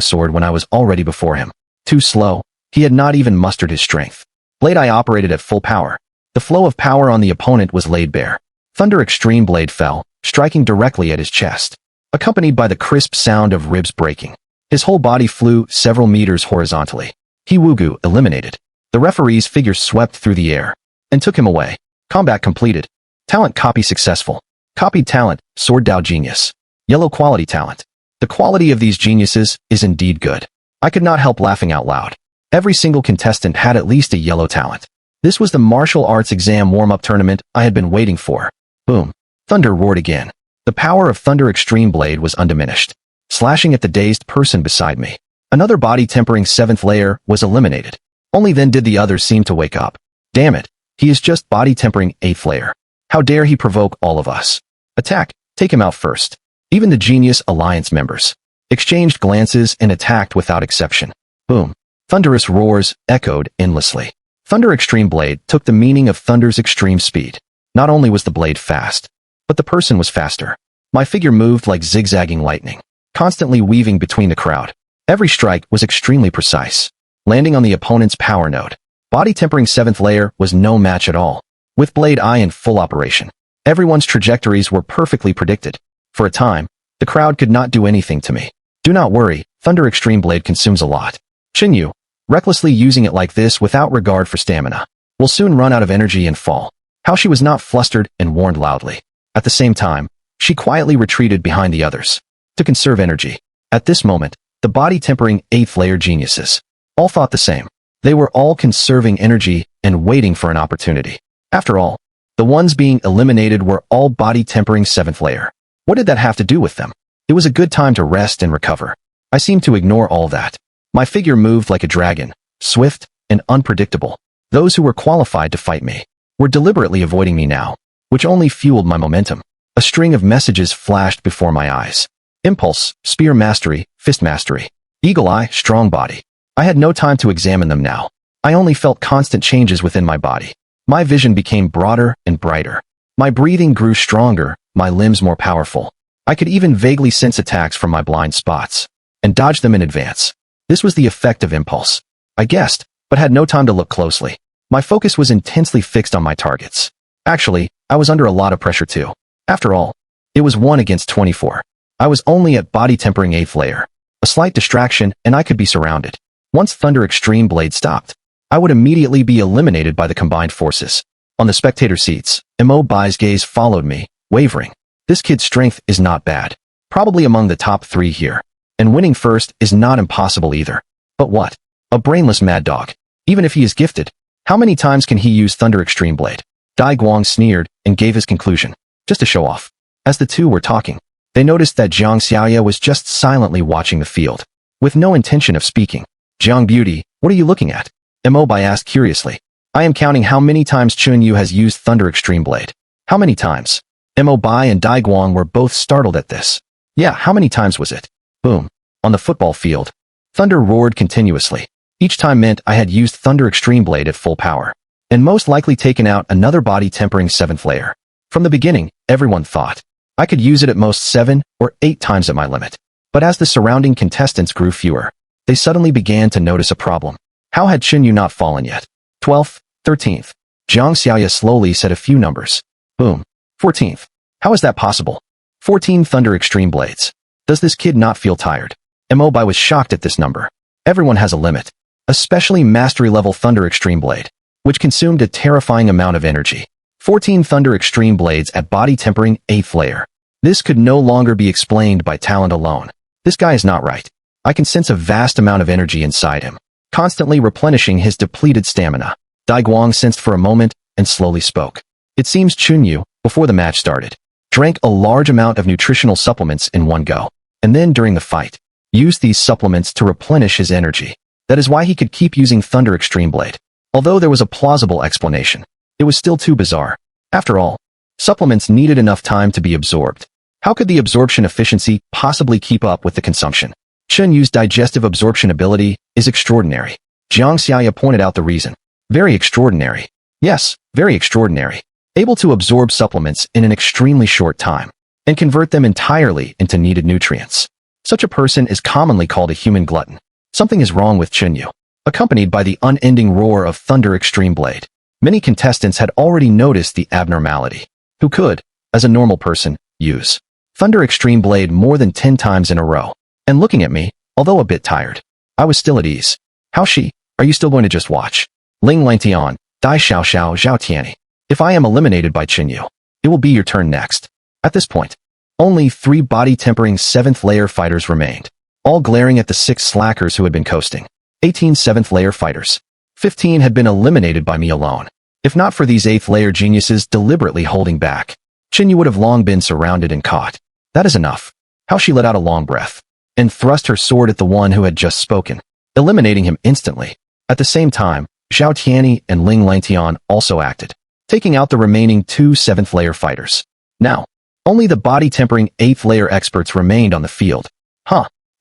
sword when I was already before him. Too slow. He had not even mustered his strength. Blade Eye operated at full power. The flow of power on the opponent was laid bare. Thunder Extreme Blade fell, striking directly at his chest, accompanied by the crisp sound of ribs breaking. His whole body flew several meters horizontally. He Wugu eliminated. The referee's figure swept through the air and took him away. Combat completed. Talent copy successful. Copied talent, Sword Dao Genius. Yellow quality talent. The quality of these geniuses is indeed good. I could not help laughing out loud. Every single contestant had at least a yellow talent. This was the martial arts exam warm-up tournament I had been waiting for. Boom. Thunder roared again. The power of Thunder Extreme Blade was undiminished, slashing at the dazed person beside me. Another body-tempering 7th layer was eliminated. Only then did the others seem to wake up. Damn it. He is just body-tempering 8th layer. How dare he provoke all of us? Attack. Take him out first. Even the Genius Alliance members exchanged glances and attacked without exception. Boom. Thunderous roars echoed endlessly. Thunder Extreme Blade took the meaning of Thunder's extreme speed. Not only was the blade fast, but the person was faster. My figure moved like zigzagging lightning, constantly weaving between the crowd. Every strike was extremely precise, landing on the opponent's power node. Body-tempering 7th layer was no match at all. With Blade Eye in full operation, everyone's trajectories were perfectly predicted. For a time, the crowd could not do anything to me. Do not worry, Thunder Extreme Blade consumes a lot. Qinyu, recklessly using it like this without regard for stamina, will soon run out of energy and fall. How she was not flustered and warned loudly. At the same time, she quietly retreated behind the others. to conserve energy. At this moment, the body-tempering 8th layer geniuses all thought the same. They were all conserving energy and waiting for an opportunity. After all, the ones being eliminated were all body-tempering 7th layer. What did that have to do with them? It was a good time to rest and recover. I seemed to ignore all that. My figure moved like a dragon, swift and unpredictable. Those who were qualified to fight me were deliberately avoiding me now, which only fueled my momentum. A string of messages flashed before my eyes. Impulse, spear mastery, fist mastery. Eagle eye, strong body. I had no time to examine them now. I only felt constant changes within my body. My vision became broader and brighter. My breathing grew stronger, my limbs more powerful. I could even vaguely sense attacks from my blind spots and dodge them in advance. This was the effect of impulse. I guessed, but had no time to look closely. My focus was intensely fixed on my targets. Actually, I was under a lot of pressure too. After all, it was 1 against 24. I was only at body-tempering 8th layer. A slight distraction, and I could be surrounded. Once Thunder Extreme Blade stopped, I would immediately be eliminated by the combined forces. On the spectator seats, Bai's gaze followed me, wavering. This kid's strength is not bad. Probably among the top 3 here. And winning first is not impossible either. But what? A brainless mad dog. Even if he is gifted, how many times can he use Thunder Extreme Blade? Dai Guang sneered and gave his conclusion, just to show off. As the two were talking, they noticed that Jiang Xiaoya was just silently watching the field, with no intention of speaking. Jiang Beauty, what are you looking at? Bai asked curiously. I am counting how many times Chun Yu has used Thunder Extreme Blade. How many times? Bai and Dai Guang were both startled at this. Yeah, how many times was it? Boom. On the football field, thunder roared continuously. Each time meant I had used Thunder Extreme Blade at full power, and most likely taken out another body-tempering 7th layer. From the beginning, everyone thought I could use it at most 7 or 8 times at my limit. But as the surrounding contestants grew fewer, they suddenly began to notice a problem. How had Chun Yu not fallen yet? 12th, 13th. Jiang Xiaoya slowly said a few numbers. Boom. 14th. How is that possible? 14 Thunder Extreme Blades. Does this kid not feel tired? Bai was shocked at this number. Everyone has a limit, especially mastery-level Thunder Extreme Blade, which consumed a terrifying amount of energy. 14 Thunder Extreme Blades at body-tempering 8th layer. This could no longer be explained by talent alone. This guy is not right. I can sense a vast amount of energy inside him, constantly replenishing his depleted stamina. Dai Guang sensed for a moment and slowly spoke. It seems Chun Yu, before the match started, drank a large amount of nutritional supplements in one go, and then during the fight, used these supplements to replenish his energy. That is why he could keep using Thunder Extreme Blade. Although there was a plausible explanation, it was still too bizarre. After all, supplements needed enough time to be absorbed. How could the absorption efficiency possibly keep up with the consumption? Chun Yu's digestive absorption ability is extraordinary. Jiang Xiaoya pointed out the reason. Very extraordinary. Yes, very extraordinary. Able to absorb supplements in an extremely short time and convert them entirely into needed nutrients. Such a person is commonly called a human glutton. Something is wrong with Chun Yu. Accompanied by the unending roar of Thunder Extreme Blade, many contestants had already noticed the abnormality. Who could, as a normal person, use Thunder Extreme Blade more than 10 times in a row? And looking at me, although a bit tired, I was still at ease. How-shi, are you still going to just watch? Ling Langtian, Dai Xiao Zhao Tianyi. If I am eliminated by Chun Yu, it will be your turn next. At this point, only 3 body-tempering 7th layer fighters remained, all glaring at the 6 slackers who had been coasting. 18 7th layer fighters. 15 had been eliminated by me alone. If not for these 8th layer geniuses deliberately holding back, Chun Yu would have long been surrounded and caught. That is enough. How she let out a long breath and thrust her sword at the one who had just spoken, eliminating him instantly. At the same time, Zhao Tianyi and Ling Langtian also acted, taking out the remaining 2 7th layer fighters. Now, only the body-tempering 8th layer experts remained on the field.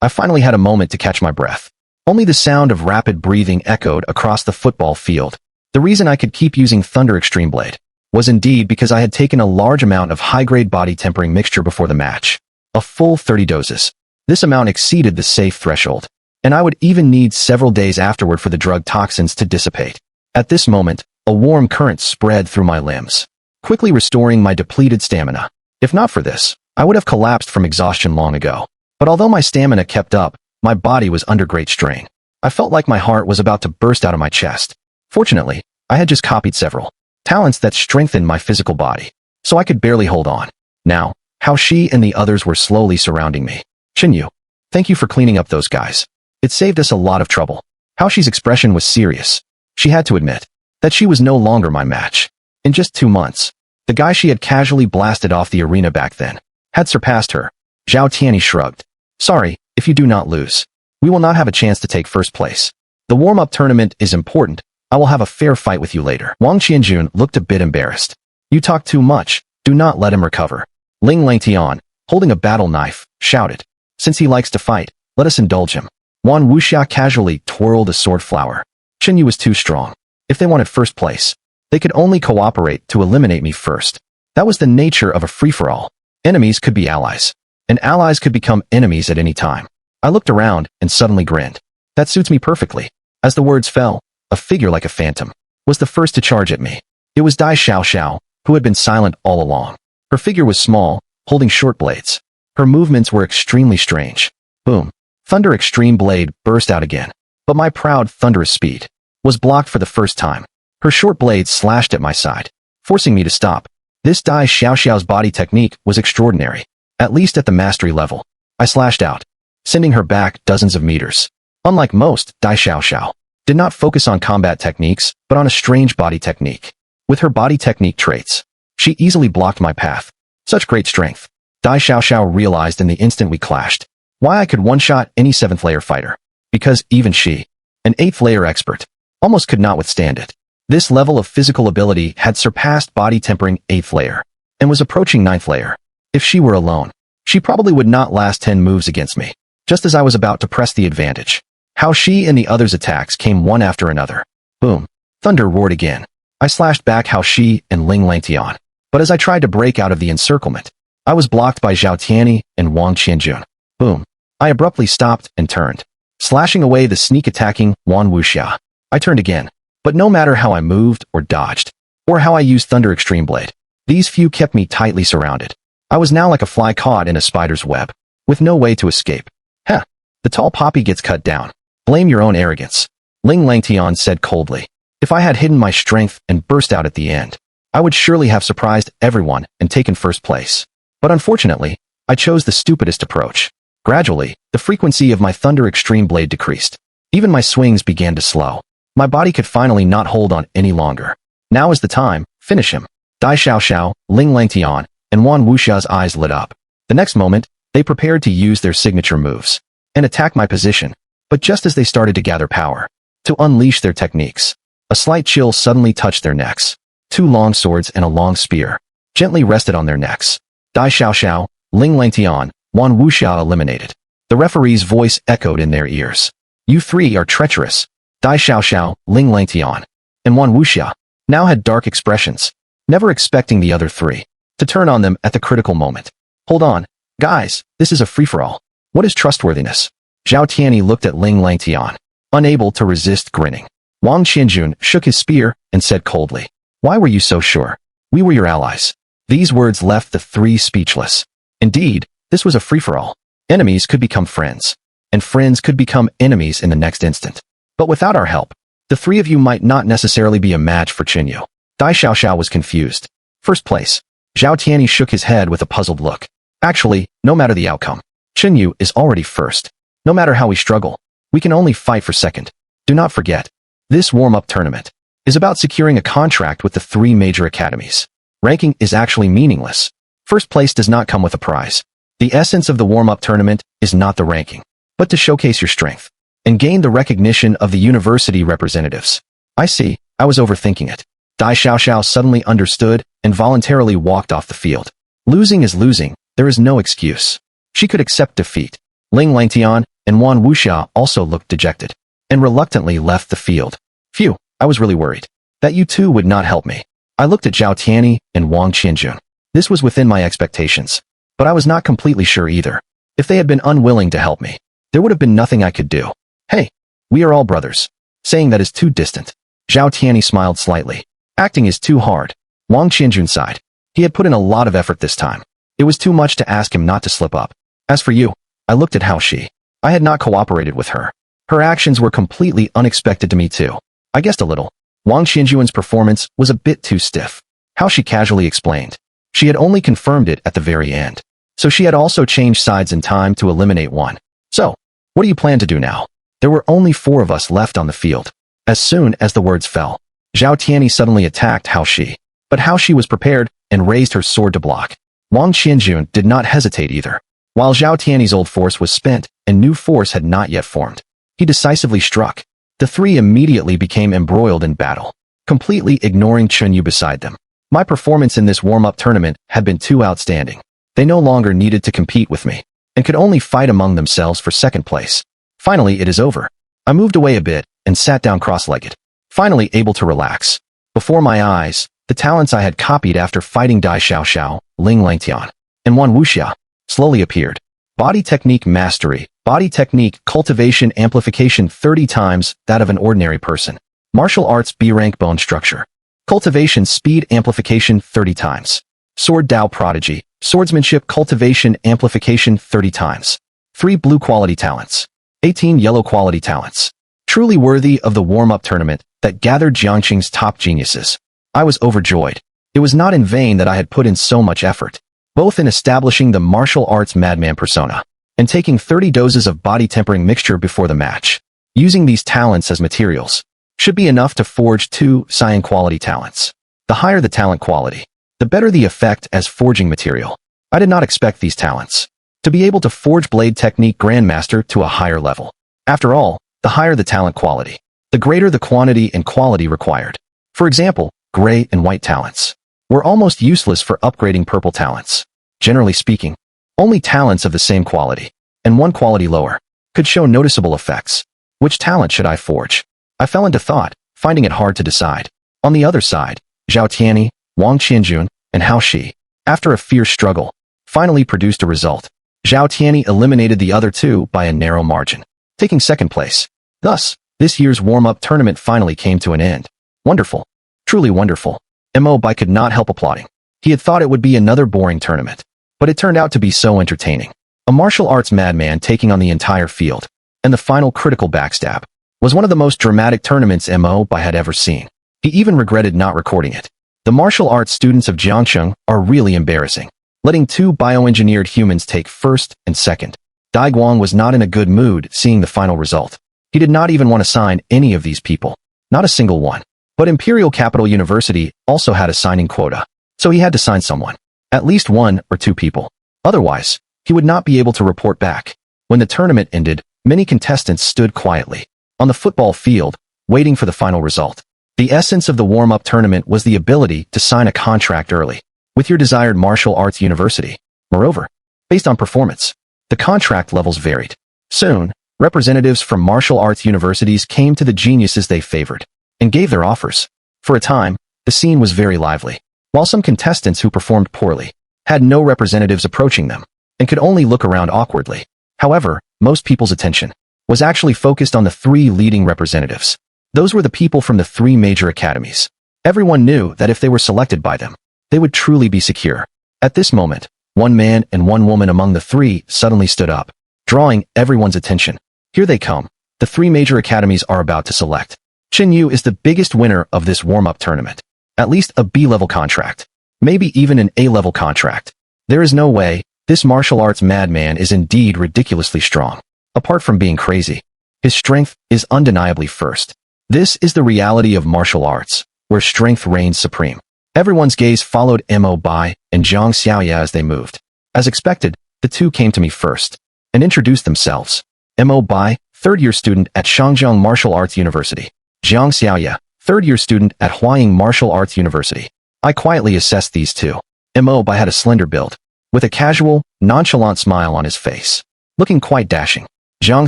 I finally had a moment to catch my breath. Only the sound of rapid breathing echoed across the football field. The reason I could keep using Thunder Extreme Blade was indeed because I had taken a large amount of high-grade body-tempering mixture before the match. A full 30 doses. This amount exceeded the safe threshold, and I would even need several days afterward for the drug toxins to dissipate. At this moment, a warm current spread through my limbs, quickly restoring my depleted stamina. If not for this, I would have collapsed from exhaustion long ago. But although my stamina kept up, my body was under great strain. I felt like my heart was about to burst out of my chest. Fortunately, I had just copied several talents that strengthened my physical body, so I could barely hold on. Now, how she and the others were slowly surrounding me. Chinyu, thank you for cleaning up those guys. It saved us a lot of trouble. Haoshi's expression was serious. She had to admit that she was no longer my match. In just 2 months, the guy she had casually blasted off the arena back then had surpassed her. Zhao Tianyi shrugged. Sorry, if you do not lose, we will not have a chance to take first place. The warm-up tournament is important. I will have a fair fight with you later. Wang Qianjun looked a bit embarrassed. You talk too much. Do not let him recover. Ling Langtian, holding a battle knife, shouted. Since he likes to fight, let us indulge him. Wan Wuxia casually twirled a sword flower. Chinyu was too strong. If they wanted first place, they could only cooperate to eliminate me first. That was the nature of a free-for-all. Enemies could be allies, and allies could become enemies at any time. I looked around and suddenly grinned. That suits me perfectly. As the words fell, a figure like a phantom was the first to charge at me. It was Dai Xiao, who had been silent all along. Her figure was small, holding short blades. Her movements were extremely strange. Boom. Thunder Extreme Blade burst out again. But my proud thunderous speed was blocked for the first time. Her short blade slashed at my side, forcing me to stop. This Dai Xiao's body technique was extraordinary, at least at the mastery level. I slashed out, sending her back dozens of meters. Unlike most, Dai Xiao did not focus on combat techniques, but on a strange body technique. With her body technique traits, she easily blocked my path. Such great strength. Dai Xiao realized in the instant we clashed why I could one-shot any 7th layer fighter. Because even she, an 8th layer expert, almost could not withstand it. This level of physical ability had surpassed body tempering 8th layer, and was approaching 9th layer. If she were alone, she probably would not last 10 moves against me. Just as I was about to press the advantage, how she and the others' attacks came one after another. Boom. Thunder roared again. I slashed back Hao Shi and Ling Langtian. But as I tried to break out of the encirclement, I was blocked by Zhao Tianyi and Wang Qianjun. Boom. I abruptly stopped and turned, slashing away the sneak-attacking Wan Wuxia. I turned again, but no matter how I moved or dodged, or how I used Thunder Extreme Blade, these few kept me tightly surrounded. I was now like a fly caught in a spider's web, with no way to escape. Heh. The tall poppy gets cut down. Blame your own arrogance. Ling Langtian said coldly. If I had hidden my strength and burst out at the end, I would surely have surprised everyone and taken first place. But unfortunately, I chose the stupidest approach. Gradually, the frequency of my Thunder Extreme Blade decreased. Even my swings began to slow. My body could finally not hold on any longer. Now is the time. Finish him. Dai Xiao, Ling Langtian, and Wan Wuxia's eyes lit up. The next moment, they prepared to use their signature moves and attack my position. But just as they started to gather power to unleash their techniques, a slight chill suddenly touched their necks. 2 long swords and a long spear gently rested on their necks. Dai Xiao, Ling Langtian, Wan Wuxia eliminated. The referee's voice echoed in their ears. You 3 are treacherous. Dai Xiao, Ling Langtian, and Wan Wuxia now had dark expressions, never expecting the other 3 to turn on them at the critical moment. Hold on, guys, this is a free-for-all. What is trustworthiness? Zhao Tianyi looked at Ling Langtian, unable to resist grinning. Wang Qianjun shook his spear and said coldly, why were you so sure? We were your allies. These words left the 3 speechless. Indeed, this was a free-for-all. Enemies could become friends, and friends could become enemies in the next instant. But without our help, the 3 of you might not necessarily be a match for Chinyu. Dai Xiao was confused. First place. Zhao Tianyi shook his head with a puzzled look. Actually, no matter the outcome, Chinyu is already first. No matter how we struggle, we can only fight for second. Do not forget, this warm-up tournament is about securing a contract with the 3 major academies. Ranking is actually meaningless. First place does not come with a prize. The essence of the warm-up tournament is not the ranking, but to showcase your strength and gain the recognition of the university representatives. I see, I was overthinking it. Dai Xiao suddenly understood and voluntarily walked off the field. Losing is losing, there is no excuse. She could accept defeat. Ling Langtian and Wan Wuxia also looked dejected and reluctantly left the field. Phew, I was really worried that you 2 would not help me. I looked at Zhao Tianyi and Wang Qianjun. This was within my expectations, but I was not completely sure either. If they had been unwilling to help me, there would have been nothing I could do. Hey, we are all brothers. Saying that is too distant. Zhao Tianyi smiled slightly. Acting is too hard. Wang Qianjun sighed. He had put in a lot of effort this time. It was too much to ask him not to slip up. As for you, I looked at Hao Shi. I had not cooperated with her. Her actions were completely unexpected to me too. I guessed a little. Wang Qianjuan's performance was a bit too stiff. Hao Shi casually explained. She had only confirmed it at the very end. So she had also changed sides in time to eliminate one. So, what do you plan to do now? There were only 4 of us left on the field. As soon as the words fell, Zhao Tianyi suddenly attacked Hao Shi. But Hao Shi was prepared and raised her sword to block. Wang Qianjun did not hesitate either. While Zhao Tianyi's old force was spent and new force had not yet formed, he decisively struck. The 3 immediately became embroiled in battle, completely ignoring Chunyu beside them. My performance in this warm-up tournament had been too outstanding. They no longer needed to compete with me, and could only fight among themselves for second place. Finally, it is over. I moved away a bit and sat down cross-legged, finally able to relax. Before my eyes, the talents I had copied after fighting Dai Xiaoxiao, Ling Langtian, and Wan Wuxia slowly appeared. Body technique mastery, body technique cultivation amplification 30 times that of an ordinary person. Martial arts B rank bone structure. Cultivation speed amplification 30 times. Sword Dao prodigy, swordsmanship cultivation amplification 30 times. 3 blue quality talents. 18 yellow quality talents. Truly worthy of the warm-up tournament that gathered Jiangqing's top geniuses. I was overjoyed. It was not in vain that I had put in so much effort, both in establishing the martial arts madman persona and taking 30 doses of body tempering mixture before the match. Using these talents as materials should be enough to forge 2 cyan quality talents. The higher the talent quality, the better the effect as forging material. I did not expect these talents to be able to forge blade technique grandmaster to a higher level. After all, the higher the talent quality, the greater the quantity and quality required. For example, gray and white talents were almost useless for upgrading purple talents. Generally speaking, only talents of the same quality, and one quality lower, could show noticeable effects. Which talent should I forge? I fell into thought, finding it hard to decide. On the other side, Zhao Tianyi, Wang Qianjun, and Hao Shi, after a fierce struggle, finally produced a result. Zhao Tianyi eliminated the other 2 by a narrow margin, taking second place. Thus, this year's warm-up tournament finally came to an end. Wonderful. Truly wonderful. Mo Bai could not help applauding. He had thought it would be another boring tournament, but it turned out to be so entertaining. A martial arts madman taking on the entire field, and the final critical backstab, was one of the most dramatic tournaments Mo Bai had ever seen. He even regretted not recording it. The martial arts students of Jiangcheng are really embarrassing, letting 2 bioengineered humans take first and second. Dai Guang was not in a good mood seeing the final result. He did not even want to sign any of these people. Not a single one. But Imperial Capital University also had a signing quota, so he had to sign someone. At least 1 or 2 people. Otherwise, he would not be able to report back. When the tournament ended, many contestants stood quietly on the football field, waiting for the final result. The essence of the warm-up tournament was the ability to sign a contract early with your desired martial arts university. Moreover, based on performance, the contract levels varied. Soon, representatives from martial arts universities came to the geniuses they favored and gave their offers. For a time, the scene was very lively, while some contestants who performed poorly had no representatives approaching them and could only look around awkwardly. However, most people's attention was actually focused on the 3 leading representatives. Those were the people from the 3 major academies. Everyone knew that if they were selected by them, they would truly be secure. At this moment, 1 man and 1 woman among the 3 suddenly stood up, drawing everyone's attention. Here they come. The 3 major academies are about to select. Chen Yu is the biggest winner of this warm-up tournament. At least a B-level contract. Maybe even an A-level contract. There is no way. This martial arts madman is indeed ridiculously strong. Apart from being crazy, his strength is undeniably first. This is the reality of martial arts, where strength reigns supreme. Everyone's gaze followed Mo Bai and Zhang Xiaoya as they moved. As expected, the 2 came to me first and introduced themselves. Mo Bai, 3rd-year student at Shangjiang Martial Arts University. Zhang Xiaoya, 3rd-year student at Huaying Martial Arts University. I quietly assessed these 2. Mo Bai had a slender build, with a casual, nonchalant smile on his face, looking quite dashing. Zhang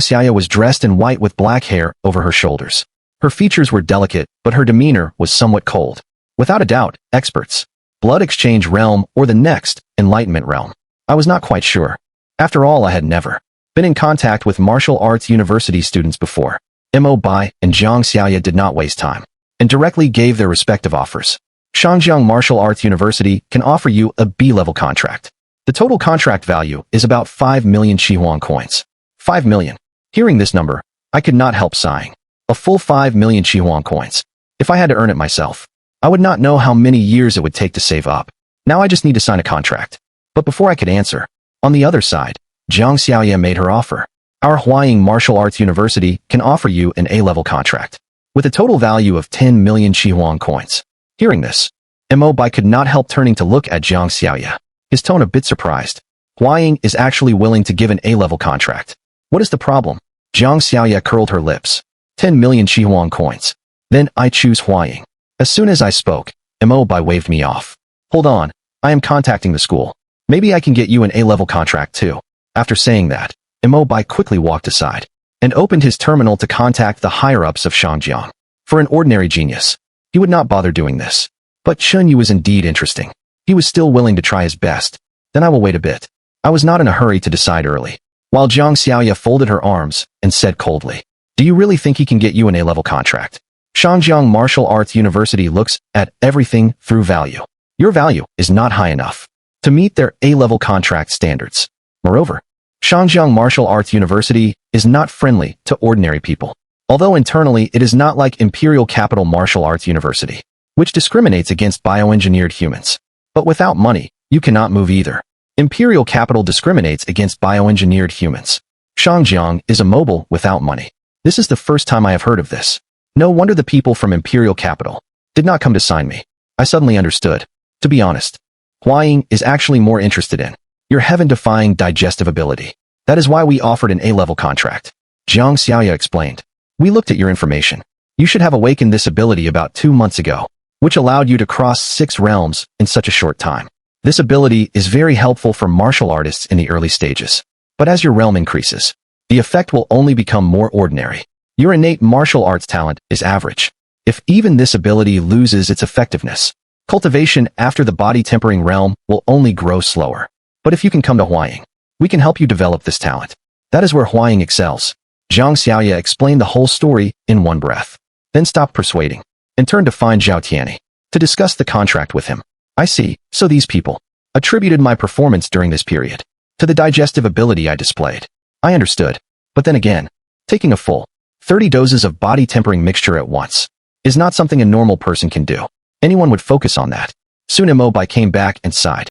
Xiaoya was dressed in white with black hair over her shoulders. Her features were delicate, but her demeanor was somewhat cold. Without a doubt, experts. Blood Exchange Realm or the next, Enlightenment Realm. I was not quite sure. After all, I had never been in contact with martial arts university students before. Mo Bai and Zhang Xiaoya did not waste time and directly gave their respective offers. Shangjiang Martial Arts University can offer you a B-level contract. The total contract value is about 5 million Qihuang coins. 5 million. Hearing this number, I could not help sighing. A full 5 million Qihuang coins. If I had to earn it myself, I would not know how many years it would take to save up. Now I just need to sign a contract. But before I could answer, On the other side, Jiang Xiaoya made her offer. Our Huaying Martial Arts University can offer you an A-level contract, with a total value of 10 million Qihuang coins. Hearing this, Mo Bai could not help turning to look at Jiang Xiaoya, his tone a bit surprised. Huaying is actually willing to give an A-level contract. What is the problem? Jiang Xiaoya curled her lips. 10 million Qihuang coins. Then I choose Huaying. As soon as I spoke, Mo Bai waved me off. Hold on, I am contacting the school. Maybe I can get you an A-level contract too. After saying that, Mo Bai quickly walked aside and opened his terminal to contact the higher-ups of Shangjiang. For an ordinary genius, he would not bother doing this. But Chun Yu was indeed interesting. He was still willing to try his best. Then I will wait a bit. I was not in a hurry to decide early. While Jiang Xiaoya folded her arms and said coldly, do you really think he can get you an A-level contract? Shangjiang Martial Arts University looks at everything through value. Your value is not high enough to meet their A-level contract standards. Moreover, Shangjiang Martial Arts University is not friendly to ordinary people. Although internally it is not like Imperial Capital Martial Arts University, which discriminates against bioengineered humans. But without money, you cannot move either. Imperial Capital discriminates against bioengineered humans. Shangjiang is immobile without money. This is the first time I have heard of this. No wonder the people from Imperial Capital did not come to sign me. I suddenly understood. To be honest, Huaying is actually more interested in your heaven-defying digestive ability. That is why we offered an A-level contract. Jiang Xiaoya explained. We looked at your information. You should have awakened this ability about 2 months ago, which allowed you to cross 6 realms in such a short time. This ability is very helpful for martial artists in the early stages. But as your realm increases, the effect will only become more ordinary. Your innate martial arts talent is average. If even this ability loses its effectiveness, cultivation after the body tempering realm will only grow slower. But if you can come to Huaying, we can help you develop this talent. That is where Huaying excels. Jiang Xiaoya explained the whole story in one breath, then stopped persuading, and turned to find Zhao Tianyi to discuss the contract with him. I see, so these people attributed my performance during this period to the digestive ability I displayed. I understood. But then again, taking a full 30 doses of body tempering mixture at once is not something a normal person can do. Anyone would focus on that. Soon Mo Bai came back and sighed.